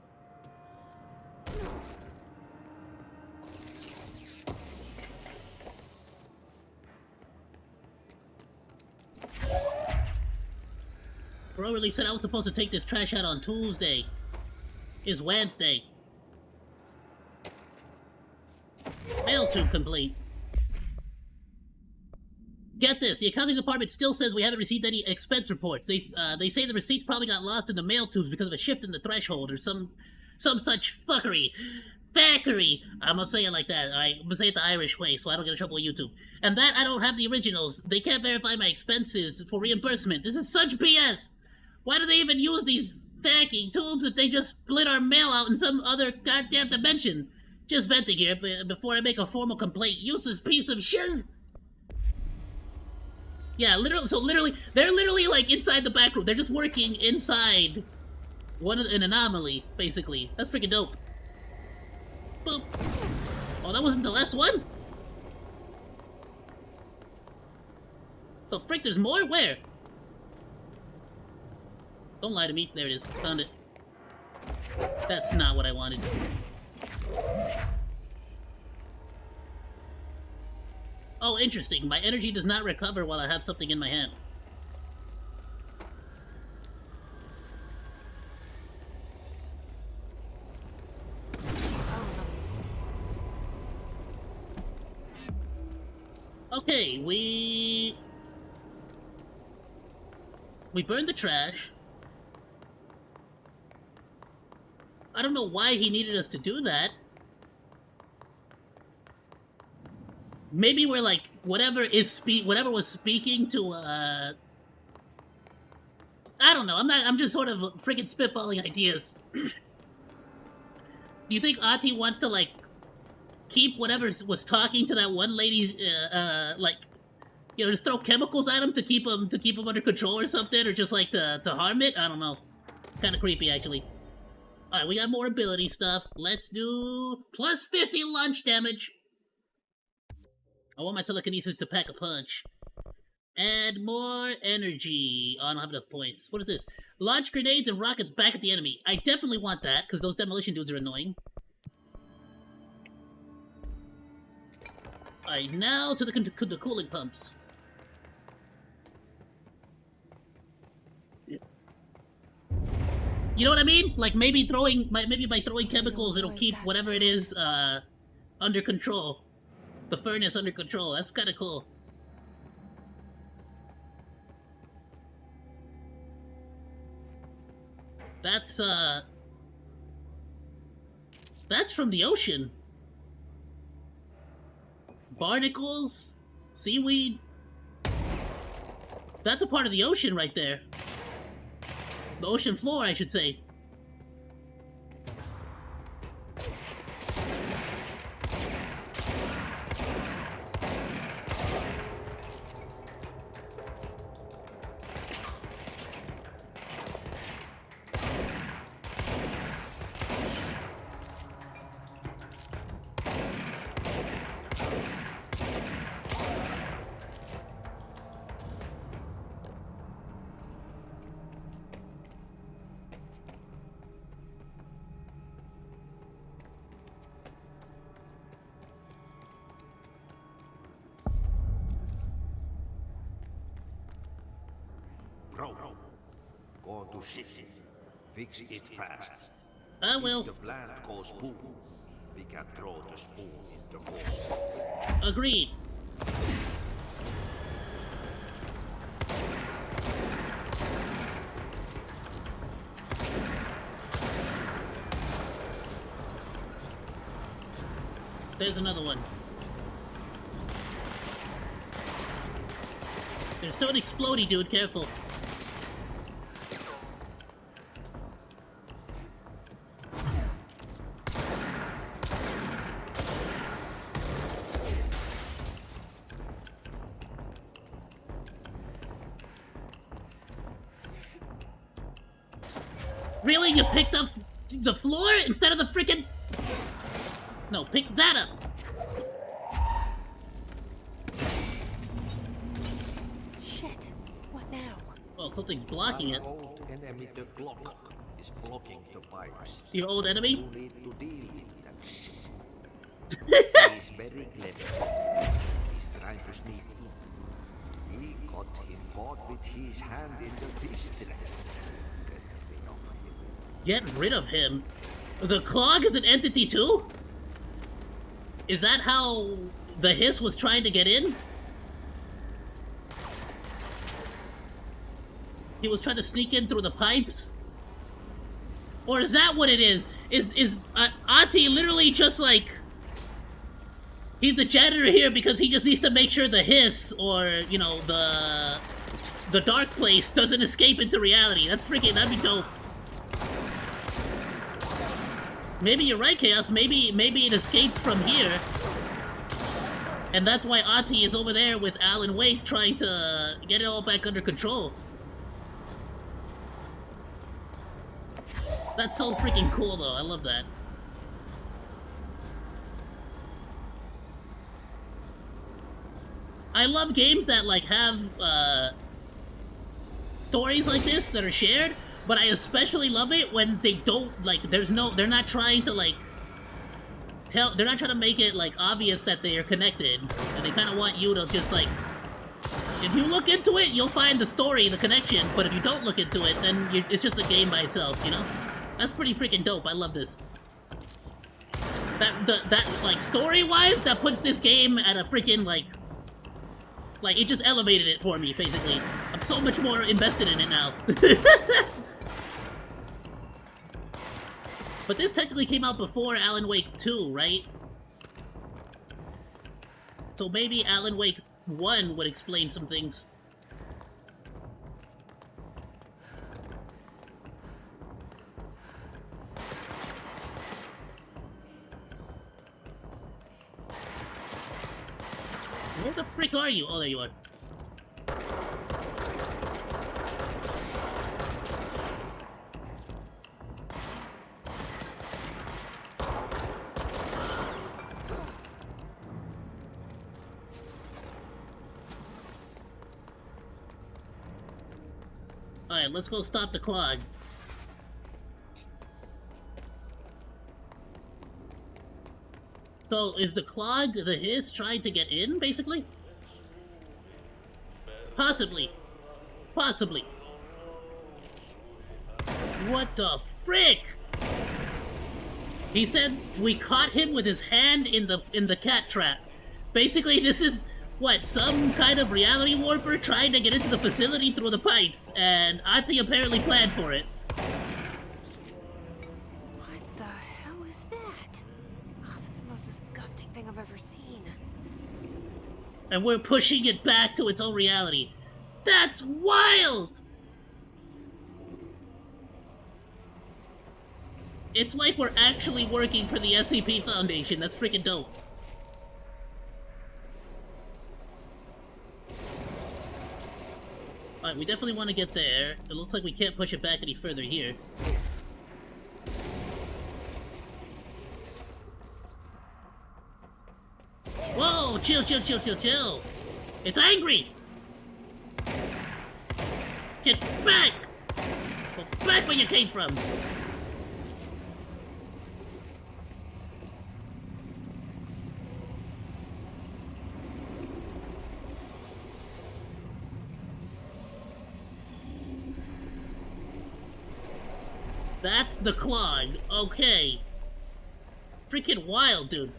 Bro really said I was supposed to take this trash out on Tuesday. It's Wednesday. Mail tube complete. Get this, the accounting department still says we haven't received any expense reports. They say the receipts probably got lost in the mail tubes because of a shift in the threshold or some such fuckery. Thackeray! I'm gonna say it like that. I'm gonna say it the Irish way so I don't get in trouble with YouTube. And that I don't have the originals. They can't verify my expenses for reimbursement. This is such BS! Why do they even use these fucking tubes if they just split our mail out in some other goddamn dimension? Just venting here before I make a formal complaint. Useless piece of shiz! Yeah, literally, they're literally like inside the back room. They're just working inside an anomaly, basically. That's freaking dope. Boop. Oh, that wasn't the last one? The frick, there's more? Where? Don't lie to me. There it is. Found it. That's not what I wanted. Oh, interesting. My energy does not recover while I have something in my hand. Okay, we burned the trash. I don't know why he needed us to do that. Maybe we're like whatever was speaking to I don't know. I'm just sort of freaking spitballing ideas. Do you think Ati wants to like keep whatever was talking to that one lady's like, you know, just throw chemicals at him to keep him under control or something, or just like to harm it? I don't know. Kind of creepy actually. All right, we got more ability stuff. Let's do plus 50 launch damage. I want my telekinesis to pack a punch. Add more energy. Oh, I don't have enough points. What is this? Launch grenades and rockets back at the enemy. I definitely want that, because those demolition dudes are annoying. Alright, now to the cooling pumps. You know what I mean? Like maybe by throwing chemicals, it'll keep whatever it is under control. The furnace under control. That's kind of cool. That's from the ocean. Barnacles, seaweed. That's a part of the ocean right there. The ocean floor, I should say. Bro, go to city. Fix it fast. I will. If the plant goes boom, we can throw the spoon in the hole. Agreed. There's another one. There's still an explodey dude, careful. Really? You picked up the floor instead of the frickin'... No, pick that up. Shit. What now? Well, something's blocking it. Old enemy the clock is is blocking the pipes. Your old enemy? You need to deal with that shit. He is very clever. He's trying to sneak in. We got him caught with his hand in the fish trap. Get rid of him. Get rid of him? The clog is an entity too? Is that how the hiss was trying to get in? He was trying to sneak in through the pipes? Or is that what it is? Is Ati literally just like... He's the janitor here because he just needs to make sure the hiss, or, you know, the dark place doesn't escape into reality. That's freaking... That'd be dope. Maybe you're right, Chaos. Maybe it escaped from here. And that's why Ati is over there with Alan Wake trying to get it all back under control. That's so freaking cool, though. I love that. I love games that, like, have, stories like this that are shared, but I especially love it when they don't, like, they're not trying to, like, they're not trying to make it, like, obvious that they are connected, and they kind of want you to just, like, if you look into it, you'll find the story, the connection, but if you don't look into it, then it's just a game by itself, you know? That's pretty freaking dope. I love this. That like, story-wise, that puts this game at a freaking, like, it just elevated it for me, basically. I'm so much more invested in it now. But this technically came out before Alan Wake 2, right? So maybe Alan Wake 1 would explain some things. Where the frick are you? Oh, there you are. Alright, let's go stop the clog. So, is the clog the hiss trying to get in, basically? Possibly. Possibly. What the frick? He said we caught him with his hand in the cat trap. Basically, this is, what, some kind of reality warper trying to get into the facility through the pipes, and Ati apparently planned for it. What the hell is that? Oh, that's the most disgusting thing I've ever seen. And we're pushing it back to its own reality. That's wild! It's like we're actually working for the SCP Foundation. That's freaking dope. Alright, we definitely want to get there. It looks like we can't push it back any further here. Whoa! Chill, chill, chill, chill, chill! It's angry! Get back! Go back where you came from! That's the clog. Okay. Freaking wild, dude.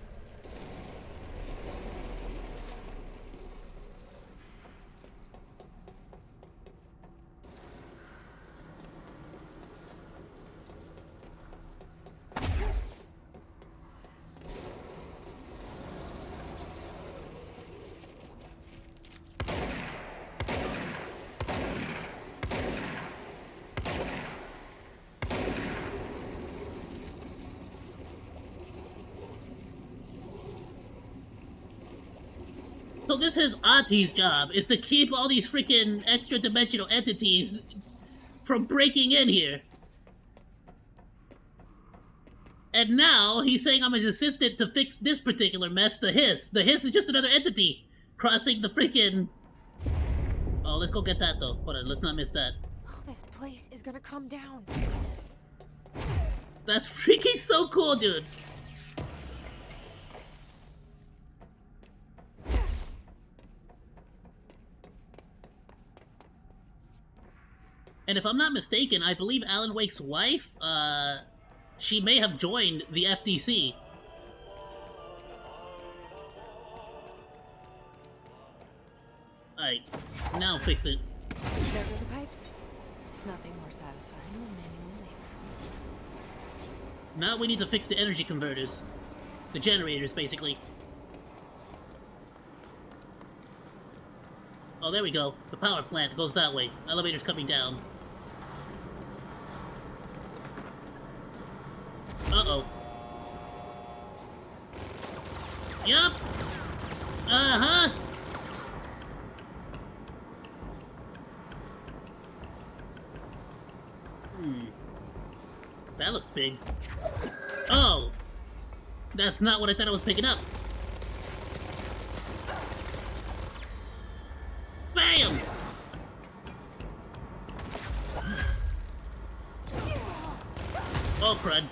So this is Ati's job, is to keep all these freaking extra-dimensional entities from breaking in here. And now, he's saying I'm his assistant to fix this particular mess, the hiss. The hiss is just another entity crossing the freaking... Oh, let's go get that though. Hold on, let's not miss that. Oh, this place is gonna come down. That's freaking so cool, dude. And if I'm not mistaken, I believe Alan Wake's wife, she may have joined the FTC. Alright, now fix it. There go the pipes. Nothing more satisfying than manual labor. Now we need to fix the energy converters. The generators, basically. Oh, there we go. The power plant goes that way. Elevator's coming down. Uh-oh. Yup! Uh-huh! That looks big. Oh! That's not what I thought I was picking up. Bam! Oh, crud.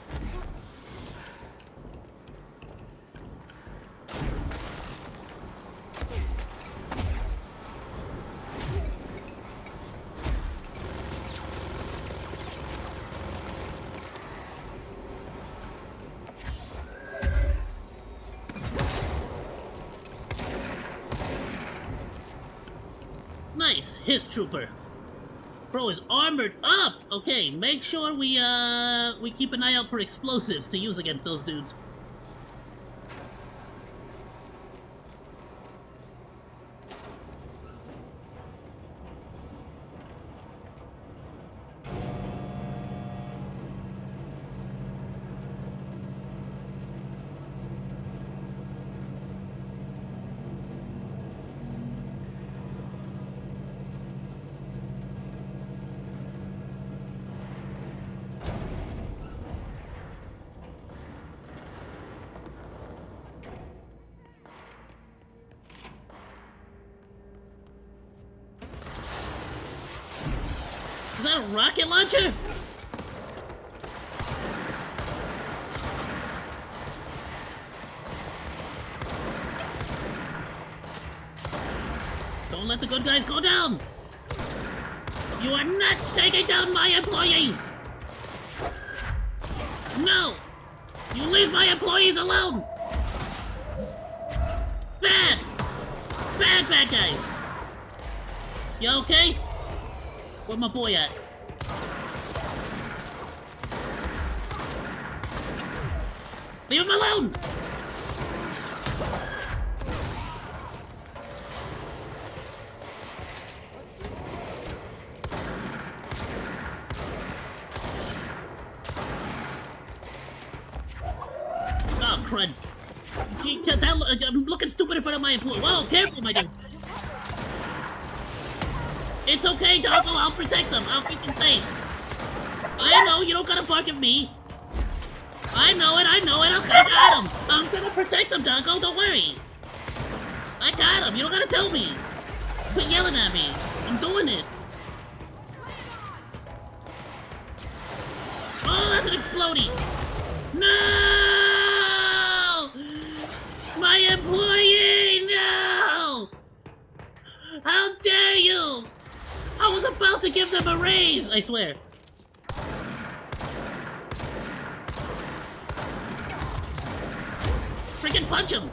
Nice, his trooper. Bro is armored up. Okay, make sure we keep an eye out for explosives to use against those dudes. Is that a rocket launcher? Don't let the good guys go down! You are not taking down my employees! No! You leave my employees alone! Bad! Bad, bad guys! You okay? Where my boy at? Leave him alone! Oh, crud. I'm looking stupid in front of my employee. Whoa, careful, my dude. It's okay, Doggo. I'll protect them. I'll keep them safe. I know you don't gotta bark at me. I know it. I got him. I'm gonna protect them, Doggo. Don't worry. I got him. You don't gotta tell me. Quit yelling at me. I'm doing it. Oh, that's an exploding. No! My employee! No! How dare you! I was about to give them a raise, I swear. Freaking punch him!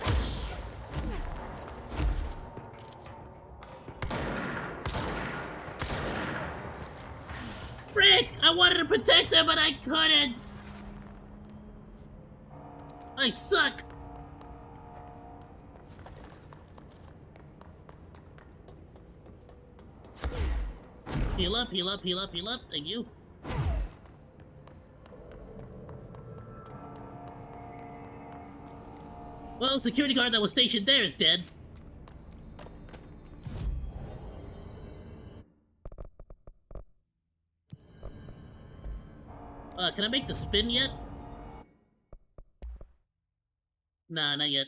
Frick! I wanted to protect her, but I couldn't! I suck! Heal up, heal up, heal up, heal up. Thank you. Well, the security guard that was stationed there is dead. Can I make the spin yet? Nah, not yet.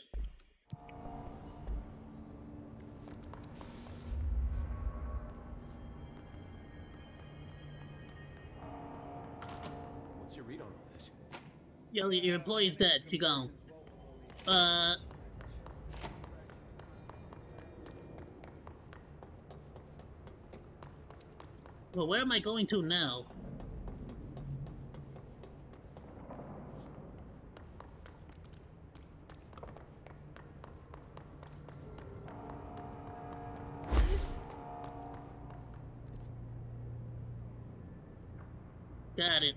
What's your read on all this? Yo, your employee's dead. She gone. Well, where am I going to now? Got it.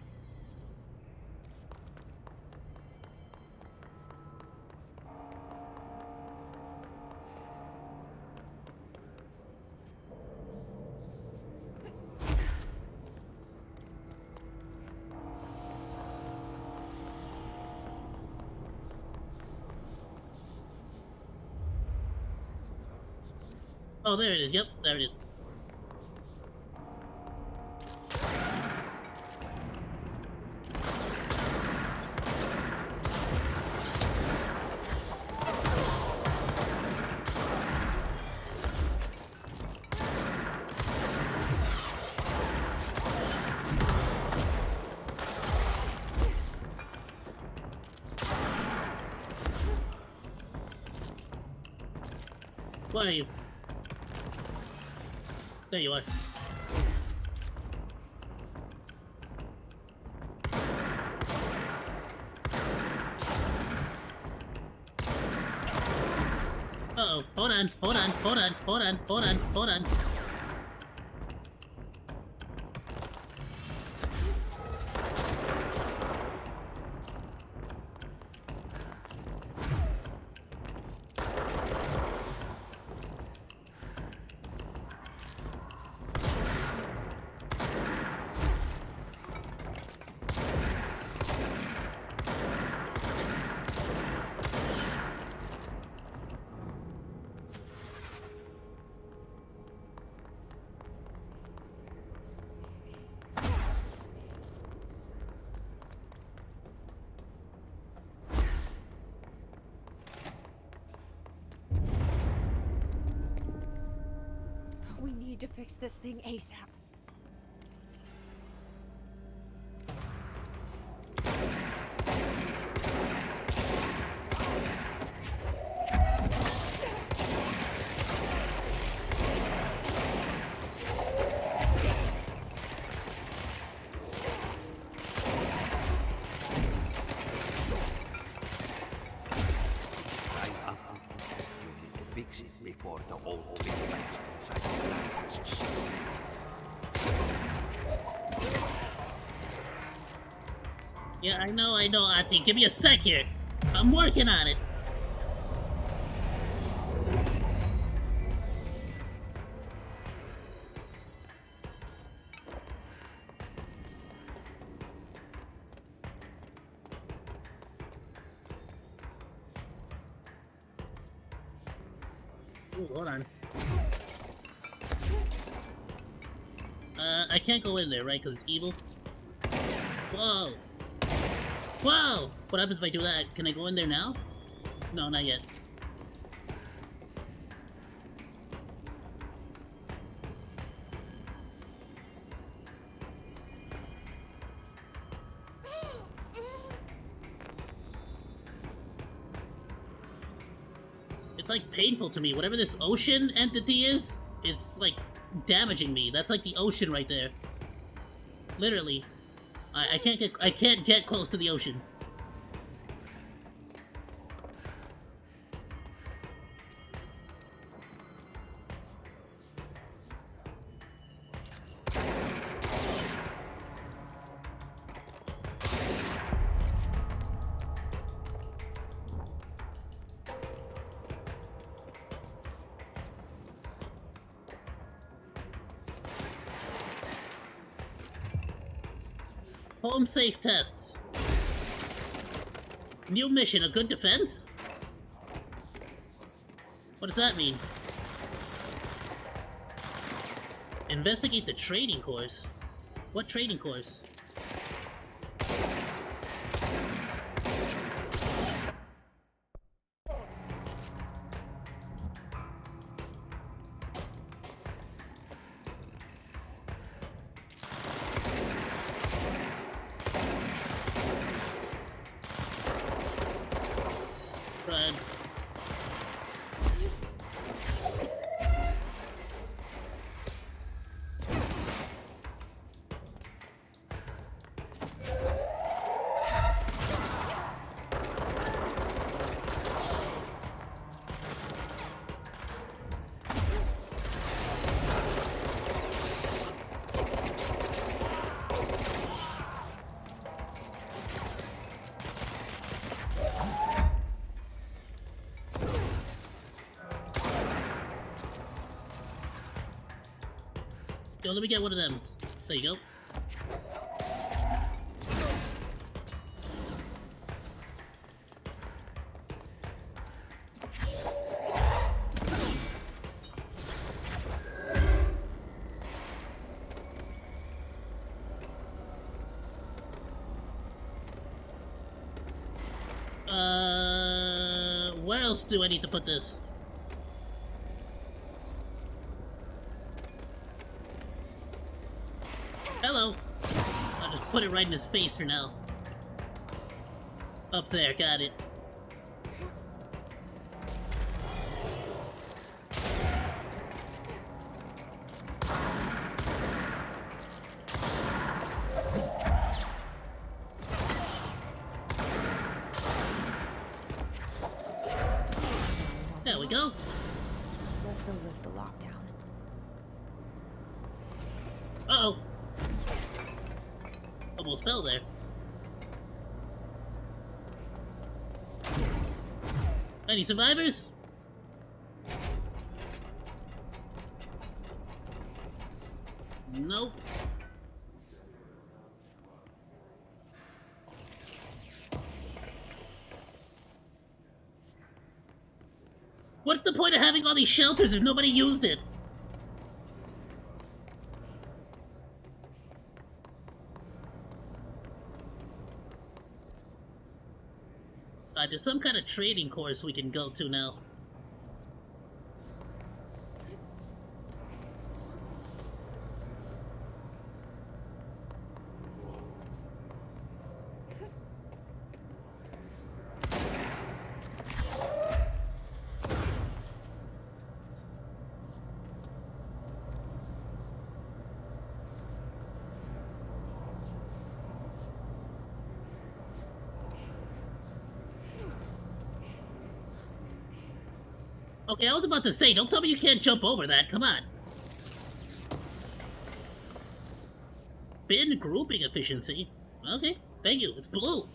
Oh, there it is. Yep, there it is. Where are you? There you are. Uh-oh. Hold on. Hold on. Hold on. Hold on. Hold on. Hold on. We need to fix this thing ASAP. Fix it before the old bats inside the plant has shut. Yeah, I know, Ati. Give me a sec here. I'm working on it. Ooh, hold on. I can't go in there, right? Because it's evil? Whoa! Whoa! What happens if I do that? Can I go in there now? No, not yet. It's like painful to me. Whatever this ocean entity is, it's like damaging me. That's like the ocean right there. Literally. I can't get close to the ocean. Home safe tests. New mission, a good defense? What does that mean? Investigate the trading course. What trading course? Yo, let me get one of them. There you go. Where else do I need to put this? Hello. I'll just put it right in his face for now. Up there, got it. There we go. Let's go lift the lockdown. Uh-oh. Almost fell there. Any survivors? Nope. What's the point of having all these shelters if nobody used it? There's some kind of trading course we can go to now. Okay, I was about to say, don't tell me you can't jump over that, come on. Bin grouping efficiency. Okay, thank you, it's blue.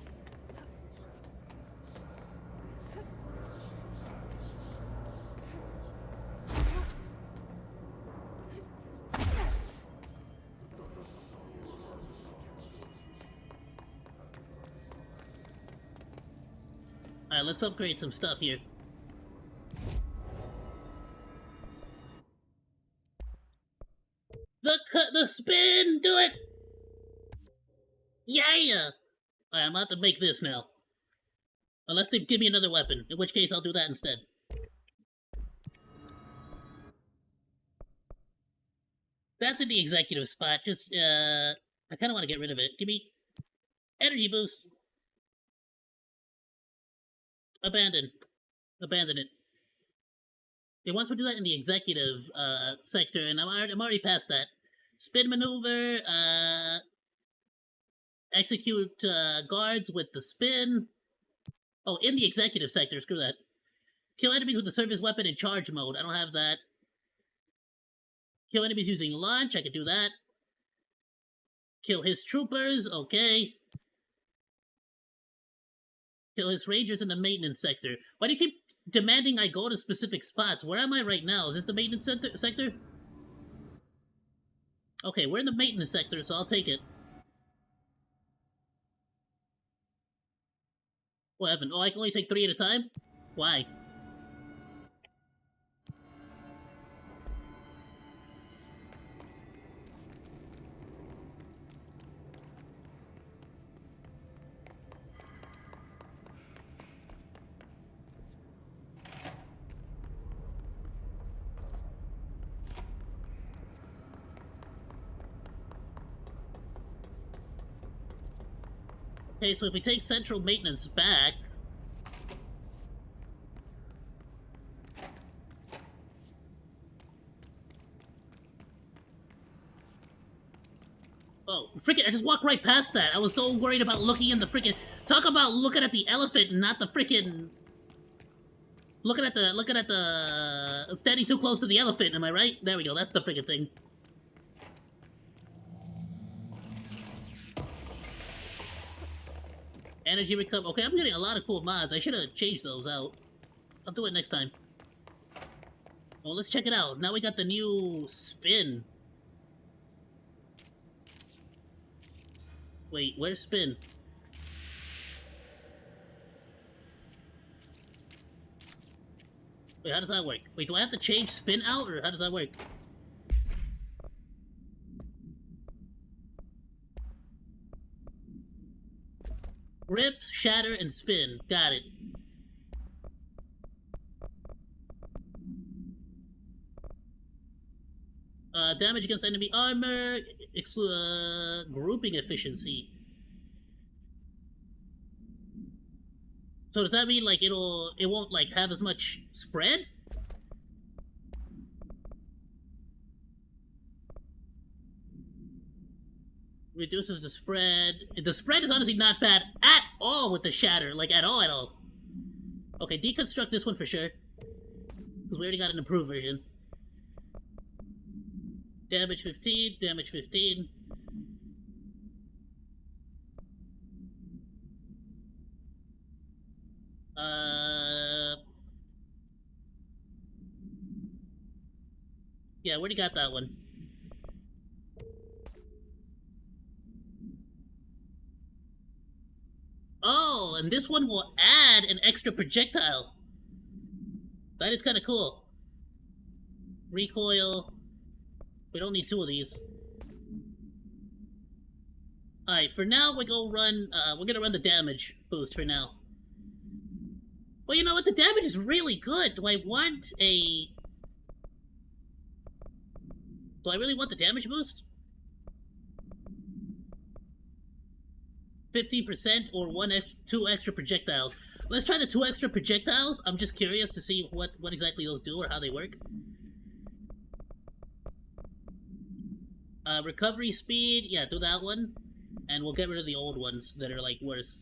Alright, let's upgrade some stuff here. The spin! Do it! Yeah! Alright, I'm about to make this now. Unless they give me another weapon, in which case I'll do that instead. That's in the executive spot, just, I kinda wanna get rid of it. Give me... energy boost! Abandon. Abandon it. Okay, once we do that in the executive, sector, and I'm already past that. Spin maneuver, execute, guards with the spin. Oh, in the executive sector, screw that. Kill enemies with the service weapon in charge mode, I don't have that. Kill enemies using launch, I can do that. Kill his troopers, okay. Kill his rangers in the maintenance sector. Why do you keep demanding I go to specific spots? Where am I right now? Is this the maintenance sector? Okay, we're in the maintenance sector, so I'll take it. What happened? Oh, I can only take 3 at a time? Why? Okay, so if we take central maintenance back... Oh, freaking, I just walked right past that. I was so worried about looking in the freaking... Talk about looking at the elephant and not the freaking... Looking at the... Standing too close to the elephant, am I right? There we go, that's the freaking thing. Energy recovery. Okay, I'm getting a lot of cool mods. I should have changed those out. I'll do it next time. Well, let's check it out. Now we got the new spin. Wait, where's spin? Wait, how does that work? Wait, do I have to change spin out, or how does that work? Rip, shatter, and spin. Got it. Damage against enemy armor, grouping efficiency. So does that mean like it won't like have as much spread? Reduces the spread. The spread is honestly not bad at all with the shatter, like at all. Okay, deconstruct this one for sure. Because we already got an improved version. Damage 15, damage 15. Yeah, we already got that one. Oh, and this one will add an extra projectile. That is kind of cool. Recoil. We don't need two of these. Alright, for now we're gonna run the damage boost for now. Well, you know what? The damage is really good. Do I really want the damage boost? 15% or two extra projectiles. Let's try the 2 extra projectiles. I'm just curious to see what exactly those do or how they work. Recovery speed, yeah, do that one. And we'll get rid of the old ones that are, like, worse.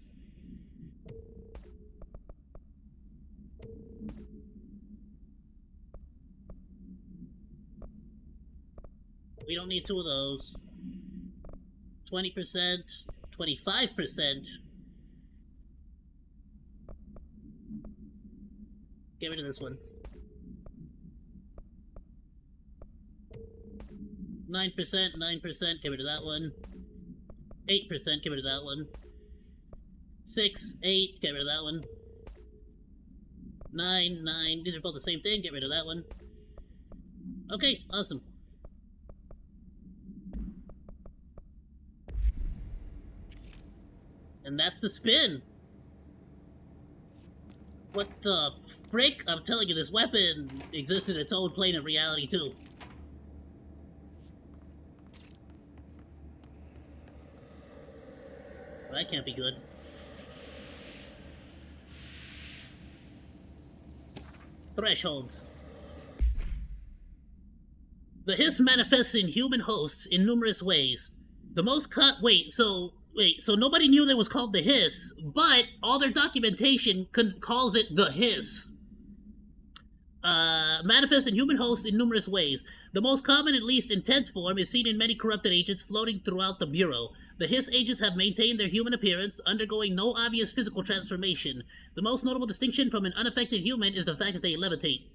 We don't need 2 of those. 20%, 25%. Get rid of this one. 9%, 9%, get rid of that one. 8%, get rid of that one. 6, 8, get rid of that one. 9, 9, these are both the same thing, get rid of that one. Okay, awesome. And that's the spin! What the frick? I'm telling you, this weapon exists in its own plane of reality, too. Well, that can't be good. Thresholds. The hiss manifests in human hosts in numerous ways. The most so nobody knew that was called the hiss, but all their documentation calls it the hiss. Manifests in human hosts in numerous ways. The most common and least intense form is seen in many corrupted agents floating throughout the Bureau. The hiss agents have maintained their human appearance, undergoing no obvious physical transformation. The most notable distinction from an unaffected human is the fact that they levitate.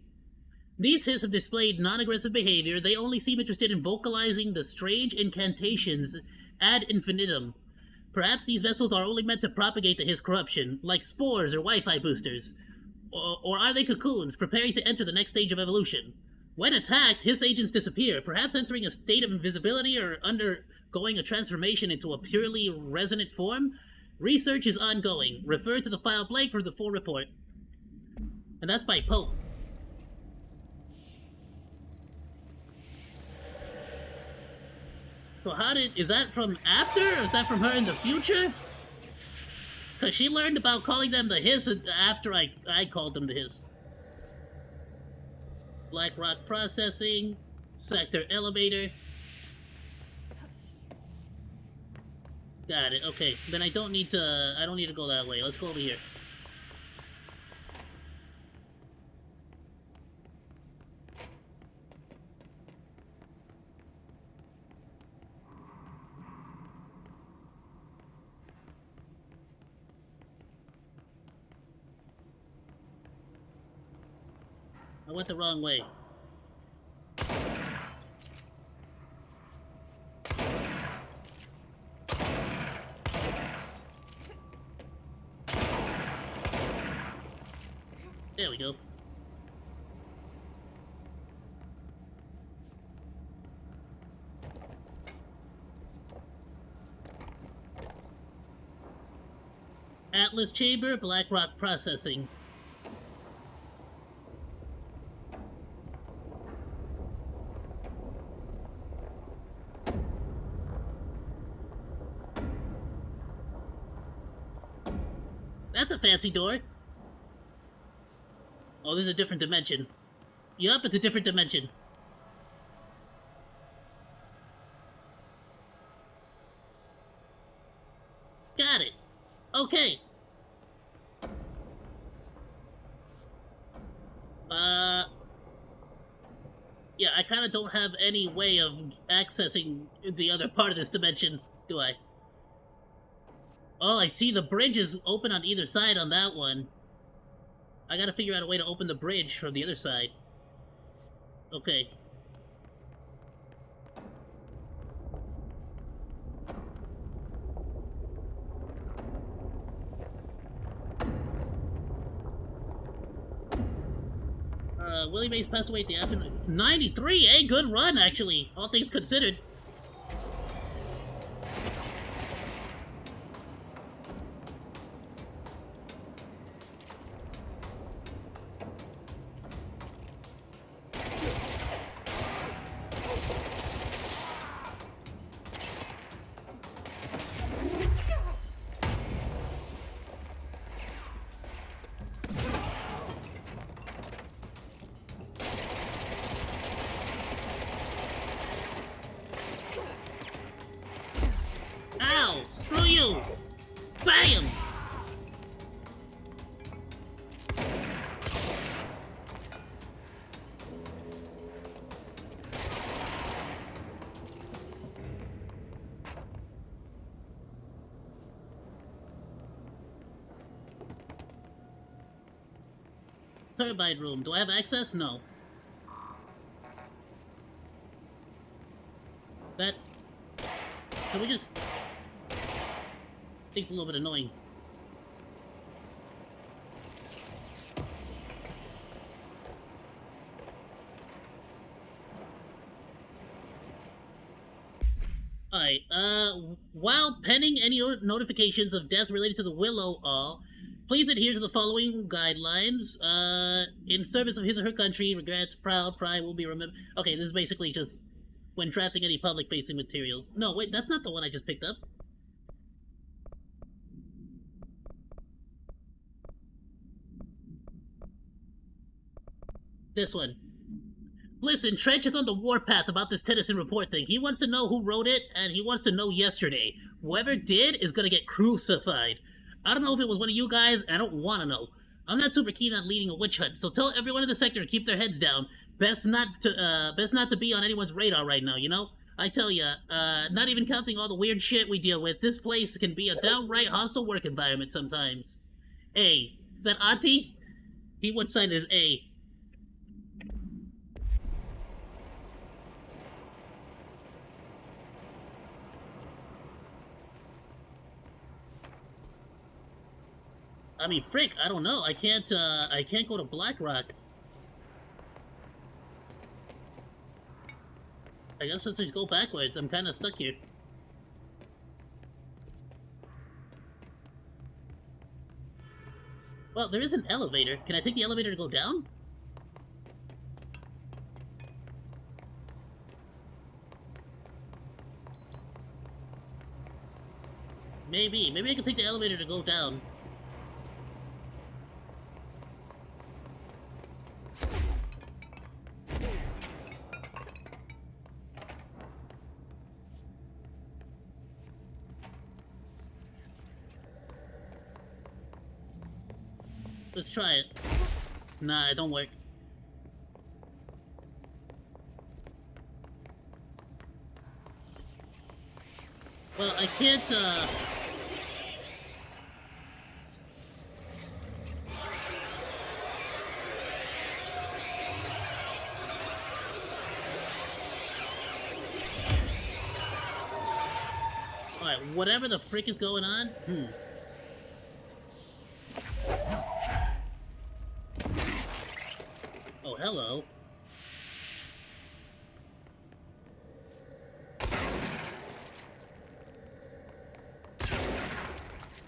These hiss have displayed non-aggressive behavior. They only seem interested in vocalizing the strange incantations ad infinitum. Perhaps these vessels are only meant to propagate the hiss corruption, like spores or Wi-Fi boosters. Or are they cocoons, preparing to enter the next stage of evolution? When attacked, hiss agents disappear, perhaps entering a state of invisibility or undergoing a transformation into a purely resonant form. Research is ongoing. Refer to the file blank for the full report. And that's by Pope. So is that from after, or is that from her in the future? Because she learned about calling them the hiss after I called them the hiss. Black Rock Processing, Sector Elevator. Got it, okay. Then I don't need to go that way. Let's go over here. I went the wrong way. There we go. Atlas Chamber, Blackrock Processing. That's a fancy door. Oh, there's a different dimension. Yup, it's a different dimension. Got it. Okay. Yeah, I kind of don't have any way of accessing the other part of this dimension, do I? Oh, I see the bridge is open on either side on that one. I gotta figure out a way to open the bridge from the other side. Okay. Willie Mays passed away at the afternoon. 93, eh? Good run, actually, all things considered. Ow! Screw you! Bam! Turbine room. Do I have access? No. That... Can we just... Thing's a little bit annoying. Alright, while pending any notifications of deaths related to the Willow All, please adhere to the following guidelines. In service of his or her country, regrets, proud, pride will be remembered. Okay, this is basically just when drafting any public-facing materials. No, wait, that's not the one I just picked up. This one. Listen, Trench is on the warpath about this Tennyson report thing. He wants to know who wrote it, and he wants to know yesterday. Whoever did is gonna get crucified. I don't know if it was one of you guys, and I don't want to know. I'm not super keen on leading a witch hunt, so tell everyone in the sector to keep their heads down. Best not to be on anyone's radar right now, you know? I tell ya, not even counting all the weird shit we deal with, this place can be a downright hostile work environment sometimes. A. Is that Ati? He would sign as A. I mean, frick, I don't know. I can't go to Blackrock. I guess let's just go backwards. I'm kind of stuck here. Well, there is an elevator. Can I take the elevator to go down? Maybe. Maybe I can take the elevator to go down. Let's try it. Nah, it don't work. Well, I can't, Alright, whatever the frick is going on, Hello.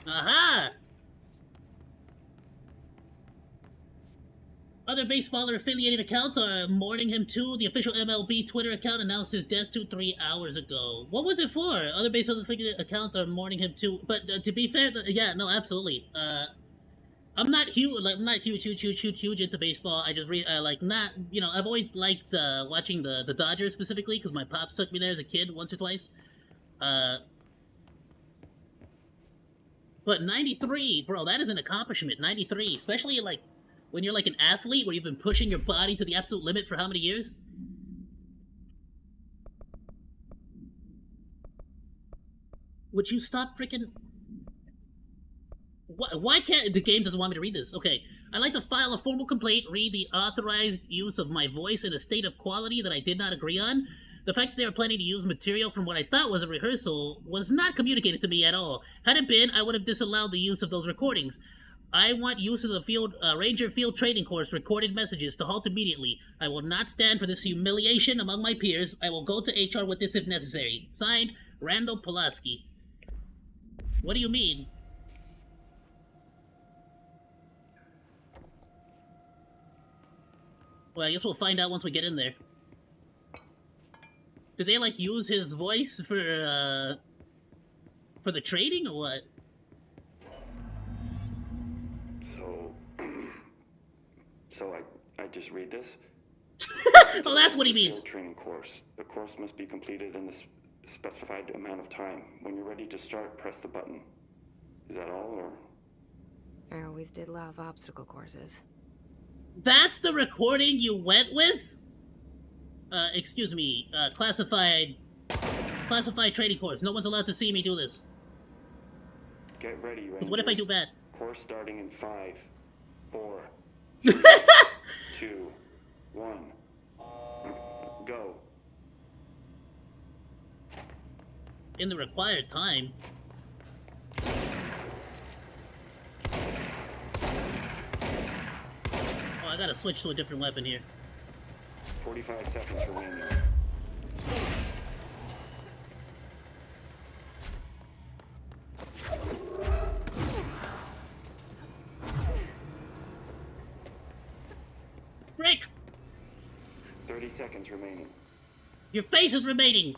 Aha! Other baseballer-affiliated accounts are mourning him too. The official MLB Twitter account announced his death 3 hours ago. What was it for? Other baseballer-affiliated accounts are mourning him too. But to be fair, yeah, no, absolutely. I'm not huge, like, I'm not huge into baseball. I just like, not, you know, I've always liked watching the Dodgers specifically because my pops took me there as a kid once or twice. But 93, bro, that is an accomplishment. 93, especially like when you're like an athlete where you've been pushing your body to the absolute limit for how many years? Would you stop freaking... Why can't... The game doesn't want me to read this. Okay. I'd like to file a formal complaint, read the authorized use of my voice in a state of quality that I did not agree on. The fact that they were planning to use material from what I thought was a rehearsal was not communicated to me at all. Had it been, I would have disallowed the use of those recordings. I want use of the Ranger Field Training Course recorded messages to halt immediately. I will not stand for this humiliation among my peers. I will go to HR with this if necessary. Signed, Randall Pulaski. What do you mean? Well, I guess we'll find out once we get in there. Did they, like, use his voice for the trading, or what? So I just read this? Oh, that's what he means. Training course. The course must be completed in the specified amount of time. When you're ready to start, press the button. Is that all, or? I always did love obstacle courses. That's the recording you went with? Excuse me, classified training course. No one's allowed to see me do this. Get ready, Ranger. Because what if I do bad? Course starting in 5, 4, 2, 1. Go. In the required time. Oh, I gotta switch to a different weapon here. 45 seconds remaining. Break! 30 seconds remaining. Your face is remaining!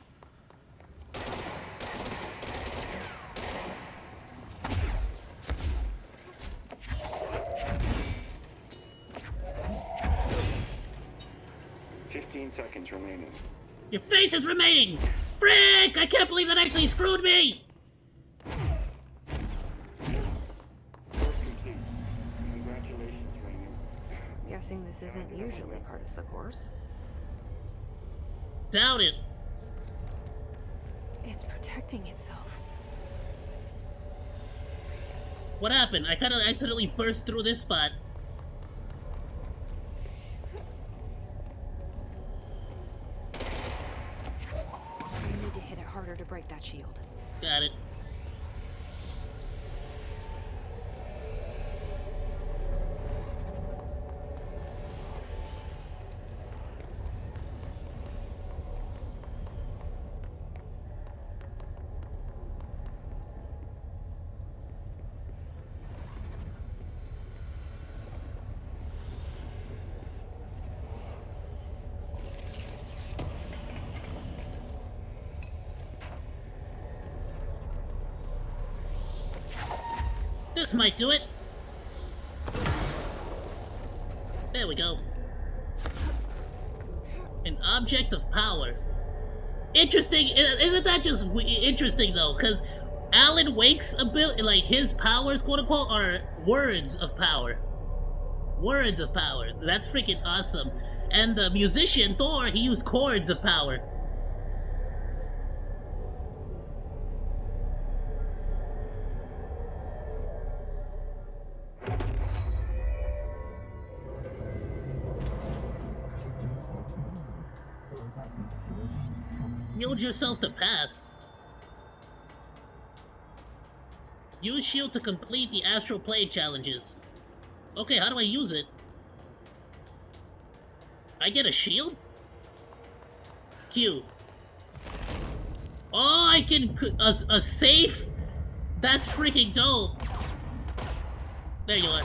Seconds remaining. Your face is remaining! Frick! I can't believe that actually screwed me! Congratulations, Ranger. Guessing this isn't usually part of the course. Doubt it. It's protecting itself. What happened? I kinda accidentally burst through this spot. To break that shield. Got it. This might do it. There we go. An object of power. Interesting. Isn't that just interesting though? Because Alan Wake's ability, like his powers, quote unquote, are words of power. Words of power. That's freaking awesome. And the musician Thor, he used chords of power. Yield yourself to pass. Use shield to complete the astral plane challenges. Okay, how do I use it? I get a shield? Q. Oh, I can... A safe? That's freaking dope. There you are.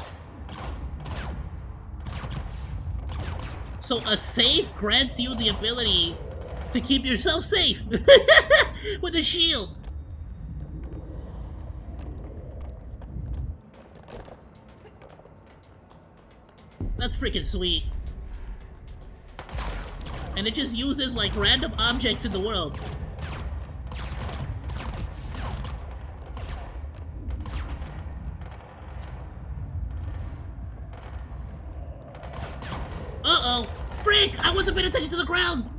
So a safe grants you the ability to keep yourself safe with a shield. That's freaking sweet. And it just uses like random objects in the world. Uh-oh! Frick! I wasn't paying attention to the ground!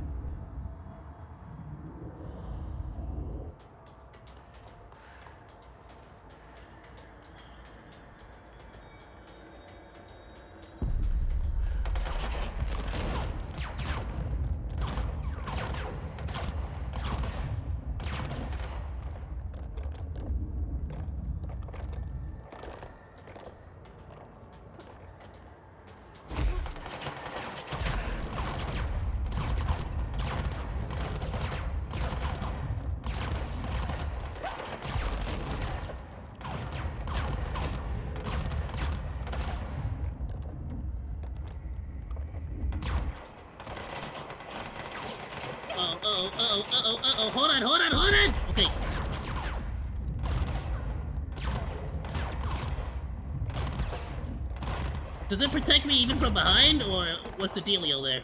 Uh-oh, hold on! Okay. Does it protect me even from behind, or what's the dealio there?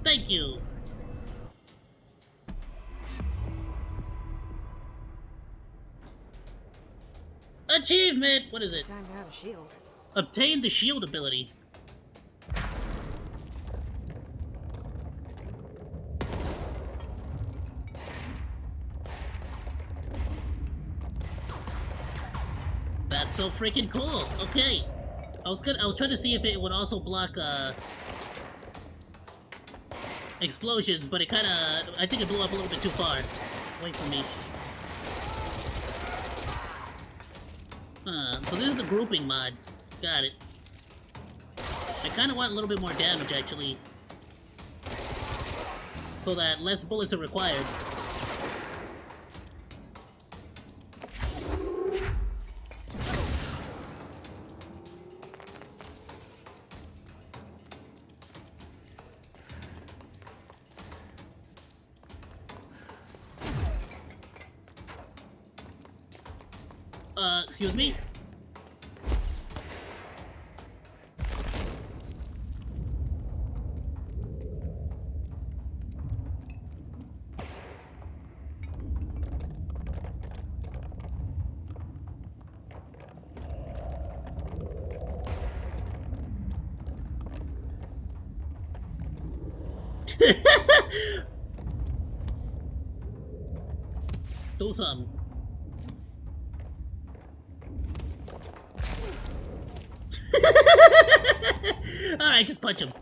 Thank you. Achievement! What is it? Time to have a shield. Obtain the shield ability. That's so freaking cool. Okay. I was trying to see if it would also block explosions, but it kinda, I think it blew up a little bit too far. Wait for me. So this is the grouping mod. Got it. I kinda want a little bit more damage, actually. So that less bullets are required. Excuse me? Do something. Alright, just punch him.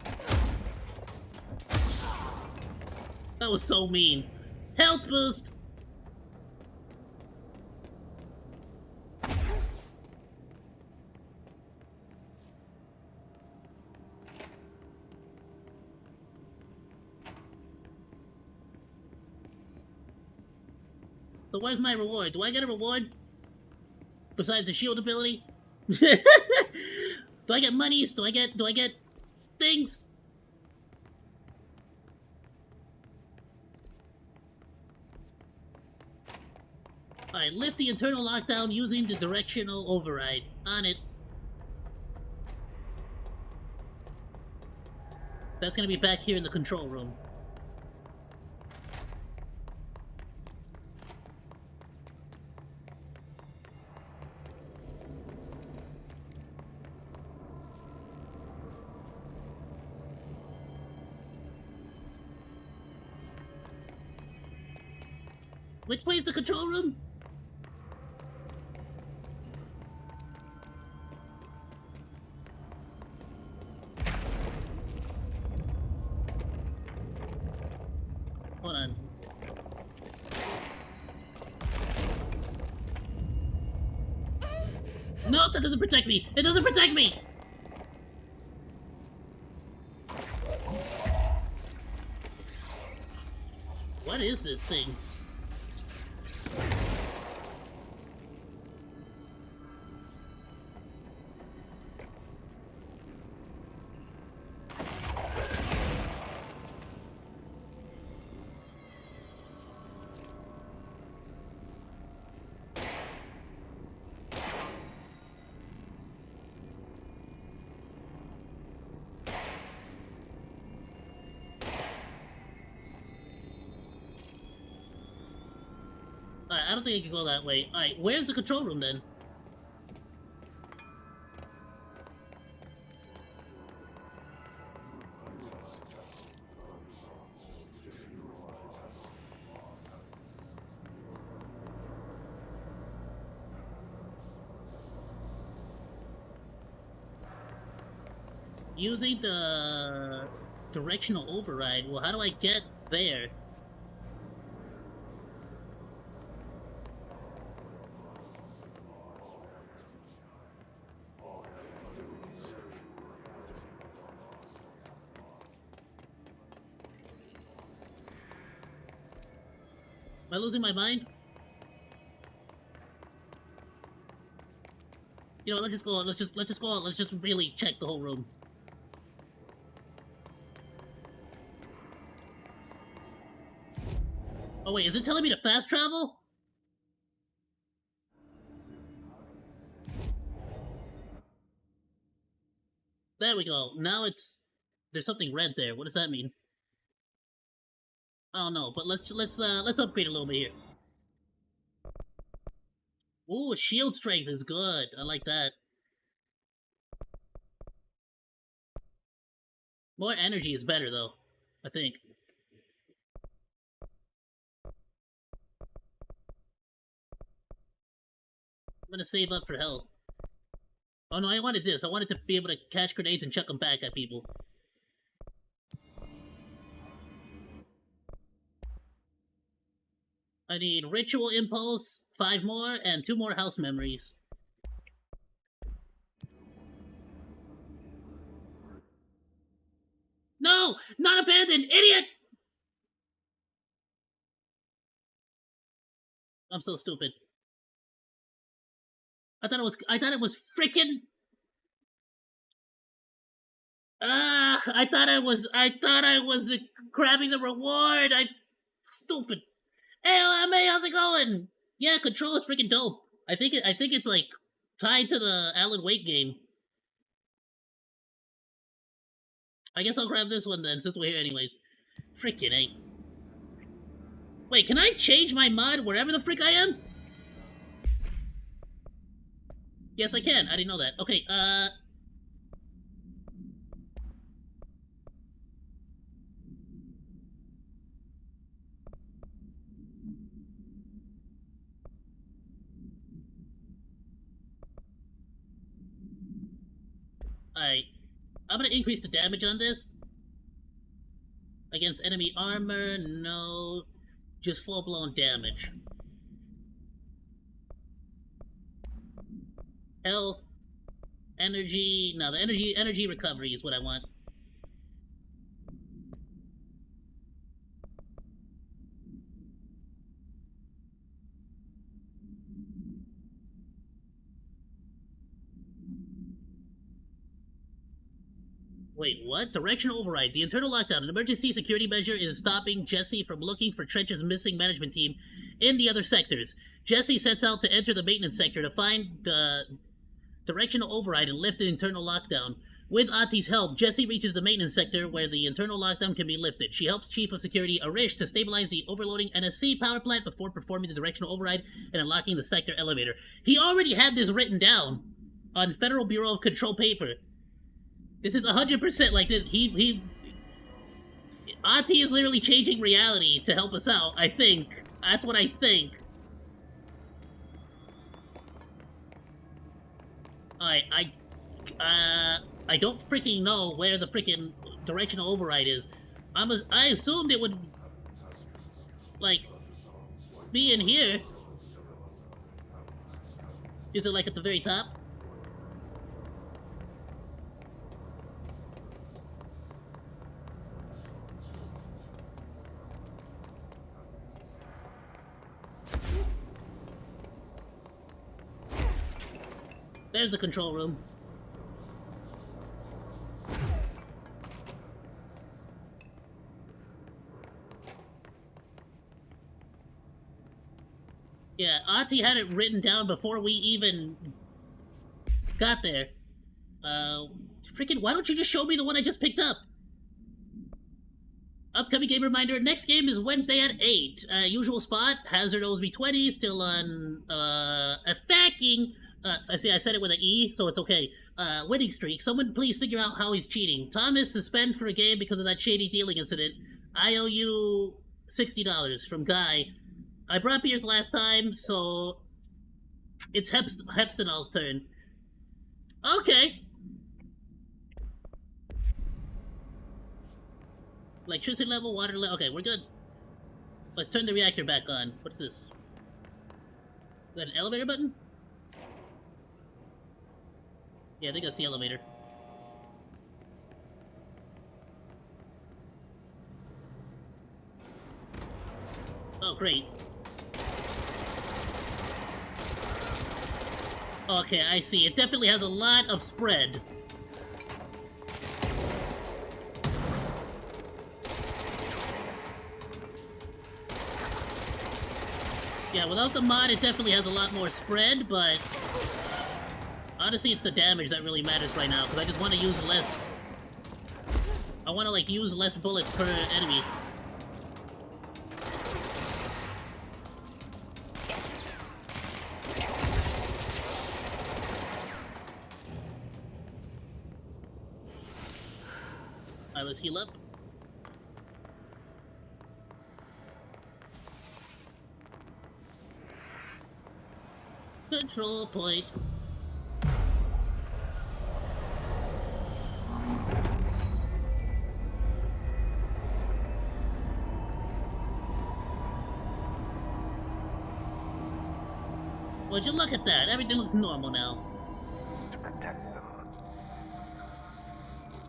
That was so mean. Health boost! So where's my reward? Do I get a reward? Besides the shield ability? Do I get monies? Do I get things? Alright, lift the internal lockdown using the directional override. On it. That's gonna be back here in the control room. Which way is the control room? No, that doesn't protect me! It doesn't protect me! What is this thing? Alright, I don't think I can go that way. Alright, where's the control room then? Using the directional override. Well, how do I get there? Am I losing my mind? You know, let's just go on. Let's just go on. Let's just really check the whole room. Oh wait, is it telling me to fast travel? There we go. Now it's there's something red there. What does that mean? Oh no, but let's upgrade a little bit here. Ooh, shield strength is good. I like that. More energy is better though, I think. I'm gonna save up for health. Oh no, I wanted this. I wanted to be able to catch grenades and chuck them back at people. I need Ritual Impulse, 5 more, and 2 more house memories. No! Not abandoned! Idiot! I'm so stupid. I thought it was freaking I thought I was grabbing the reward. Stupid. Hey, LMA, how's it going? Yeah, Control is freaking dope. I think it's like tied to the Alan Wake game. I guess I'll grab this one then, since we're here anyways. Freaking A. Wait, can I change my mod wherever the frick I am? Yes, I can. I didn't know that. Okay, Alright. I'm gonna increase the damage on this. Against enemy armor, no. Just full-blown damage. Health. Energy. No, the energy recovery is what I want. Wait, what? Directional override. The internal lockdown. An emergency security measure is stopping Jesse from looking for Trench's missing management team in the other sectors. Jesse sets out to enter the maintenance sector to find the directional override and lift the internal lockdown. With Ati's help, Jesse reaches the maintenance sector where the internal lockdown can be lifted. She helps Chief of Security Arish to stabilize the overloading NSC power plant before performing the directional override and unlocking the sector elevator. He already had this written down on Federal Bureau of Control paper. This is 100% like this. Ati is literally changing reality to help us out, I think. That's what I think. I don't freaking know where the freaking directional override is. I assumed it would, like, be in here. Is it like at the very top? There's the control room. Yeah, Ati had it written down before we even got there. Freaking, why don't you just show me the one I just picked up? Upcoming game reminder, next game is Wednesday at 8. Usual spot, Hazard OSB20, still on, attacking. I said it with an E, so it's okay. Winning streak. Someone please figure out how he's cheating. Thomas, suspend for a game because of that shady dealing incident. I owe you $60 from Guy. I brought beers last time, so it's Hepstinol's turn. Okay. Electricity level, water level. Okay, we're good. Let's turn the reactor back on. What's this? Is that an elevator button? Yeah, I think that's the elevator. Oh, great. Okay, I see. It definitely has a lot of spread. Yeah, without the mod, it definitely has a lot more spread, but honestly, it's the damage that really matters right now, because I just want to use less... I want to, like, use less bullets per enemy. Alright, let's heal up. Control point. Would you look at that? Everything looks normal now. To protect them.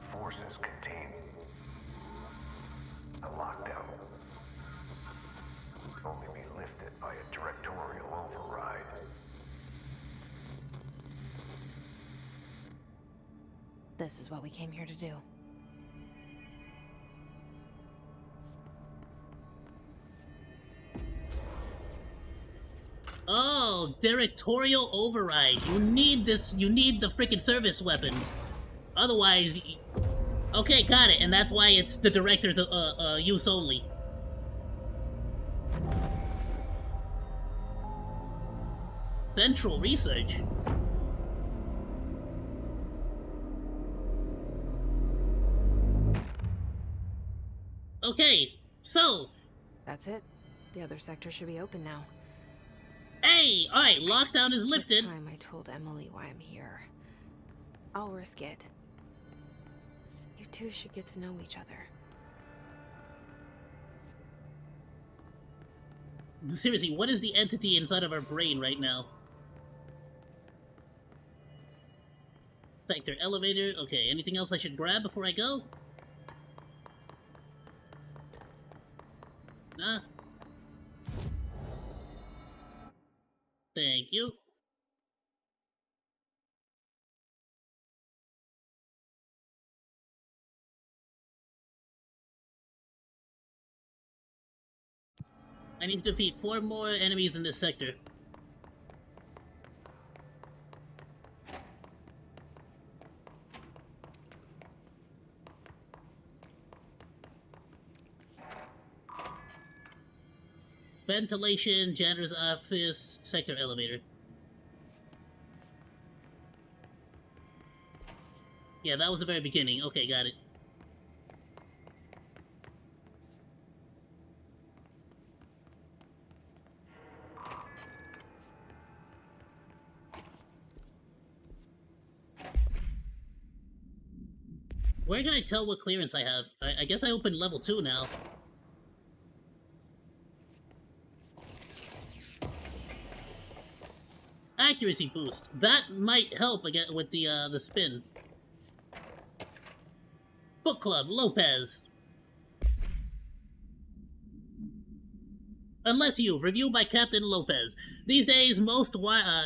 Forces contain a lockdown. Only be lifted by a directorial override. This is what we came here to do. Oh, directorial override. You need this, you need the freaking service weapon. Otherwise... Okay, got it, and that's why it's the director's use only. Central research. Okay, so... That's it. The other sector should be open now. Hey! Alright, lockdown is lifted. It's time I told Emily why I'm here. I'll risk it. You two should get to know each other. Seriously, what is the entity inside of our brain right now? Sector elevator. Okay, anything else I should grab before I go? Nah. Thank you. I need to defeat 4 more enemies in this sector. Ventilation, janitor's office, sector elevator. Yeah, that was the very beginning. Okay, got it. Where can I tell what clearance I have? I guess I opened level 2 now. Accuracy boost. That might help again with the spin. Book club, Lopez. Unless You, reviewed by Captain Lopez. These days, most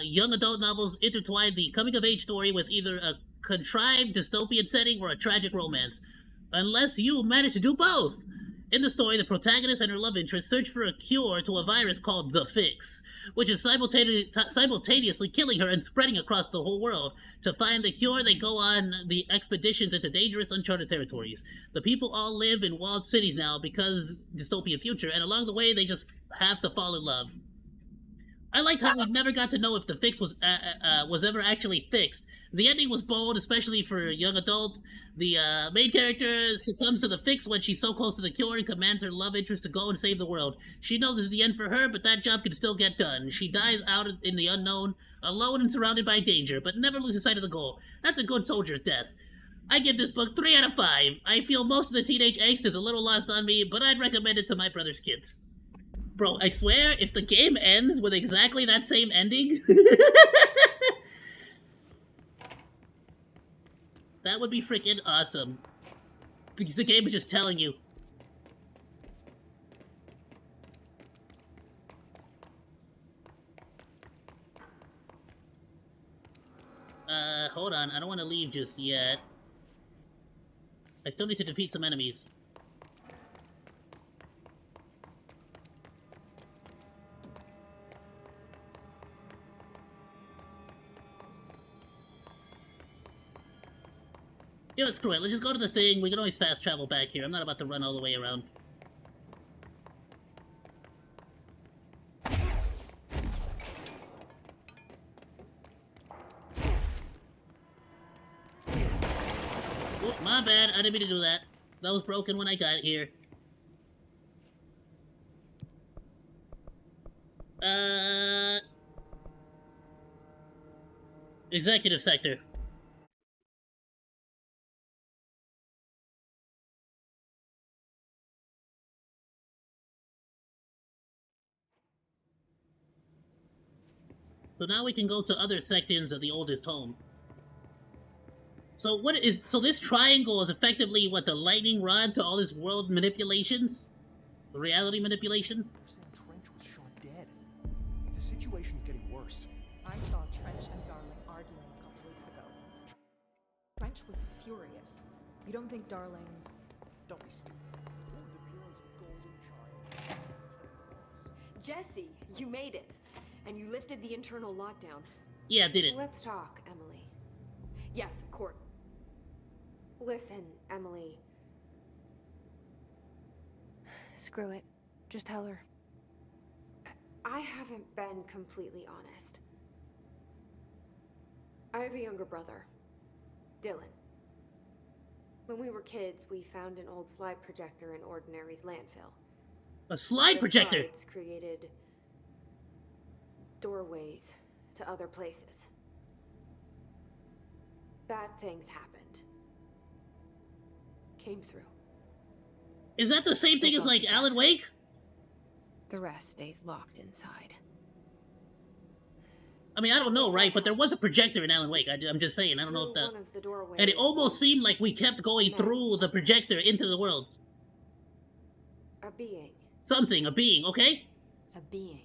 young adult novels intertwine the coming-of-age story with either a contrived dystopian setting or a tragic romance. Unless You manage to do both. In the story, the protagonist and her love interest search for a cure to a virus called the Fix, which is simultaneously killing her and spreading across the whole world. To find the cure, they go on the expeditions into dangerous, uncharted territories. The people all live in walled cities now because dystopian future, and along the way, they just have to fall in love. I liked how we never got to know if the fix was ever actually fixed. The ending was bold, especially for a young adult. The main character succumbs to the fix when she's so close to the cure and commands her love interest to go and save the world. She knows it's the end for her, but that job can still get done. She dies out in the unknown, alone and surrounded by danger, but never loses sight of the goal. That's a good soldier's death. I give this book 3 out of 5. I feel most of the teenage angst is a little lost on me, but I'd recommend it to my brother's kids. Bro, I swear, if the game ends with exactly that same ending, that would be freaking awesome. Because the game is just telling you. Hold on, I don't want to leave just yet. I still need to defeat some enemies. You know what, screw it. Let's just go to the thing. We can always fast travel back here. I'm not about to run all the way around. Oh, my bad. I didn't mean to do that. That was broken when I got here. Executive sector. So now we can go to other sections of the oldest home. So so this triangle is effectively what, the lightning rod to all this world manipulations? The reality manipulation? Trench was shot dead. The situation's getting worse. I saw Trench and Darling arguing a couple weeks ago. Trench was furious. You don't think Darling... Don't be stupid. The Bureau's golden child. Jesse, you made it. And you lifted the internal lockdown. Yeah, I did it. Let's talk, Emily. Yes, of course. Listen, Emily. Screw it. Just tell her. I haven't been completely honest. I have a younger brother, Dylan. When we were kids, we found an old slide projector in Ordinary's landfill. A slide projector? Slides created doorways to other places. Bad things happened. Came through. Is that the same thing as, like, Alan Wake? The rest stays locked inside. I mean, I don't know, right? But there was a projector in Alan Wake. I'm just saying. I don't know if that... One of the doorways, and it almost seemed like we kept going through the projector into the world. a being. Something, a being, okay? A being.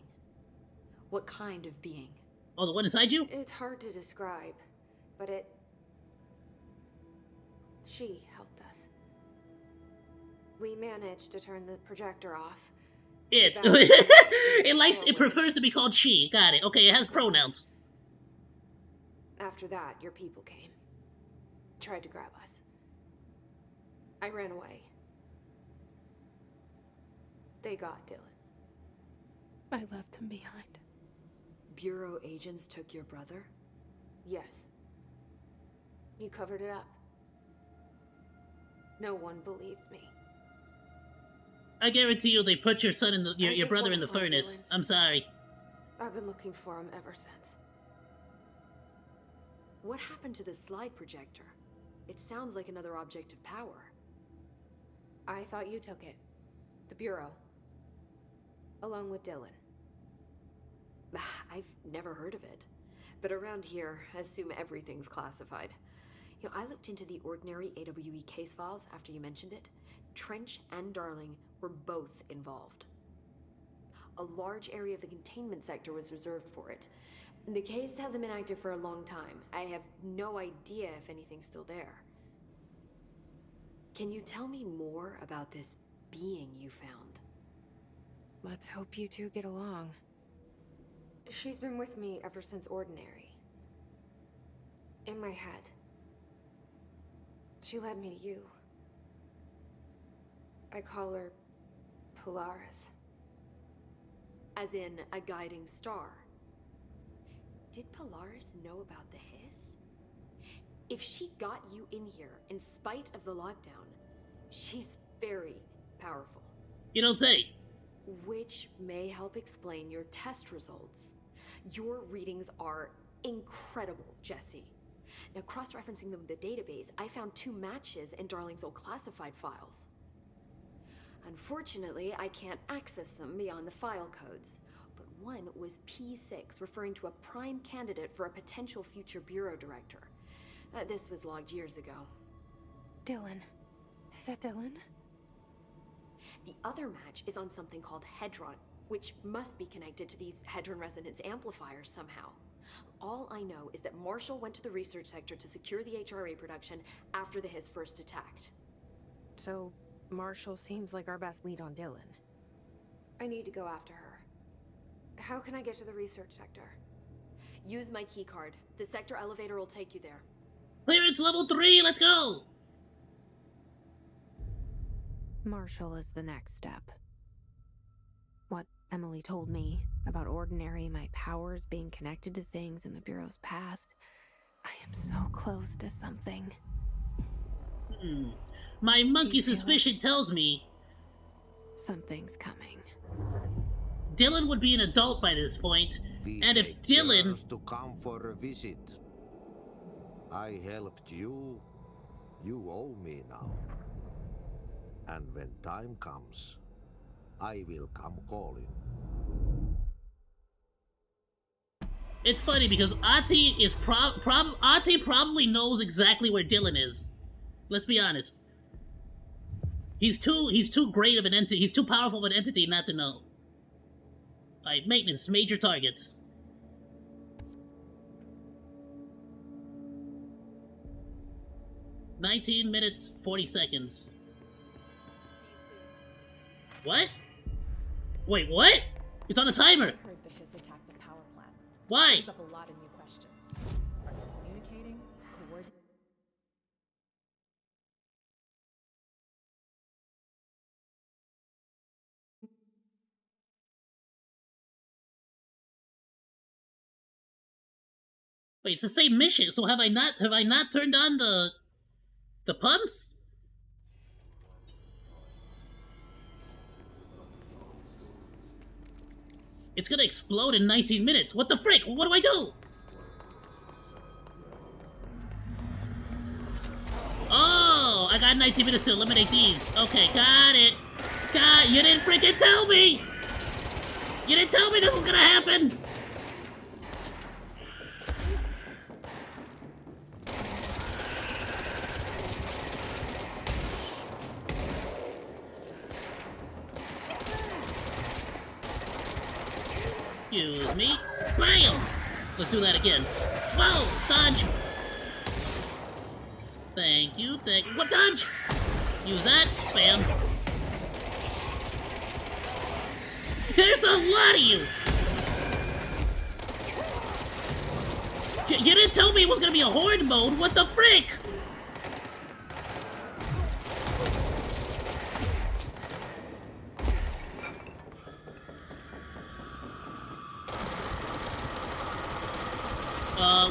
What kind of being? Oh, the one inside you? It's hard to describe, but she helped us. We managed to turn the projector off. It. It prefers to be called she. Got it. Okay, it has pronouns. After that, your people came. Tried to grab us. I ran away. They got Dylan. I left him behind. Bureau agents took your brother? Yes. You covered it up. No one believed me. I guarantee you they put your son in the your brother in the furnace. Dylan. I'm sorry. I've been looking for him ever since. What happened to the slide projector? It sounds like another object of power. I thought you took it. The Bureau. Along with Dylan. I've never heard of it. But around here, I assume everything's classified. You know, I looked into the ordinary AWE case files after you mentioned it. Trench and Darling were both involved. A large area of the containment sector was reserved for it. The case hasn't been active for a long time. I have no idea if anything's still there. Can you tell me more about this being you found? Let's hope you two get along. She's been with me ever since Ordinary. In my head. She led me to you. I call her Polaris. As in a guiding star. Did Polaris know about the hiss? If she got you in here in spite of the lockdown, she's very powerful. You don't say. Which may help explain your test results. Your readings are incredible, Jesse. Now, cross-referencing them with the database, I found 2 matches in Darling's old classified files. Unfortunately, I can't access them beyond the file codes, but one was P6, referring to a prime candidate for a potential future bureau director. This was logged years ago. Dylan. Is that Dylan? The other match is on something called Hedron, which must be connected to these Hedron resonance amplifiers somehow. All I know is that Marshall went to the research sector to secure the HRA production after the hiss first attacked. So, Marshall seems like our best lead on Dylan. I need to go after her. How can I get to the research sector? Use my keycard. The sector elevator will take you there. Clearance level 3, let's go! Marshall is the next step. What Emily told me about Ordinary, my powers being connected to things in the Bureau's past. I am so close to something. My monkey suspicion tells me something's coming. Dylan would be an adult by this point, and if Dylan to come for a visit. I helped you. You owe me now. And when time comes, I will come calling. It's funny because Ati is Ati probably knows exactly where Dylan is. Let's be honest. He's too great of an entity. He's too powerful of an entity not to know. Alright, maintenance, major targets. "19 minutes, 40 seconds. What? Wait, what? It's on a timer. I heard the hiss attack the power plant. Why? Brings up a lot of new questions. Are they communicating? Coordinating? Wait, it's the same mission. So have I not turned on the pumps? It's gonna explode in 19 minutes. What the frick? What do I do? Oh, I got 19 minutes to eliminate these. Okay, got it. You didn't freaking tell me! You didn't tell me this was gonna happen! Excuse me. Bam! Let's do that again. Whoa! Dodge! Thank you, What dodge? Use that. Spam. There's a lot of you! You didn't tell me it was gonna be a horde mode. What the frick?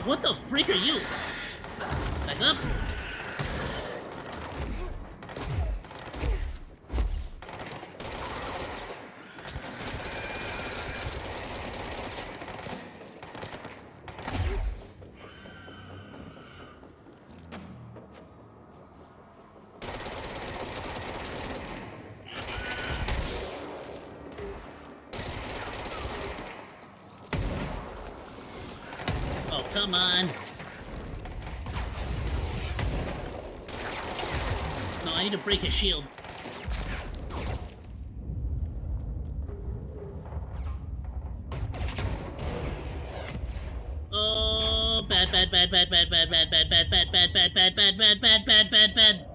What the freak are you? Back up. Oh, come on. No, I need to break his shield. bad, bad, bad, bad, bad, bad, bad, bad, bad, bad, bad, bad, bad, bad, bad, bad, bad.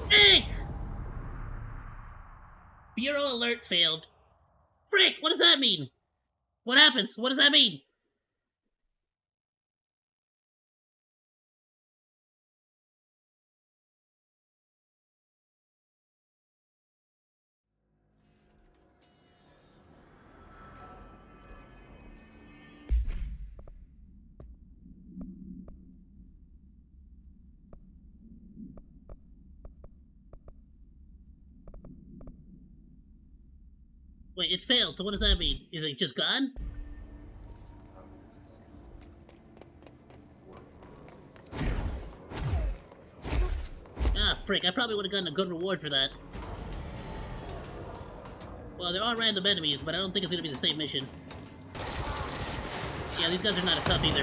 Frick! Bureau alert failed. Frick! What does that mean? What happens? What does that mean? Wait, it failed, so what does that mean? Is it just gone? Ah, frick, I probably would have gotten a good reward for that. Well, there are random enemies, but I don't think it's gonna be the same mission. Yeah, these guys are not as tough either.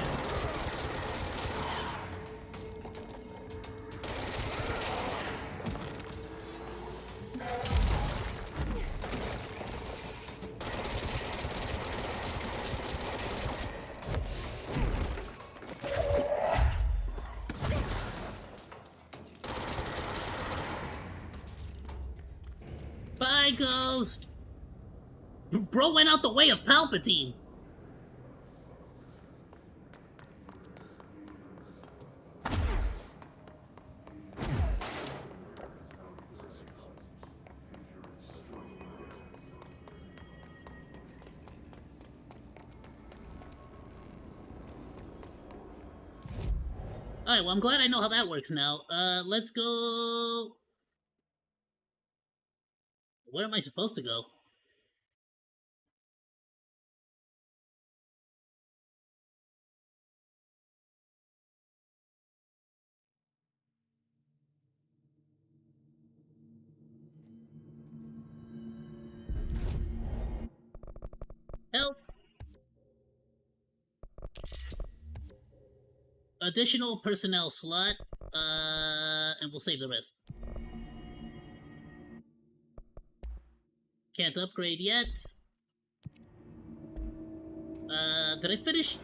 Bye, Ghost! Bro went out the way of Palpatine! Alright, well, I'm glad I know how that works now. Let's go... Where am I supposed to go? Help! Additional personnel slot, and we'll save the rest. Can't upgrade yet. Did I finish?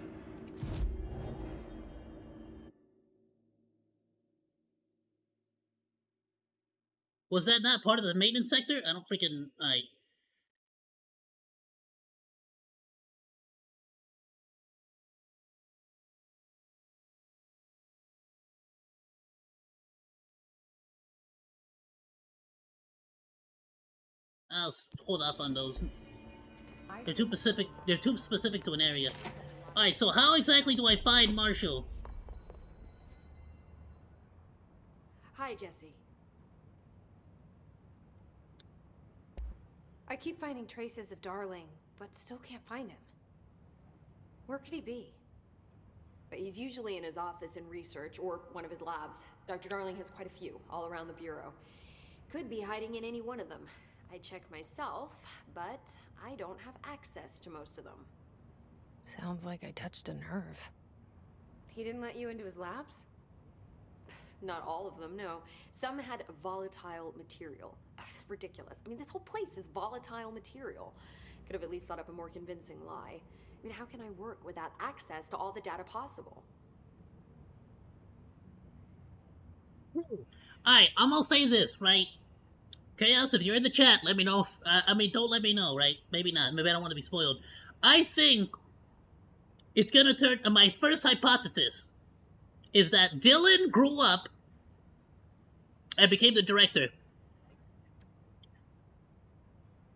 Was that not part of the maintenance sector? I don't freaking... Alright. I'll hold up on those. They're too specific. They're too specific to an area. All right. So how exactly do I find Marshall? Hi, Jesse. I keep finding traces of Darling, but still can't find him. Where could he be? He's usually in his office in research or one of his labs. Dr. Darling has quite a few all around the Bureau. Could be hiding in any one of them. I check myself, but I don't have access to most of them. Sounds like I touched a nerve. He didn't let you into his labs? Not all of them, no. Some had volatile material. It's ridiculous. I mean, this whole place is volatile material. Could have at least thought up a more convincing lie. I mean, how can I work without access to all the data possible? Alright, I'm gonna say this, right? Chaos, if you're in the chat, let me know if, I mean, don't let me know, right? Maybe not. Maybe I don't want to be spoiled. I think it's gonna turn... my first hypothesis is that Dylan grew up and became the director.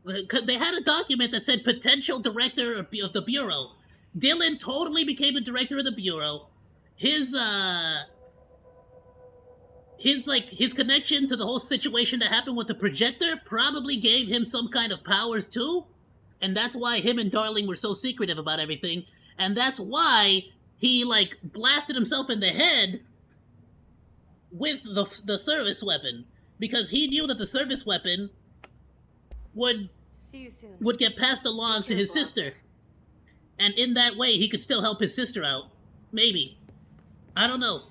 They had a document that said potential director of the Bureau. Dylan totally became the director of the Bureau. His connection to the whole situation that happened with the projector probably gave him some kind of powers too. And that's why him and Darling were so secretive about everything. And that's why he, like, blasted himself in the head with the service weapon. Because he knew that the service weapon would... See you soon. Would get passed along to his sister. And in that way, he could still help his sister out. Maybe. I don't know.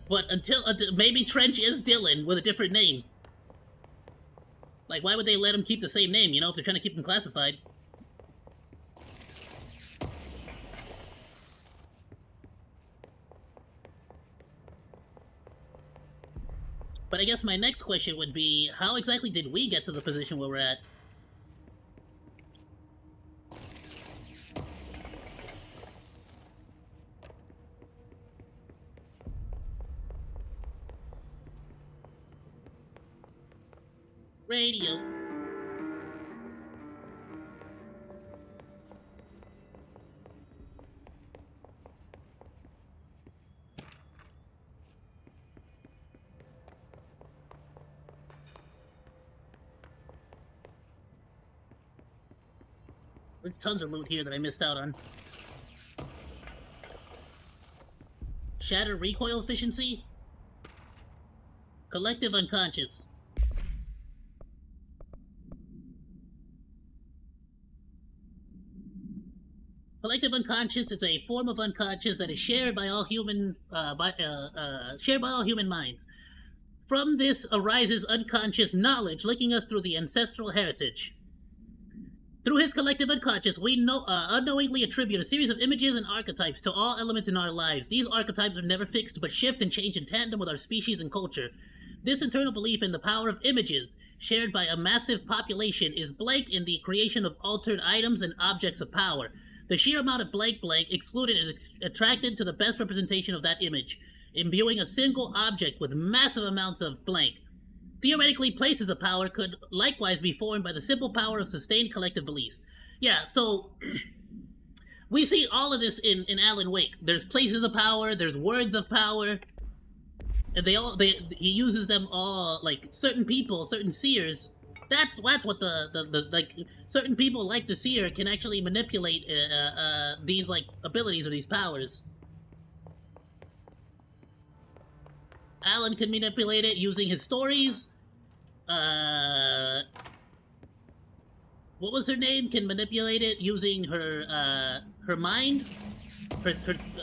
But until... maybe Trench is Dylan with a different name. Like, why would they let him keep the same name, you know, if they're trying to keep him classified? But I guess my next question would be, how exactly did we get to the position where we're at? Radio. There's tons of loot here that I missed out on. Shatter recoil efficiency? Collective unconscious. Collective unconscious is a form of unconscious that is shared by all human minds. From this arises unconscious knowledge linking us through the ancestral heritage. Through his collective unconscious, we unknowingly attribute a series of images and archetypes to all elements in our lives. These archetypes are never fixed, but shift and change in tandem with our species and culture. This internal belief in the power of images, shared by a massive population, is blank in the creation of altered items and objects of power. The sheer amount of blank excluded is attracted to the best representation of that image, imbuing a single object with massive amounts of blank. Theoretically, places of power could likewise be formed by the simple power of sustained collective beliefs. Yeah, so we see all of this in Alan Wake. There's places of power, there's words of power, and he uses them all, like certain people, certain seers. That's what like certain people like the seer can actually manipulate these like abilities or these powers. Alan can manipulate it using his stories. What was her name? Can manipulate it using her mind.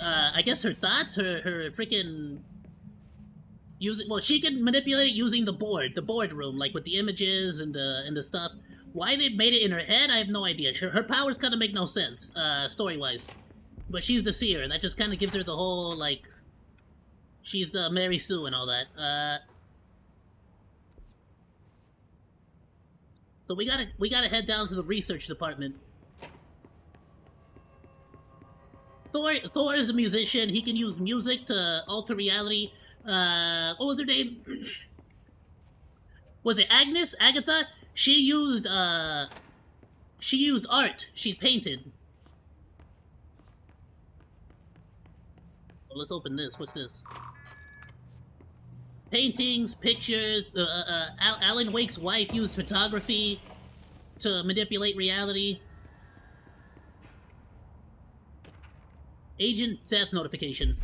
I guess her thoughts. Her freaking. Well, she can manipulate it using the boardroom, like with the images and the stuff. Why they made it in her head, I have no idea. Her powers kind of make no sense, story-wise. But she's the seer, and that just kind of gives her the whole like. She's the Mary Sue and all that. So we gotta head down to the research department. Thor is a musician. He can use music to alter reality. What was her name? Was it Agnes? Agatha? She used art. She painted. Well, let's open this. What's this? Paintings, pictures. Alan Wake's wife used photography to manipulate reality. Agent death notification.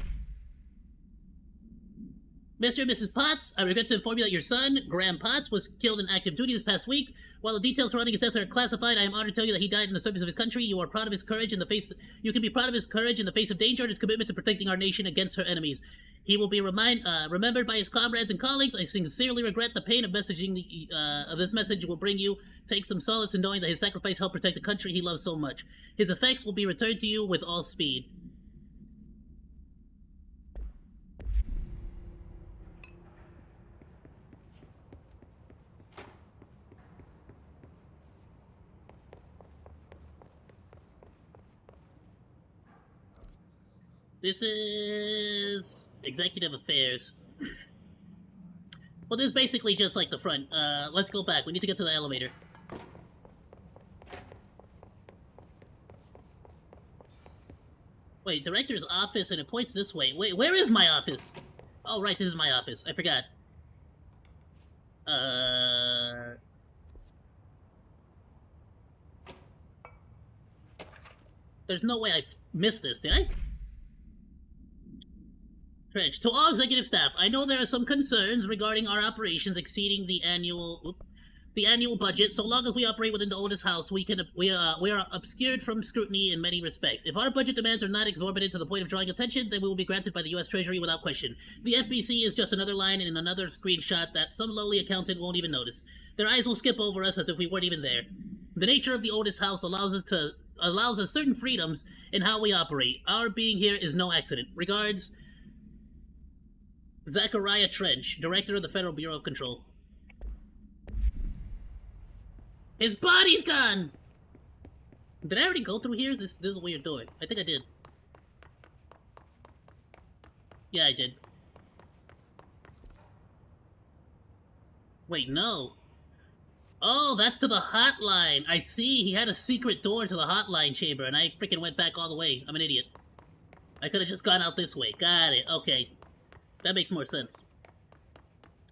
Mr. and Mrs. Potts, I regret to inform you that your son, Graham Potts, was killed in active duty this past week. While the details surrounding his death are classified, I am honored to tell you that he died in the service of his country. You are proud of his courage in the face. You can be proud of his courage in the face of danger and his commitment to protecting our nation against her enemies. He will be remembered by his comrades and colleagues. I sincerely regret the pain of messaging of this message will bring you. Take some solace in knowing that his sacrifice helped protect the country he loves so much. His effects will be returned to you with all speed. This is executive affairs. Well, this is basically just like the front. Let's go back. We need to get to the elevator. Wait, director's office, and it points this way. Wait, where is my office? Oh, right, this is my office. I forgot. There's no way I missed this, did I? Trench. To all executive staff, I know there are some concerns regarding our operations exceeding the annual budget. So long as we operate within the oldest house, we are obscured from scrutiny in many respects. If our budget demands are not exorbitant to the point of drawing attention, then we will be granted by the U.S. Treasury without question. The FBC is just another line in another screenshot that some lowly accountant won't even notice. Their eyes will skip over us as if we weren't even there. The nature of the oldest house allows us certain freedoms in how we operate. Our being here is no accident. Regards. Zachariah Trench, Director of the Federal Bureau of Control. His body's gone! Did I already go through here? This is a weird door. I think I did. Yeah, I did. Wait, no. Oh, that's to the hotline. I see. He had a secret door to the hotline chamber, and I freaking went back all the way. I'm an idiot. I could have just gone out this way. Got it. Okay. That makes more sense.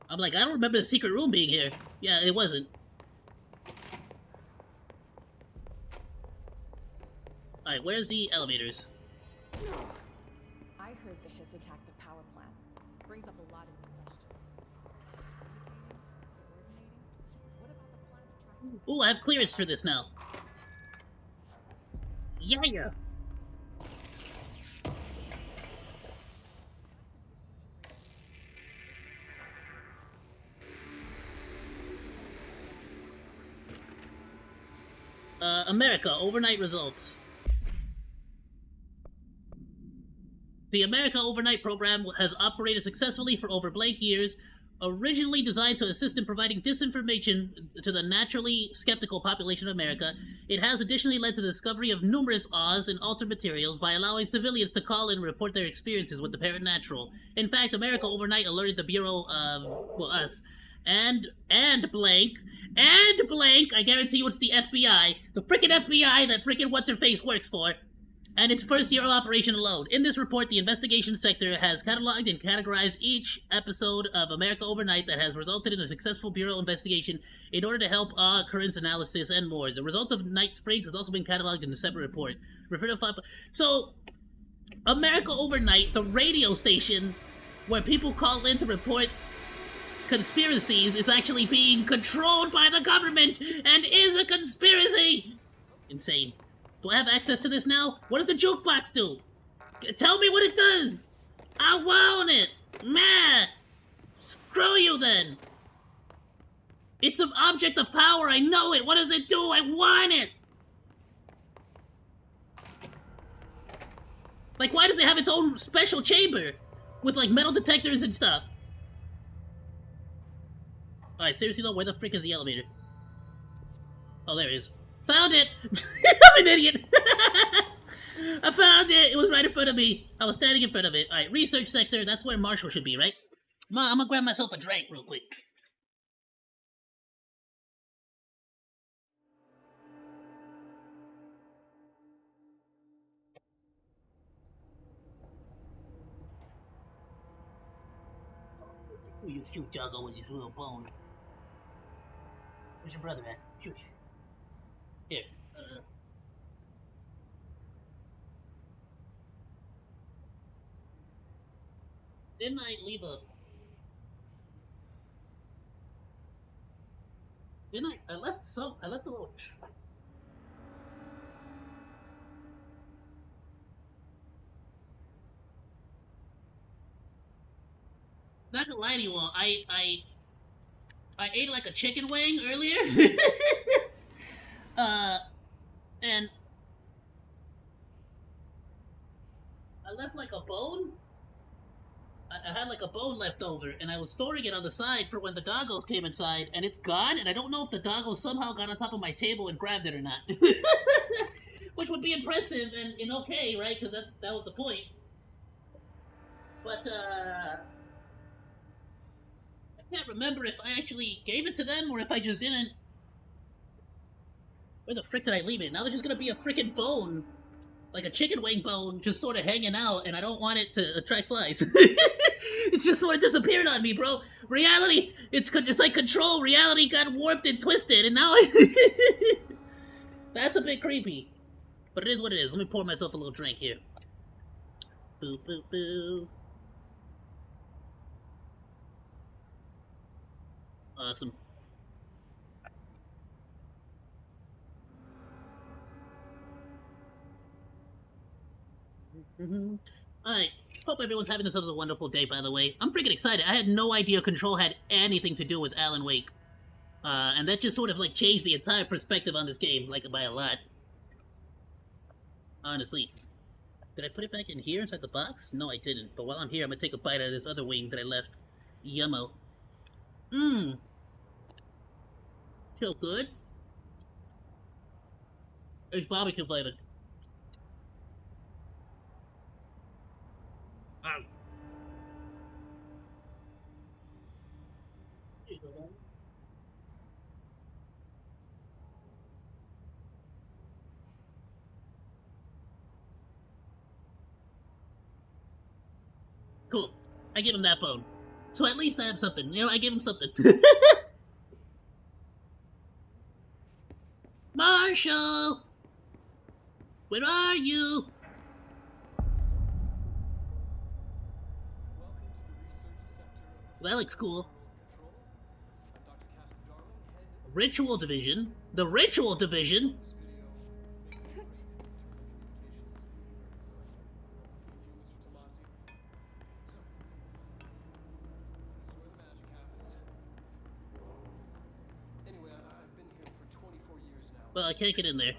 I'm like, I don't remember the secret room being here. Yeah, it wasn't. Alright, where's the elevators? I heard the Hiss attacked the power plant. Brings up a lot of new questions. What about the plant tracking? Ooh, I have clearance for this now. Yeah. America, overnight results. The America Overnight program has operated successfully for over blank years. Originally designed to assist in providing disinformation to the naturally skeptical population of America, it has additionally led to the discovery of numerous Oz and altered materials by allowing civilians to call in and report their experiences with the paranatural. In fact, America Overnight alerted the Bureau of, well, us, and blank, I guarantee you it's the FBI, the frickin' FBI that frickin' what's-her-face works for, and its first year of operation alone. In this report, the investigation sector has cataloged and categorized each episode of America Overnight that has resulted in a successful Bureau investigation in order to help occurrence analysis and more. The result of Night Springs has also been cataloged in a separate report. So, America Overnight, the radio station where people call in to report conspiracies, is actually being controlled by the government and is a conspiracy! Insane. Do I have access to this now? What does the jukebox do? Tell me what it does! I want it! Meh! Screw you then! It's an object of power, I know it! What does it do? I want it! Like, why does it have its own special chamber? With, like, metal detectors and stuff? Alright, seriously though, where the frick is the elevator? Oh, there it is. Found it! I'm an idiot! I found it! It was right in front of me. I was standing in front of it. Alright, research sector, that's where Marshall should be, right? I'm gonna grab myself a drink real quick. You shoot Juggo with his little bone. Where's your brother at? Shoot. Here. Didn't I leave a... Didn't I left some... I left a little... Not gonna lie to you all, I ate like a chicken wing earlier. And I left like a bone. I had like a bone left over, and I was storing it on the side for when the doggos came inside, and it's gone, and I don't know if the doggos somehow got on top of my table and grabbed it or not. Which would be impressive and okay, right? Because that was the point. But, I can't remember if I actually gave it to them or if I just didn't. Where the frick did I leave it? Now there's just gonna be a frickin' bone. Like a chicken wing bone just sort of hanging out, and I don't want it to attract flies. It's just sort of disappeared on me, bro. Reality, it's like Control. Reality got warped and twisted, and now I... That's a bit creepy. But it is what it is. Let me pour myself a little drink here. Boo, boo, boo. Awesome. Alright, hope everyone's having themselves a wonderful day, by the way. I'm freaking excited. I had no idea Control had anything to do with Alan Wake. And that just sort of, like, changed the entire perspective on this game, like, by a lot. Honestly. Did I put it back in here inside the box? No, I didn't. But while I'm here, I'm gonna take a bite out of this other wing that I left. Yummo. Mmm. Feel good. It's barbecue flavored. Ow. Cool. I give him that bone. So at least I have something. You know, I give him something. Marshall! Where are you? Well, that looks cool. Ritual Division? The Ritual Division? Well, I can't get in there.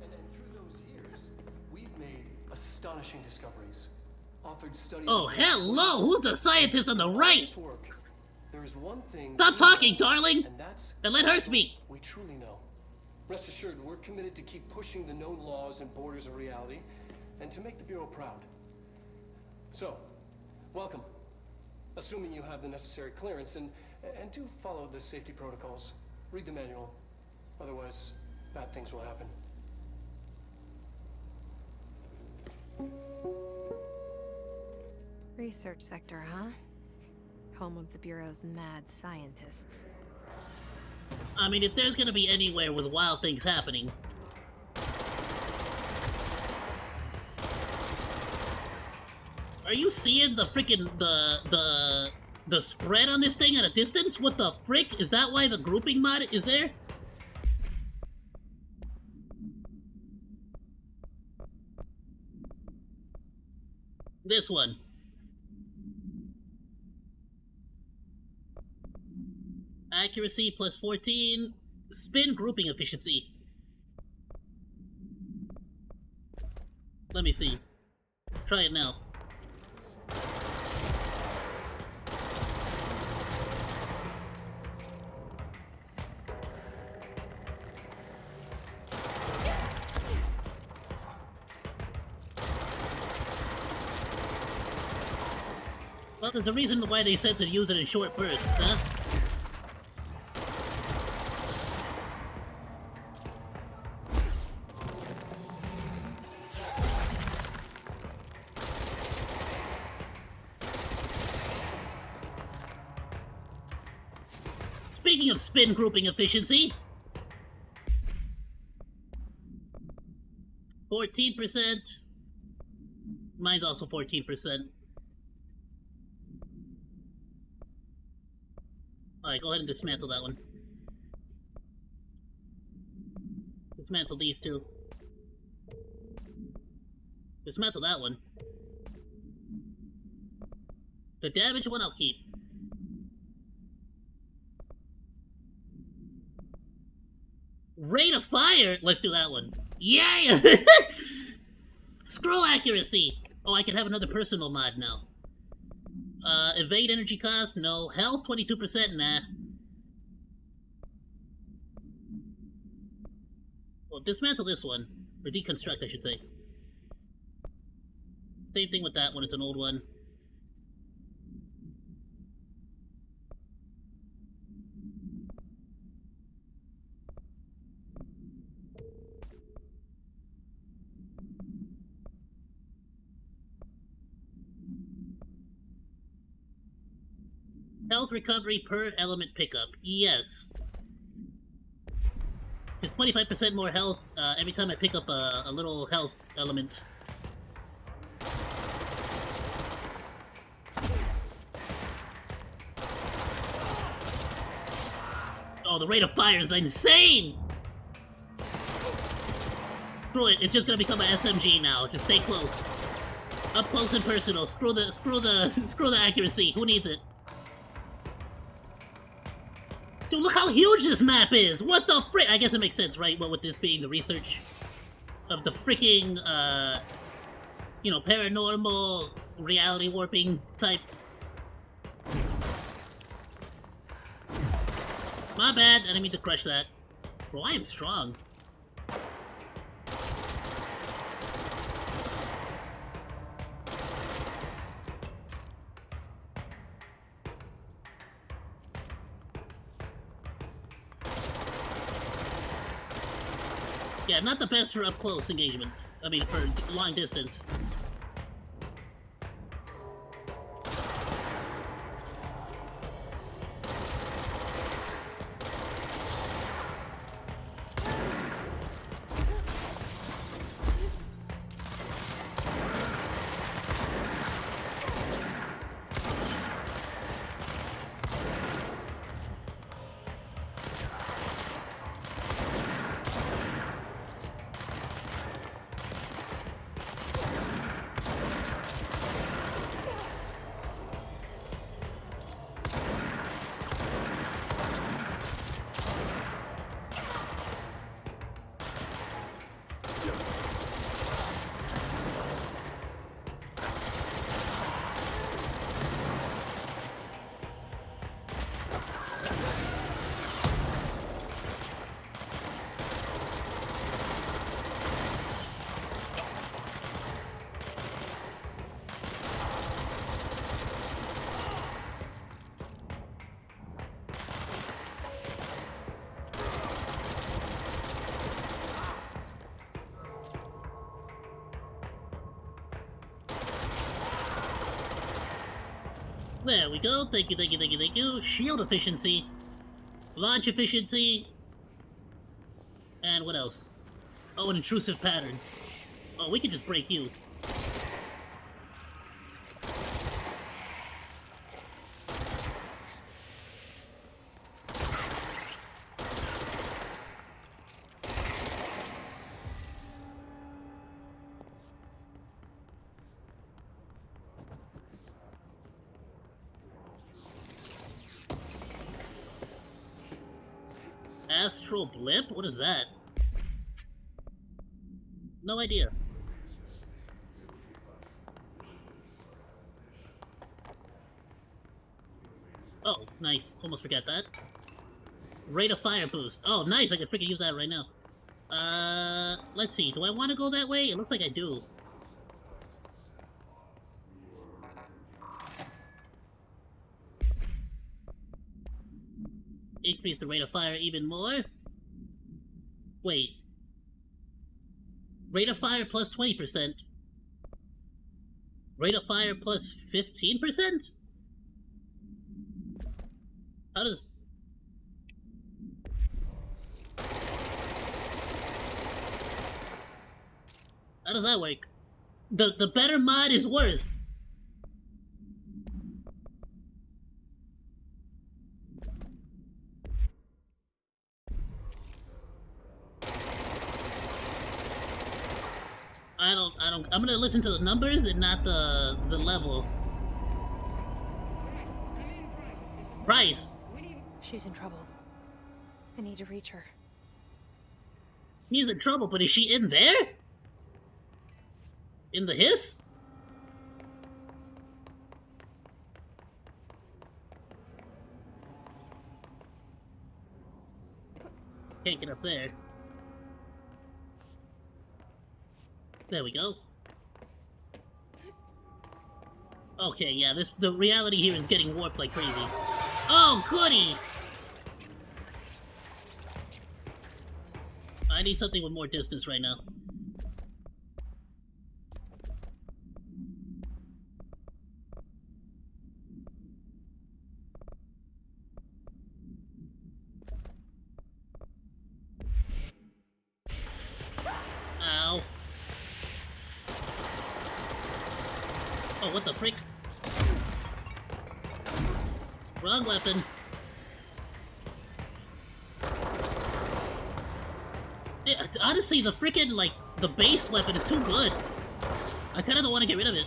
And through those years, we've made astonishing discoveries. Authored studies. Oh, hello! Who's the scientist on the right? There is one thing. Stop talking, darling! And let her speak. We truly know. Rest assured, we're committed to keep pushing the known laws and borders of reality, and to make the Bureau proud. So, welcome. Assuming you have the necessary clearance, and do follow the safety protocols. Read the manual. Otherwise, bad things will happen. Research sector, huh? Home of the Bureau's mad scientists. I mean, if there's gonna be anywhere with wild things happening. Are you seeing the freaking the spread on this thing at a distance? What the frick? Is that why the grouping mod is there? This one. Accuracy plus 14. Spin grouping efficiency. Let me see. Try it now. Well, there's a reason why they said to use it in short bursts, huh? Speaking of spin grouping efficiency, 14%. Mine's also 14%. Alright, go ahead and dismantle that one. Dismantle these two. Dismantle that one. The damage one I'll keep. Rate of fire! Let's do that one. Yeah! Scroll accuracy! Oh, I can have another personal mod now. Evade energy cost? No. Health? 22%? Nah. Well, dismantle this one. Or deconstruct, I should say. Same thing with that one, it's an old one. Health recovery per element pickup. Yes. It's 25% more health every time I pick up a little health element. Oh, the rate of fire is insane! Screw it, it's just gonna become an SMG now. Just stay close. Up close and personal. Screw the accuracy. Who needs it? Dude, look how huge this map is! What the frick? I guess it makes sense, right? Well, with this being the research of the freaking, you know, paranormal reality warping type. My bad, I didn't mean to crush that. Bro, I am strong. Yeah, not the best for up-close engagement. I mean, for long distance. There we go. Thank you, thank you, thank you, thank you. Shield efficiency. Launch efficiency. And what else? Oh, an intrusive pattern. Oh, we can just break you. Astral blip? What is that? No idea. Oh, nice. Almost forgot that. Rate of fire boost. Oh, nice. I can freaking use that right now. Let's see. Do I want to go that way? It looks like I do. Increase the rate of fire even more. Wait. Rate of fire plus 20%. Rate of fire plus 15%? How does... How does that work? The better mod is worse. I'm gonna listen to the numbers and not the level. Price. She's in trouble. I need to reach her. He's in trouble, but is she in there? In the hiss? Can't get up there. There we go. Okay, yeah, the reality here is getting warped like crazy. Oh, goody! I need something with more distance right now. Ow. Oh, what the freak? Wrong weapon. Yeah, honestly, the freaking, like, the base weapon is too good. I kinda don't want to get rid of it.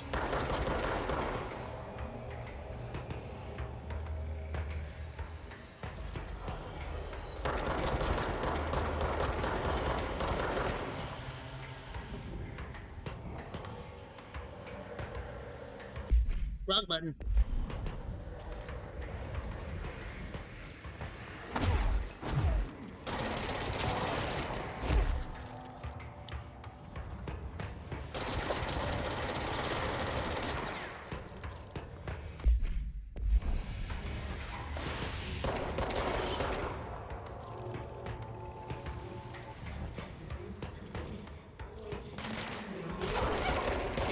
Wrong button.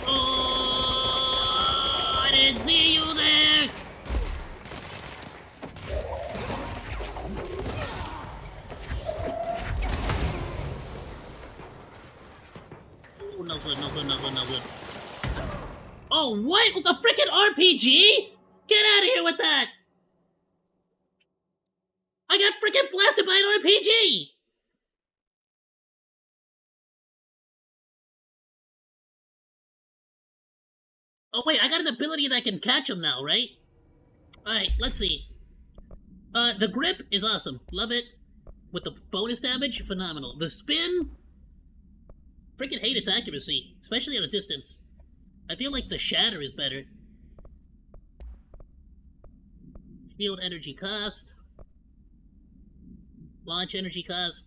Oh, I didn't see you there. Oh, no good, no good, no good, no good. Oh, what? With a freaking RPG? Get out of here with that! I got freaking blasted by an RPG! Oh wait, I got an ability that can catch him now, right? Alright, let's see. The grip is awesome. Love it. With the bonus damage, phenomenal. The spin... Freaking hate its accuracy, especially at a distance. I feel like the shatter is better. Field energy cost. Launch energy cost.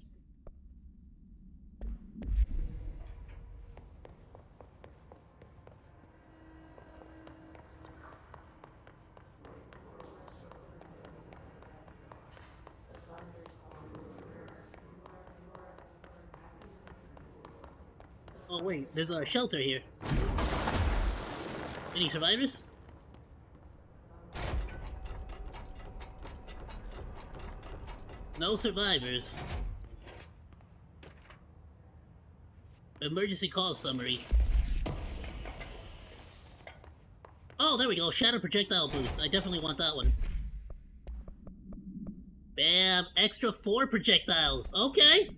Oh wait, there's a shelter here. Any survivors? No survivors. Emergency call summary. Oh, there we go. Shatter projectile boost. I definitely want that one. Bam! Extra 4 projectiles. Okay.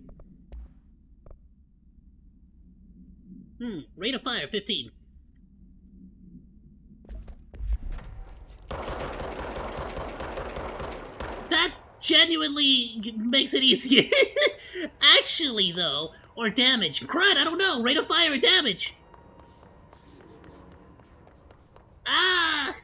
Rate of fire 15. That genuinely makes it easier. Actually, though, or damage. Crud, I don't know. Rate of fire or damage. Ah!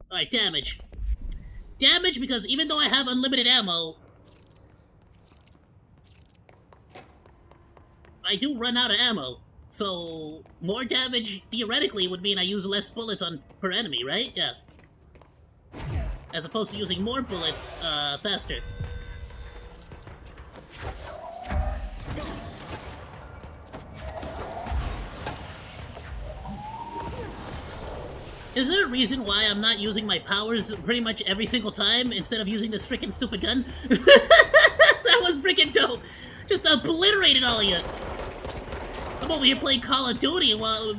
Alright, damage. Damage because even though I have unlimited ammo, I do run out of ammo. So, more damage, theoretically, would mean I use less bullets on per enemy, right? Yeah. As opposed to using more bullets, faster. Is there a reason why I'm not using my powers pretty much every single time instead of using this freaking stupid gun? That was freaking dope! Just obliterated all of you! I'm over here playing Call of Duty while...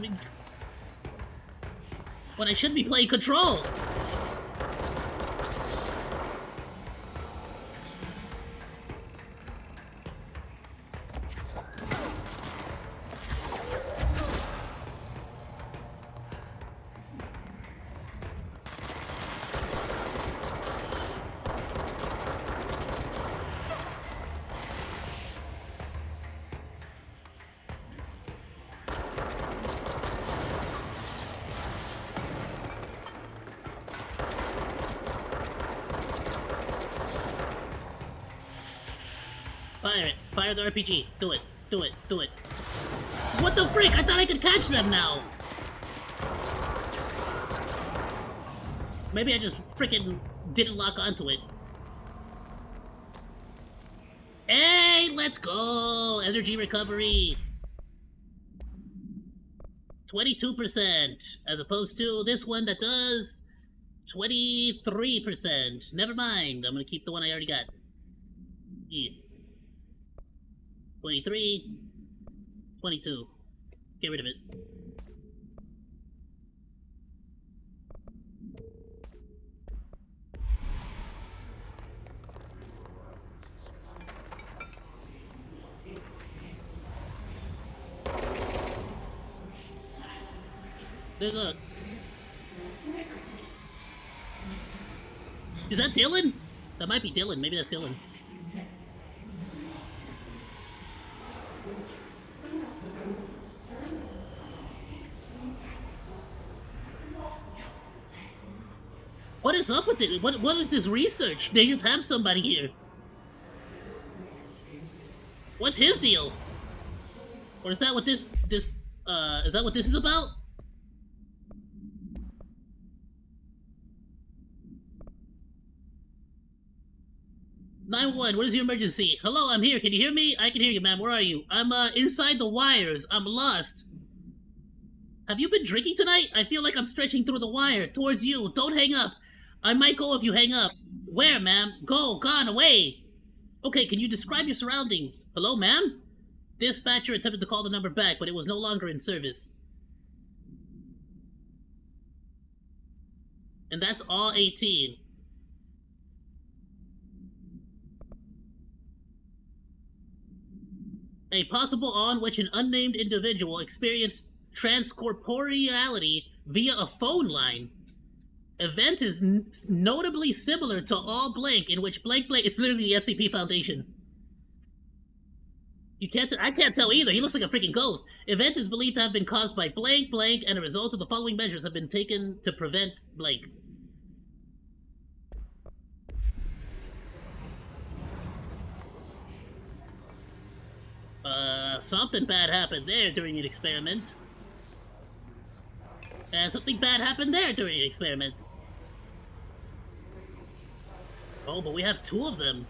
when I should be playing Control! Fire it. Fire the RPG. Do it. Do it. Do it. What the frick? I thought I could catch them now! Maybe I just freaking didn't lock onto it. Hey, let's go! Energy recovery! 22%, as opposed to this one that does 23%. Never mind, I'm gonna keep the one I already got. Yeah. 23, 22. Get rid of it. There's a... Is that Dylan? That might be Dylan. Maybe that's Dylan. What is up with it? What is this research? They just have somebody here. What's his deal? Or is that what is that what this is about? What is your emergency? Hello, I'm here. Can you hear me? I can hear you, ma'am. Where are you? I'm inside the wires. I'm lost. Have you been drinking tonight? I feel like I'm stretching through the wire towards you. Don't hang up. I might go if you hang up. Where, ma'am? Go, gone, away. Okay, can you describe your surroundings? Hello, ma'am? Dispatcher attempted to call the number back, but it was no longer in service. And that's all 18. A possible on which an unnamed individual experienced transcorporeality via a phone line. Event is notably similar to all blank, in which blank blank. It's literally the SCP Foundation. You can't. I can't tell either. He looks like a freaking ghost. Event is believed to have been caused by blank blank, and a result of the following measures have been taken to prevent blank. Something bad happened there during an experiment. And something bad happened there during an experiment. Oh, but we have 2 of them.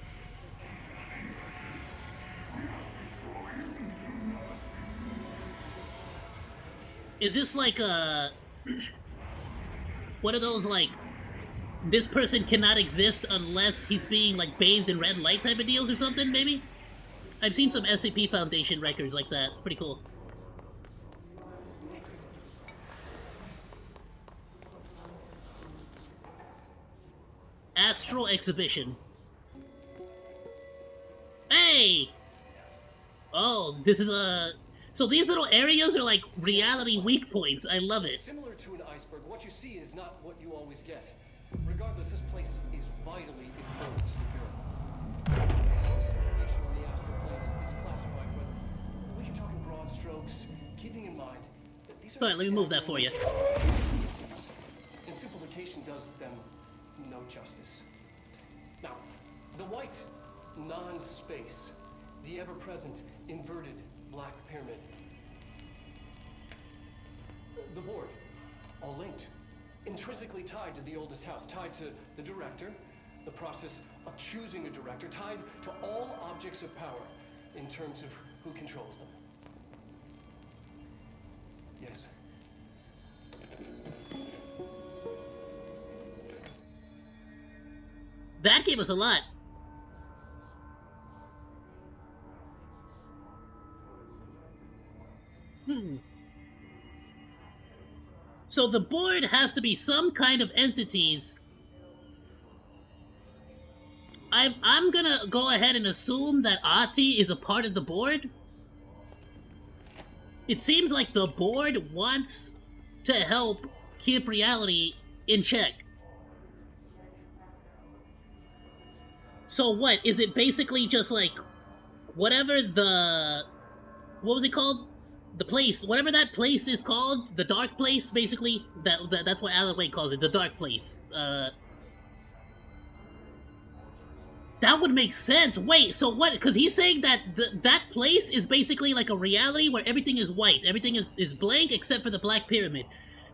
Is this like one of those, like, this person cannot exist unless he's being, like, bathed in red light type of deals or something, maybe? I've seen some SCP Foundation records like that. It's pretty cool. Astral Exhibition. Hey! Oh, this is a... So these little areas are like reality weak points. I love it. Similar to an iceberg, what you see is not what you always get. Regardless, this place is vitally important to the Bureau. Information on the astral plane is classified, but we can talk in broad strokes, keeping in mind that these are... Alright, let me move that for you. And simplification does them no justice. Now, the white non-space, the ever-present inverted black pyramid, the board, all linked, intrinsically tied to the oldest house, tied to the director, the process of choosing a director, tied to all objects of power in terms of who controls them. Yes. That gave us a lot. So the board has to be some kind of entities. I'm gonna go ahead and assume that Ahti is a part of the board. It seems like the board wants to help keep reality in check. So what, is it basically just like, whatever the, what was it called? The place, whatever that place is called, the dark place, basically, that's what Alan Wake calls it, the dark place. That would make sense. Wait, so what, because he's saying that that place is basically like a reality where everything is white, everything is blank except for the Black Pyramid.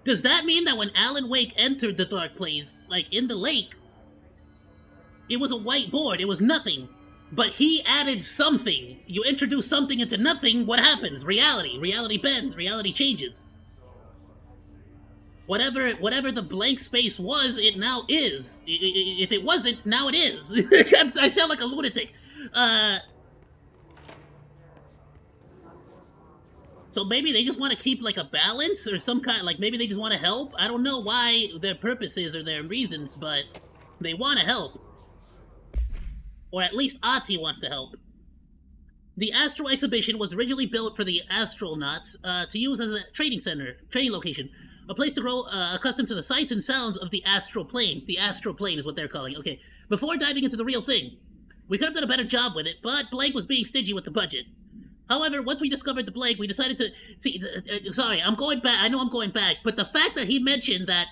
Does that mean that when Alan Wake entered the dark place, like in the lake, it was a white board, it was nothing? But he added something. You introduce something into nothing, what happens? Reality. Reality bends. Reality changes. Whatever the blank space was, it now is. If it wasn't, now it is. I sound like a lunatic. So maybe they just want to keep like a balance or some kind, like maybe they just want to help. I don't know why their purpose is or their reasons, but they want to help. Or at least Ahti wants to help. The Astral Exhibition was originally built for the astronauts to use as a training location. A place to grow accustomed to the sights and sounds of the astral plane. The astral plane is what they're calling it. Okay, before diving into the real thing. We could have done a better job with it, but Blank was being stingy with the budget. However, once we discovered the Blank, we decided to... See, sorry, I'm going back. I know I'm going back, but the fact that he mentioned that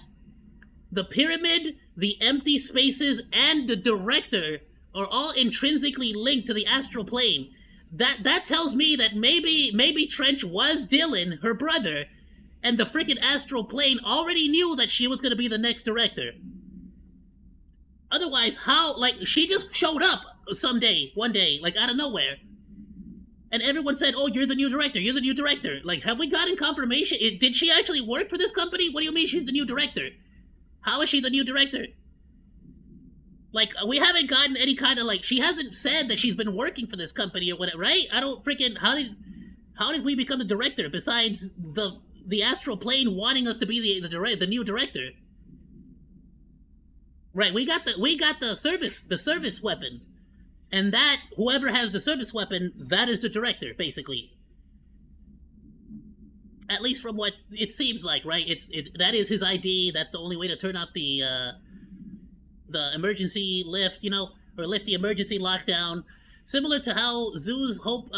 the pyramid, the empty spaces, and the director are all intrinsically linked to the astral plane. That tells me that maybe Trench was Dylan, her brother, and the freaking astral plane already knew that she was gonna be the next director. Otherwise, how, like, she just showed up one day, like, out of nowhere. And everyone said, oh, you're the new director, you're the new director. Like, have we gotten confirmation? Did she actually work for this company? What do you mean she's the new director? How is she the new director? Like, we haven't gotten any kind of, like, she hasn't said that she's been working for this company or whatever, right? I don't freaking, how did we become the director besides the astral plane wanting us to be the new director? Right, we got the service weapon. And that, whoever has the service weapon, that is the director, basically. At least from what it seems like, right? That is his ID, that's the only way to turn out the emergency lift, you know, or lift the emergency lockdown. Similar to how zoos hope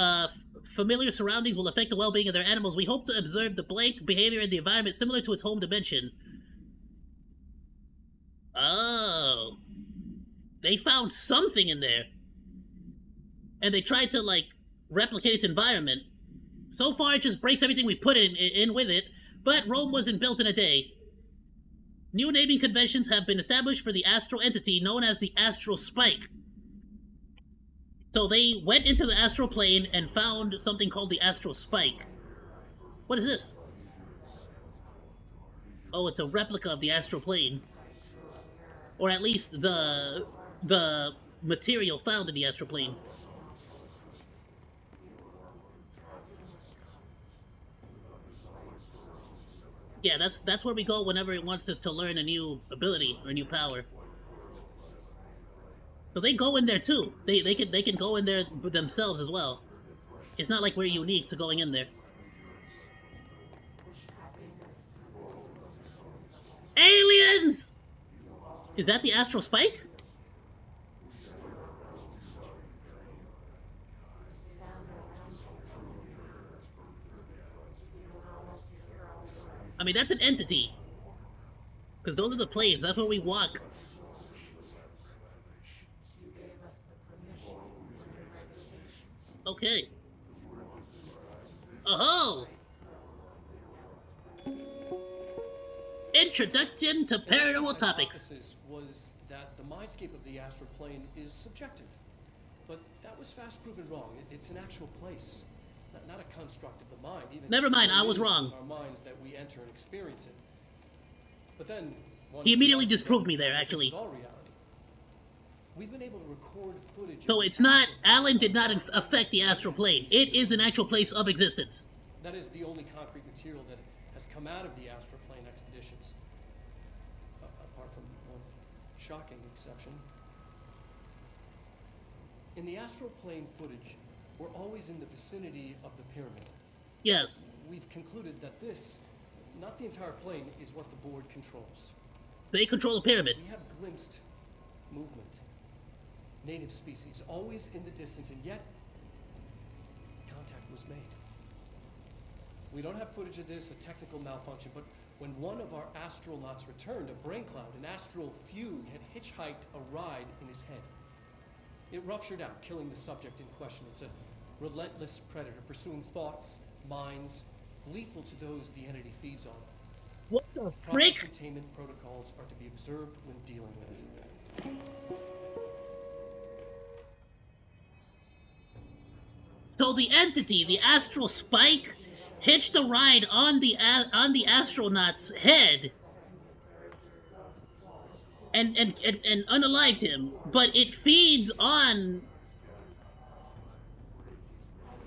familiar surroundings will affect the well-being of their animals, we hope to observe the blank behavior in the environment similar to its home dimension. Oh. They found something in there. And they tried to, like, replicate its environment. So far, it just breaks everything we put in with it, but Rome wasn't built in a day. New naming conventions have been established for the astral entity known as the astral spike. So they went into the astral plane and found something called the astral spike. What is this? Oh, it's a replica of the astral plane. Or at least the material found in the astral plane. Yeah, that's where we go whenever it wants us to learn a new ability or a new power. So they go in there too. They can go in there themselves as well. It's not like we're unique to going in there. Aliens! Is that the astral spike? I mean, that's an entity. Because those are the planes, that's where we walk. Okay. Oh-ho! Introduction to paranormal topics. Was that the mindscape of the astral plane is subjective. But that was fast proven wrong. It's an actual place. Not a construct of the mind. Even never mind, I was wrong. Our minds that we enter and experience it. But then he immediately disproved me there, actually. All reality. We've been able to record footage. So it's not, Alan did not affect the astral plane. It is an actual place of existence. That is the only concrete material that has come out of the astral plane expeditions. Apart from one shocking exception. In the astral plane footage, we're always in the vicinity of the pyramid. Yes. We've concluded that this, not the entire plane, is what the board controls. They control the pyramid. We have glimpsed movement, native species, always in the distance, and yet contact was made. We don't have footage of this, a technical malfunction, but when one of our astronauts returned, a brain cloud, an astral fugue, had hitchhiked a ride in his head. It ruptured out, killing the subject in question. It's a relentless predator, pursuing thoughts, minds, lethal to those the entity feeds on. What the frick? Proper containment protocols are to be observed when dealing with it. So the entity, the astral spike, hitched a ride on the astronaut's head and unalived him, but it feeds on...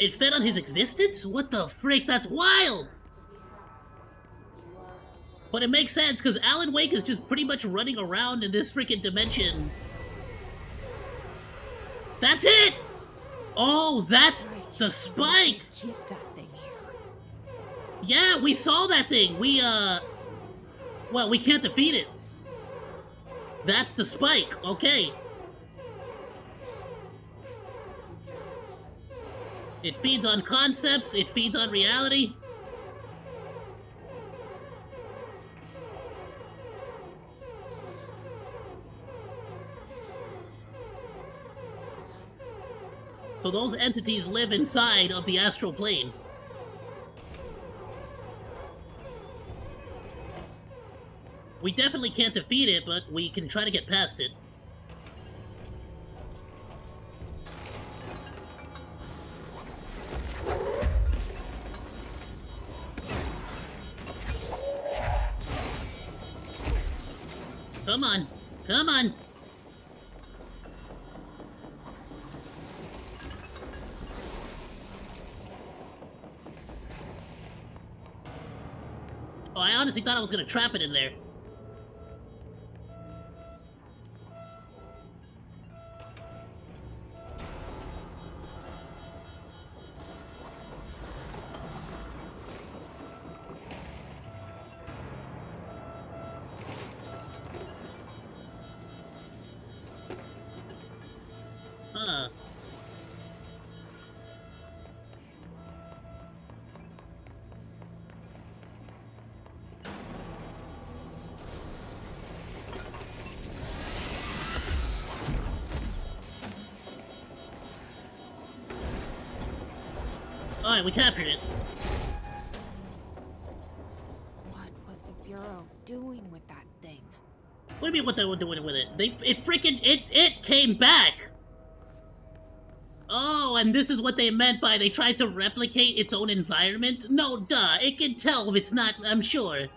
It fed on his existence? What the frick? That's wild! But it makes sense, because Alan Wake is just pretty much running around in this freaking dimension. That's it! Oh, that's the spike! Keep that thing here. Yeah, we saw that thing. Well, we can't defeat it. That's the spike. Okay. It feeds on concepts. It feeds on reality. So those entities live inside of the astral plane. We definitely can't defeat it, but we can try to get past it. Come on. Come on. Oh, I honestly thought I was gonna trap it in there. Huh. Alright, we captured it. What was the Bureau doing with that thing? What do you mean what they were doing with it? It came back! Oh, and this is what they meant by they tried to replicate its own environment? No, duh, it can tell if it's not, I'm sure.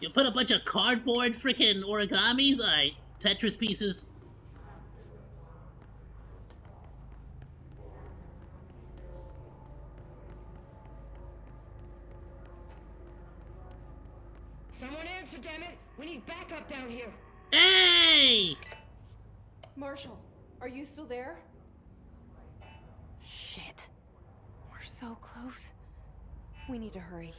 You put a bunch of cardboard frickin' origamis? Alright, Tetris pieces. Someone answer, damn it! We need backup down here. Hey! Marshall, are you still there? Shit. We're so close. We need to hurry.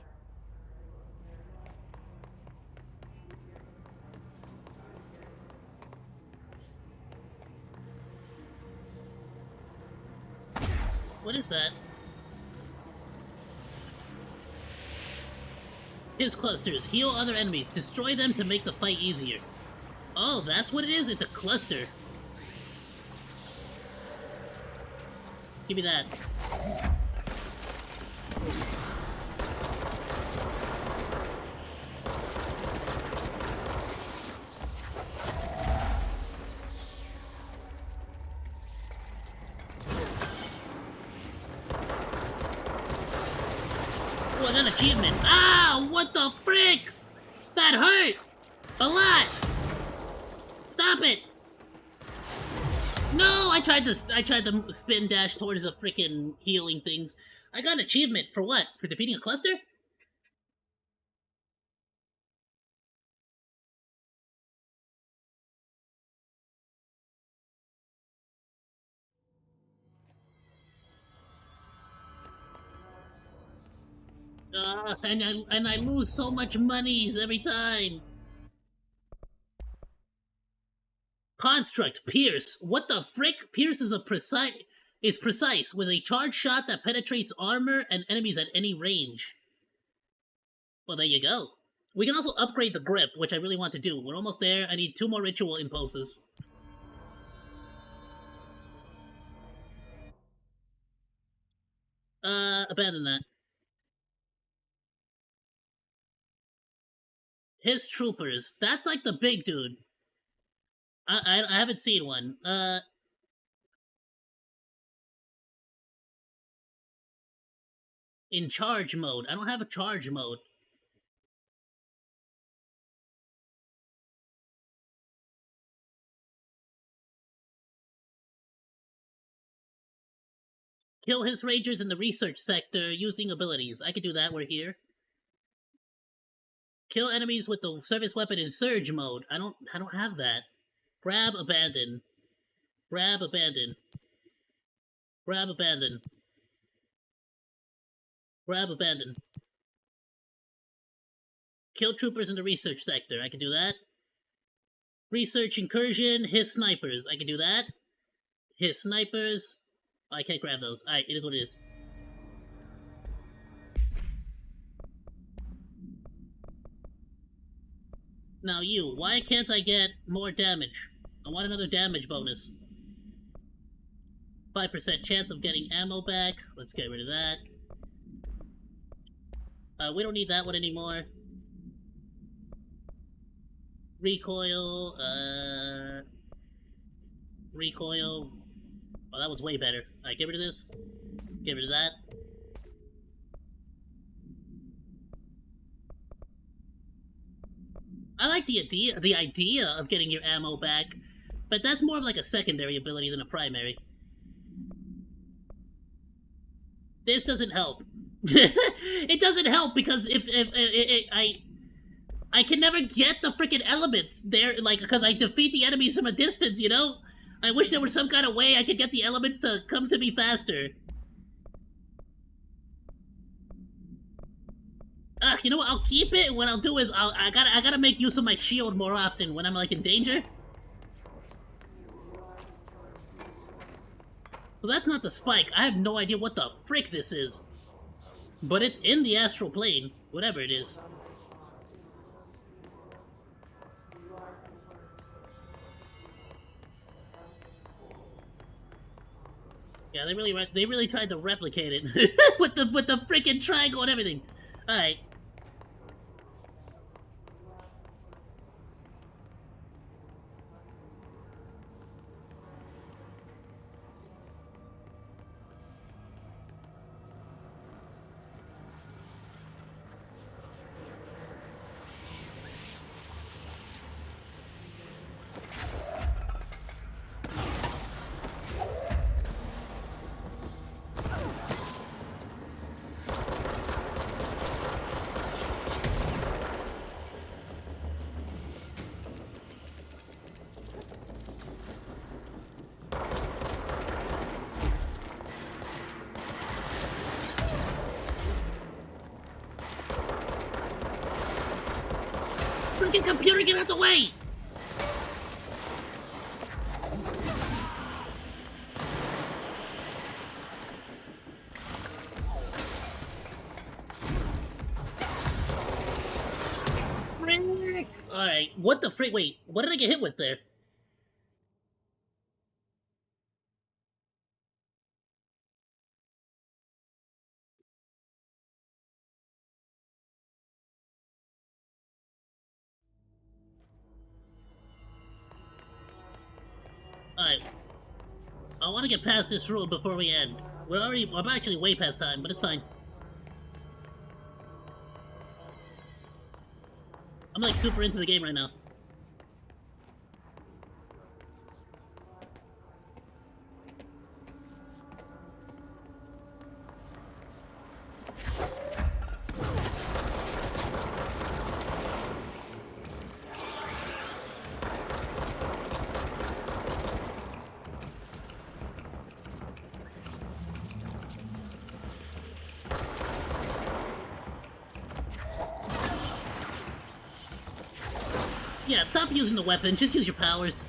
What is that? His clusters. Heal other enemies. Destroy them to make the fight easier. Oh, that's what it is? It's a cluster. Give me that. Oh, I got an achievement. Ah, what the frick? That hurt! A lot! Stop it! No, I tried to spin dash towards the freaking healing things. I got an achievement for what? For defeating a cluster? And I lose so much monies every time. Construct, Pierce. What the frick? Pierce is precise with a charged shot that penetrates armor and enemies at any range. Well, there you go. We can also upgrade the grip, which I really want to do. We're almost there. I need 2 more ritual impulses. Abandon that. His troopers. That's like the big dude. I haven't seen one. In charge mode. I don't have a charge mode. Kill his rangers in the research sector using abilities. I can do that. We're here. Kill enemies with the service weapon in surge mode. I don't have that. Grab, abandon. Grab, abandon. Grab, abandon. Grab, abandon. Kill troopers in the research sector. I can do that. Research incursion. Hit snipers. I can do that. Hit snipers. Oh, I can't grab those. Alright, it is what it is. Now you, why can't I get more damage? I want another damage bonus. 5% chance of getting ammo back. Let's get rid of that. We don't need that one anymore. Recoil, recoil. Oh, that one's way better. Alright, get rid of this. Get rid of that. I like the idea of getting your ammo back, but that's more of like a secondary ability than a primary. This doesn't help. It doesn't help because if I can never get the freaking elements there, like, because I defeat the enemies from a distance, you know? I wish there was some kind of way I could get the elements to come to me faster. You know what? I'll keep it. What I'll do is I gotta make use of my shield more often when I'm like in danger. So that's not the spike. I have no idea what the frick this is. But it's in the astral plane, whatever it is. Yeah, they really tried to replicate it with the freaking triangle and everything. All right. Freaking computer, get out the way! Frick! Alright, what the frick? Wait, what did I get hit with there? Alright. I want to get past this room before we end. I'm actually way past time, but it's fine. I'm like super into the game right now. Yeah, stop using the weapon, just use your powers.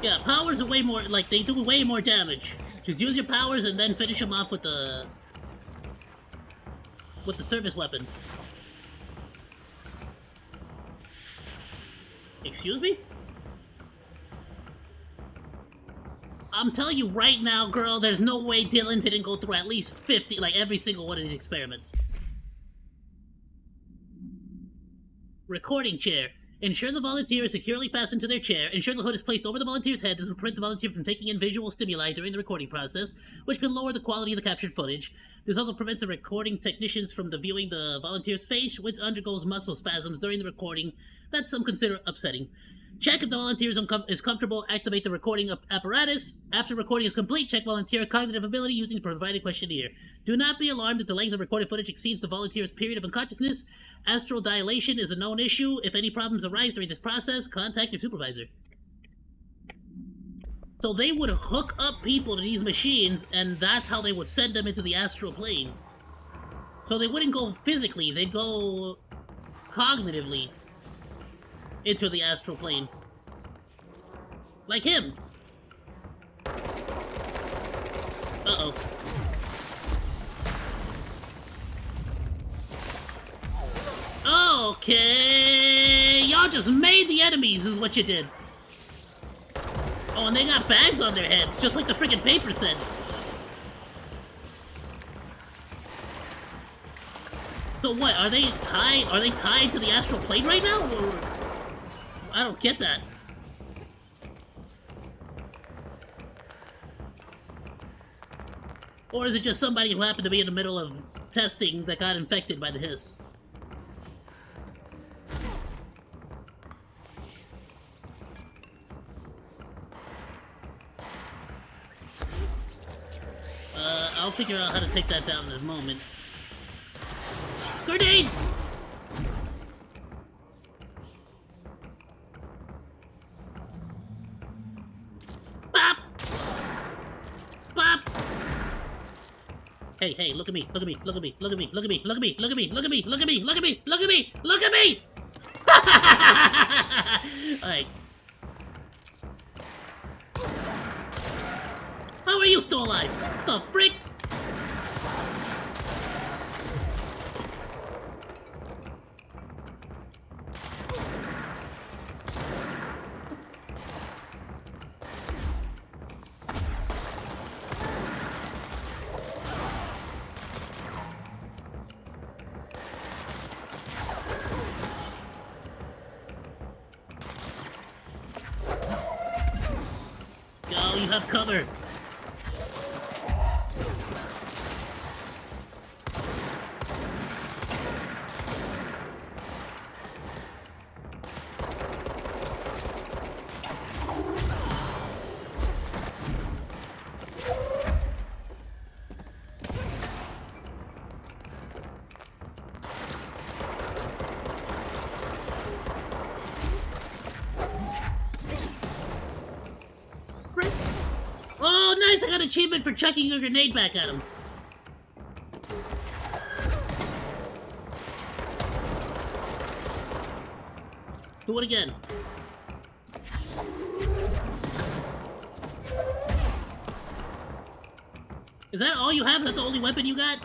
Yeah, powers are way more, like, they do way more damage. Just use your powers and then finish them off with the service weapon. Excuse me? I'm telling you right now, girl, there's no way Dylan didn't go through at least 50, like every single one of these experiments. Recording chair. Ensure the volunteer is securely fastened to their chair. Ensure the hood is placed over the volunteer's head. This will prevent the volunteer from taking in visual stimuli during the recording process, which can lower the quality of the captured footage. This also prevents the recording technicians from viewing the volunteer's face, which undergoes muscle spasms during the recording that some consider upsetting. Check if the volunteer is comfortable. Activate the recording apparatus. After recording is complete, check volunteer cognitive ability using the provided questionnaire. Do not be alarmed if the length of recorded footage exceeds the volunteer's period of unconsciousness. Astral dilation is a known issue. If any problems arise during this process, contact your supervisor. So they would hook up people to these machines, and that's how they would send them into the astral plane. So they wouldn't go physically, they'd go cognitively into the astral plane. Like him. Uh-oh. Okay, y'all just made the enemies is what you did. Oh, and they got bags on their heads, just like the freaking paper said. So what, are they tied to the astral plane right now? Or... I don't get that. Or is it just somebody who happened to be in the middle of testing that got infected by the hiss? I'll figure out how to take that down in a moment. Grenade! Bop! Bop! Hey, hey, look at me, look at me, look at me, look at me, look at me, look at me, look at me, look at me, look at me, look at me, look at me, look at me! Alright. How are you still alive? The frick? Go, you have cover. Oh, nice! I got an achievement for chucking a grenade back at him. Do it again. Is that all you have? Is that the only weapon you got?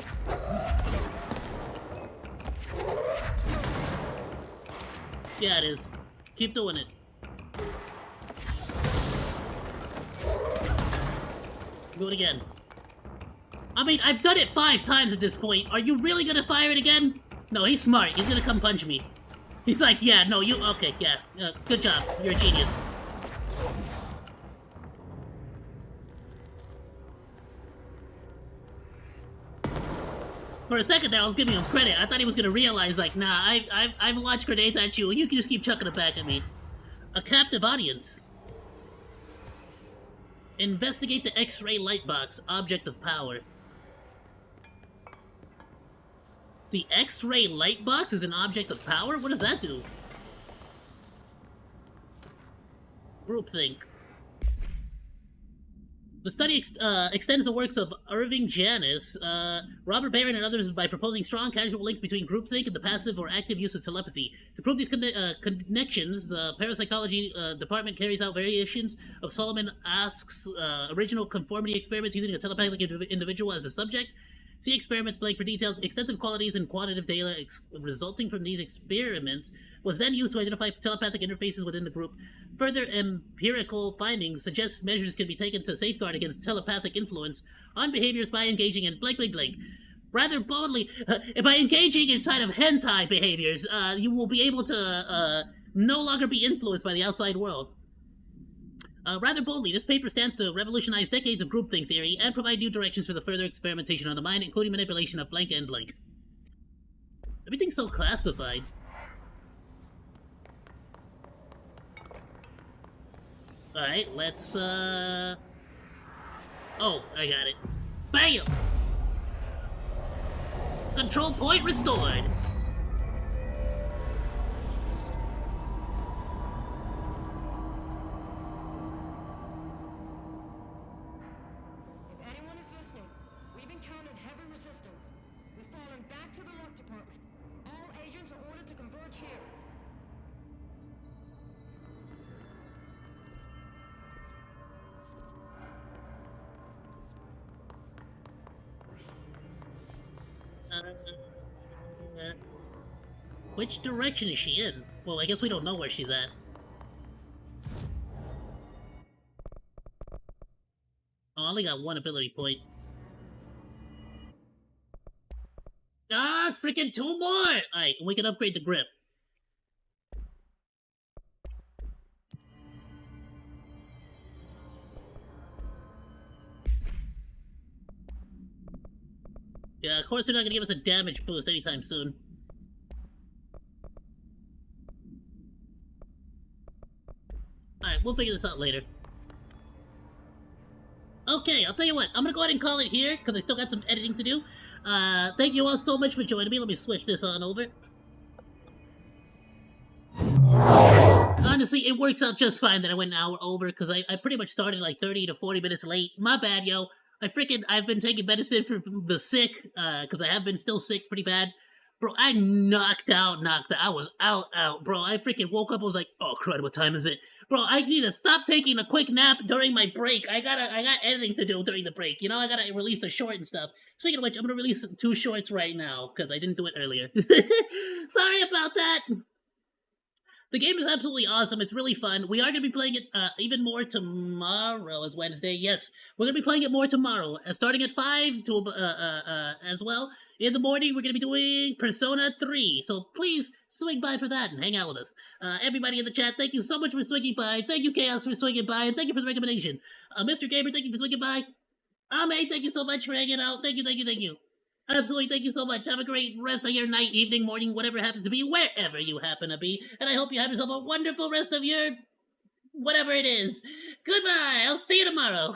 Yeah, it is. Keep doing it. Do it again. I mean, I've done it 5 times at this point. Are you really gonna fire it again? No, he's smart. He's gonna come punch me. He's like, yeah, no, you... Okay, yeah. Good job. You're a genius. For a second there, I was giving him credit. I thought he was gonna realize, like, nah, I've launched grenades at you, and you can just keep chucking it back at me. A captive audience. Investigate the X-ray light box, object of power. The X-ray light box is an object of power? What does that do? Groupthink. The study extends the works of Irving Janis, Robert Barron, and others by proposing strong casual links between groupthink and the passive or active use of telepathy. To prove these connections, the parapsychology department carries out variations of Solomon Asch's original conformity experiments using a telepathic individual as the subject. See experiments blank for details. Extensive qualities and quantitative data resulting from these experiments was then used to identify telepathic interfaces within the group. Further empirical findings suggest measures can be taken to safeguard against telepathic influence on behaviors by engaging in blank blank blank. Rather boldly, by engaging inside of hentai behaviors, you will be able to no longer be influenced by the outside world. Rather boldly, this paper stands to revolutionize decades of groupthink theory and provide new directions for the further experimentation on the mind, including manipulation of blank and blank. Everything's so classified. Alright, let's, Oh, I got it. Bam! Control point restored! Which direction is she in? Well, I guess we don't know where she's at. Oh, I only got one ability point. Ah, freaking 2 more! Alright, we can upgrade the grip. Yeah, of course they're not gonna give us a damage boost anytime soon. Alright, we'll figure this out later. Okay, I'll tell you what, I'm gonna go ahead and call it here, because I still got some editing to do. Thank you all so much for joining me. Let me switch this on over. Honestly, it works out just fine that I went an hour over, because I pretty much started like 30 to 40 minutes late. My bad, yo. I've been taking medicine for the sick, because I have been still sick pretty bad. Bro, I knocked out. I was out. Bro, I freaking woke up, I was like, oh crud, what time is it? Bro, I need to stop taking a quick nap during my break. I got editing to do during the break. You know, I gotta release a short and stuff. Speaking of which, I'm gonna release 2 shorts right now, because I didn't do it earlier. Sorry about that. The game is absolutely awesome. It's really fun. We are going to be playing it even more tomorrow as Wednesday. Yes, we're going to be playing it more tomorrow, starting at 5 to as well. In the morning, we're going to be doing Persona 3. So please swing by for that and hang out with us. Everybody in the chat, thank you so much for swinging by. Thank you, Chaos, for swinging by, and thank you for the recommendation. Mr. Gamer, thank you for swinging by. Ame, thank you so much for hanging out. Thank you. Absolutely, thank you so much. Have a great rest of your night, evening, morning, whatever happens to be, wherever you happen to be. And I hope you have yourself a wonderful rest of your... whatever it is. Goodbye! I'll see you tomorrow.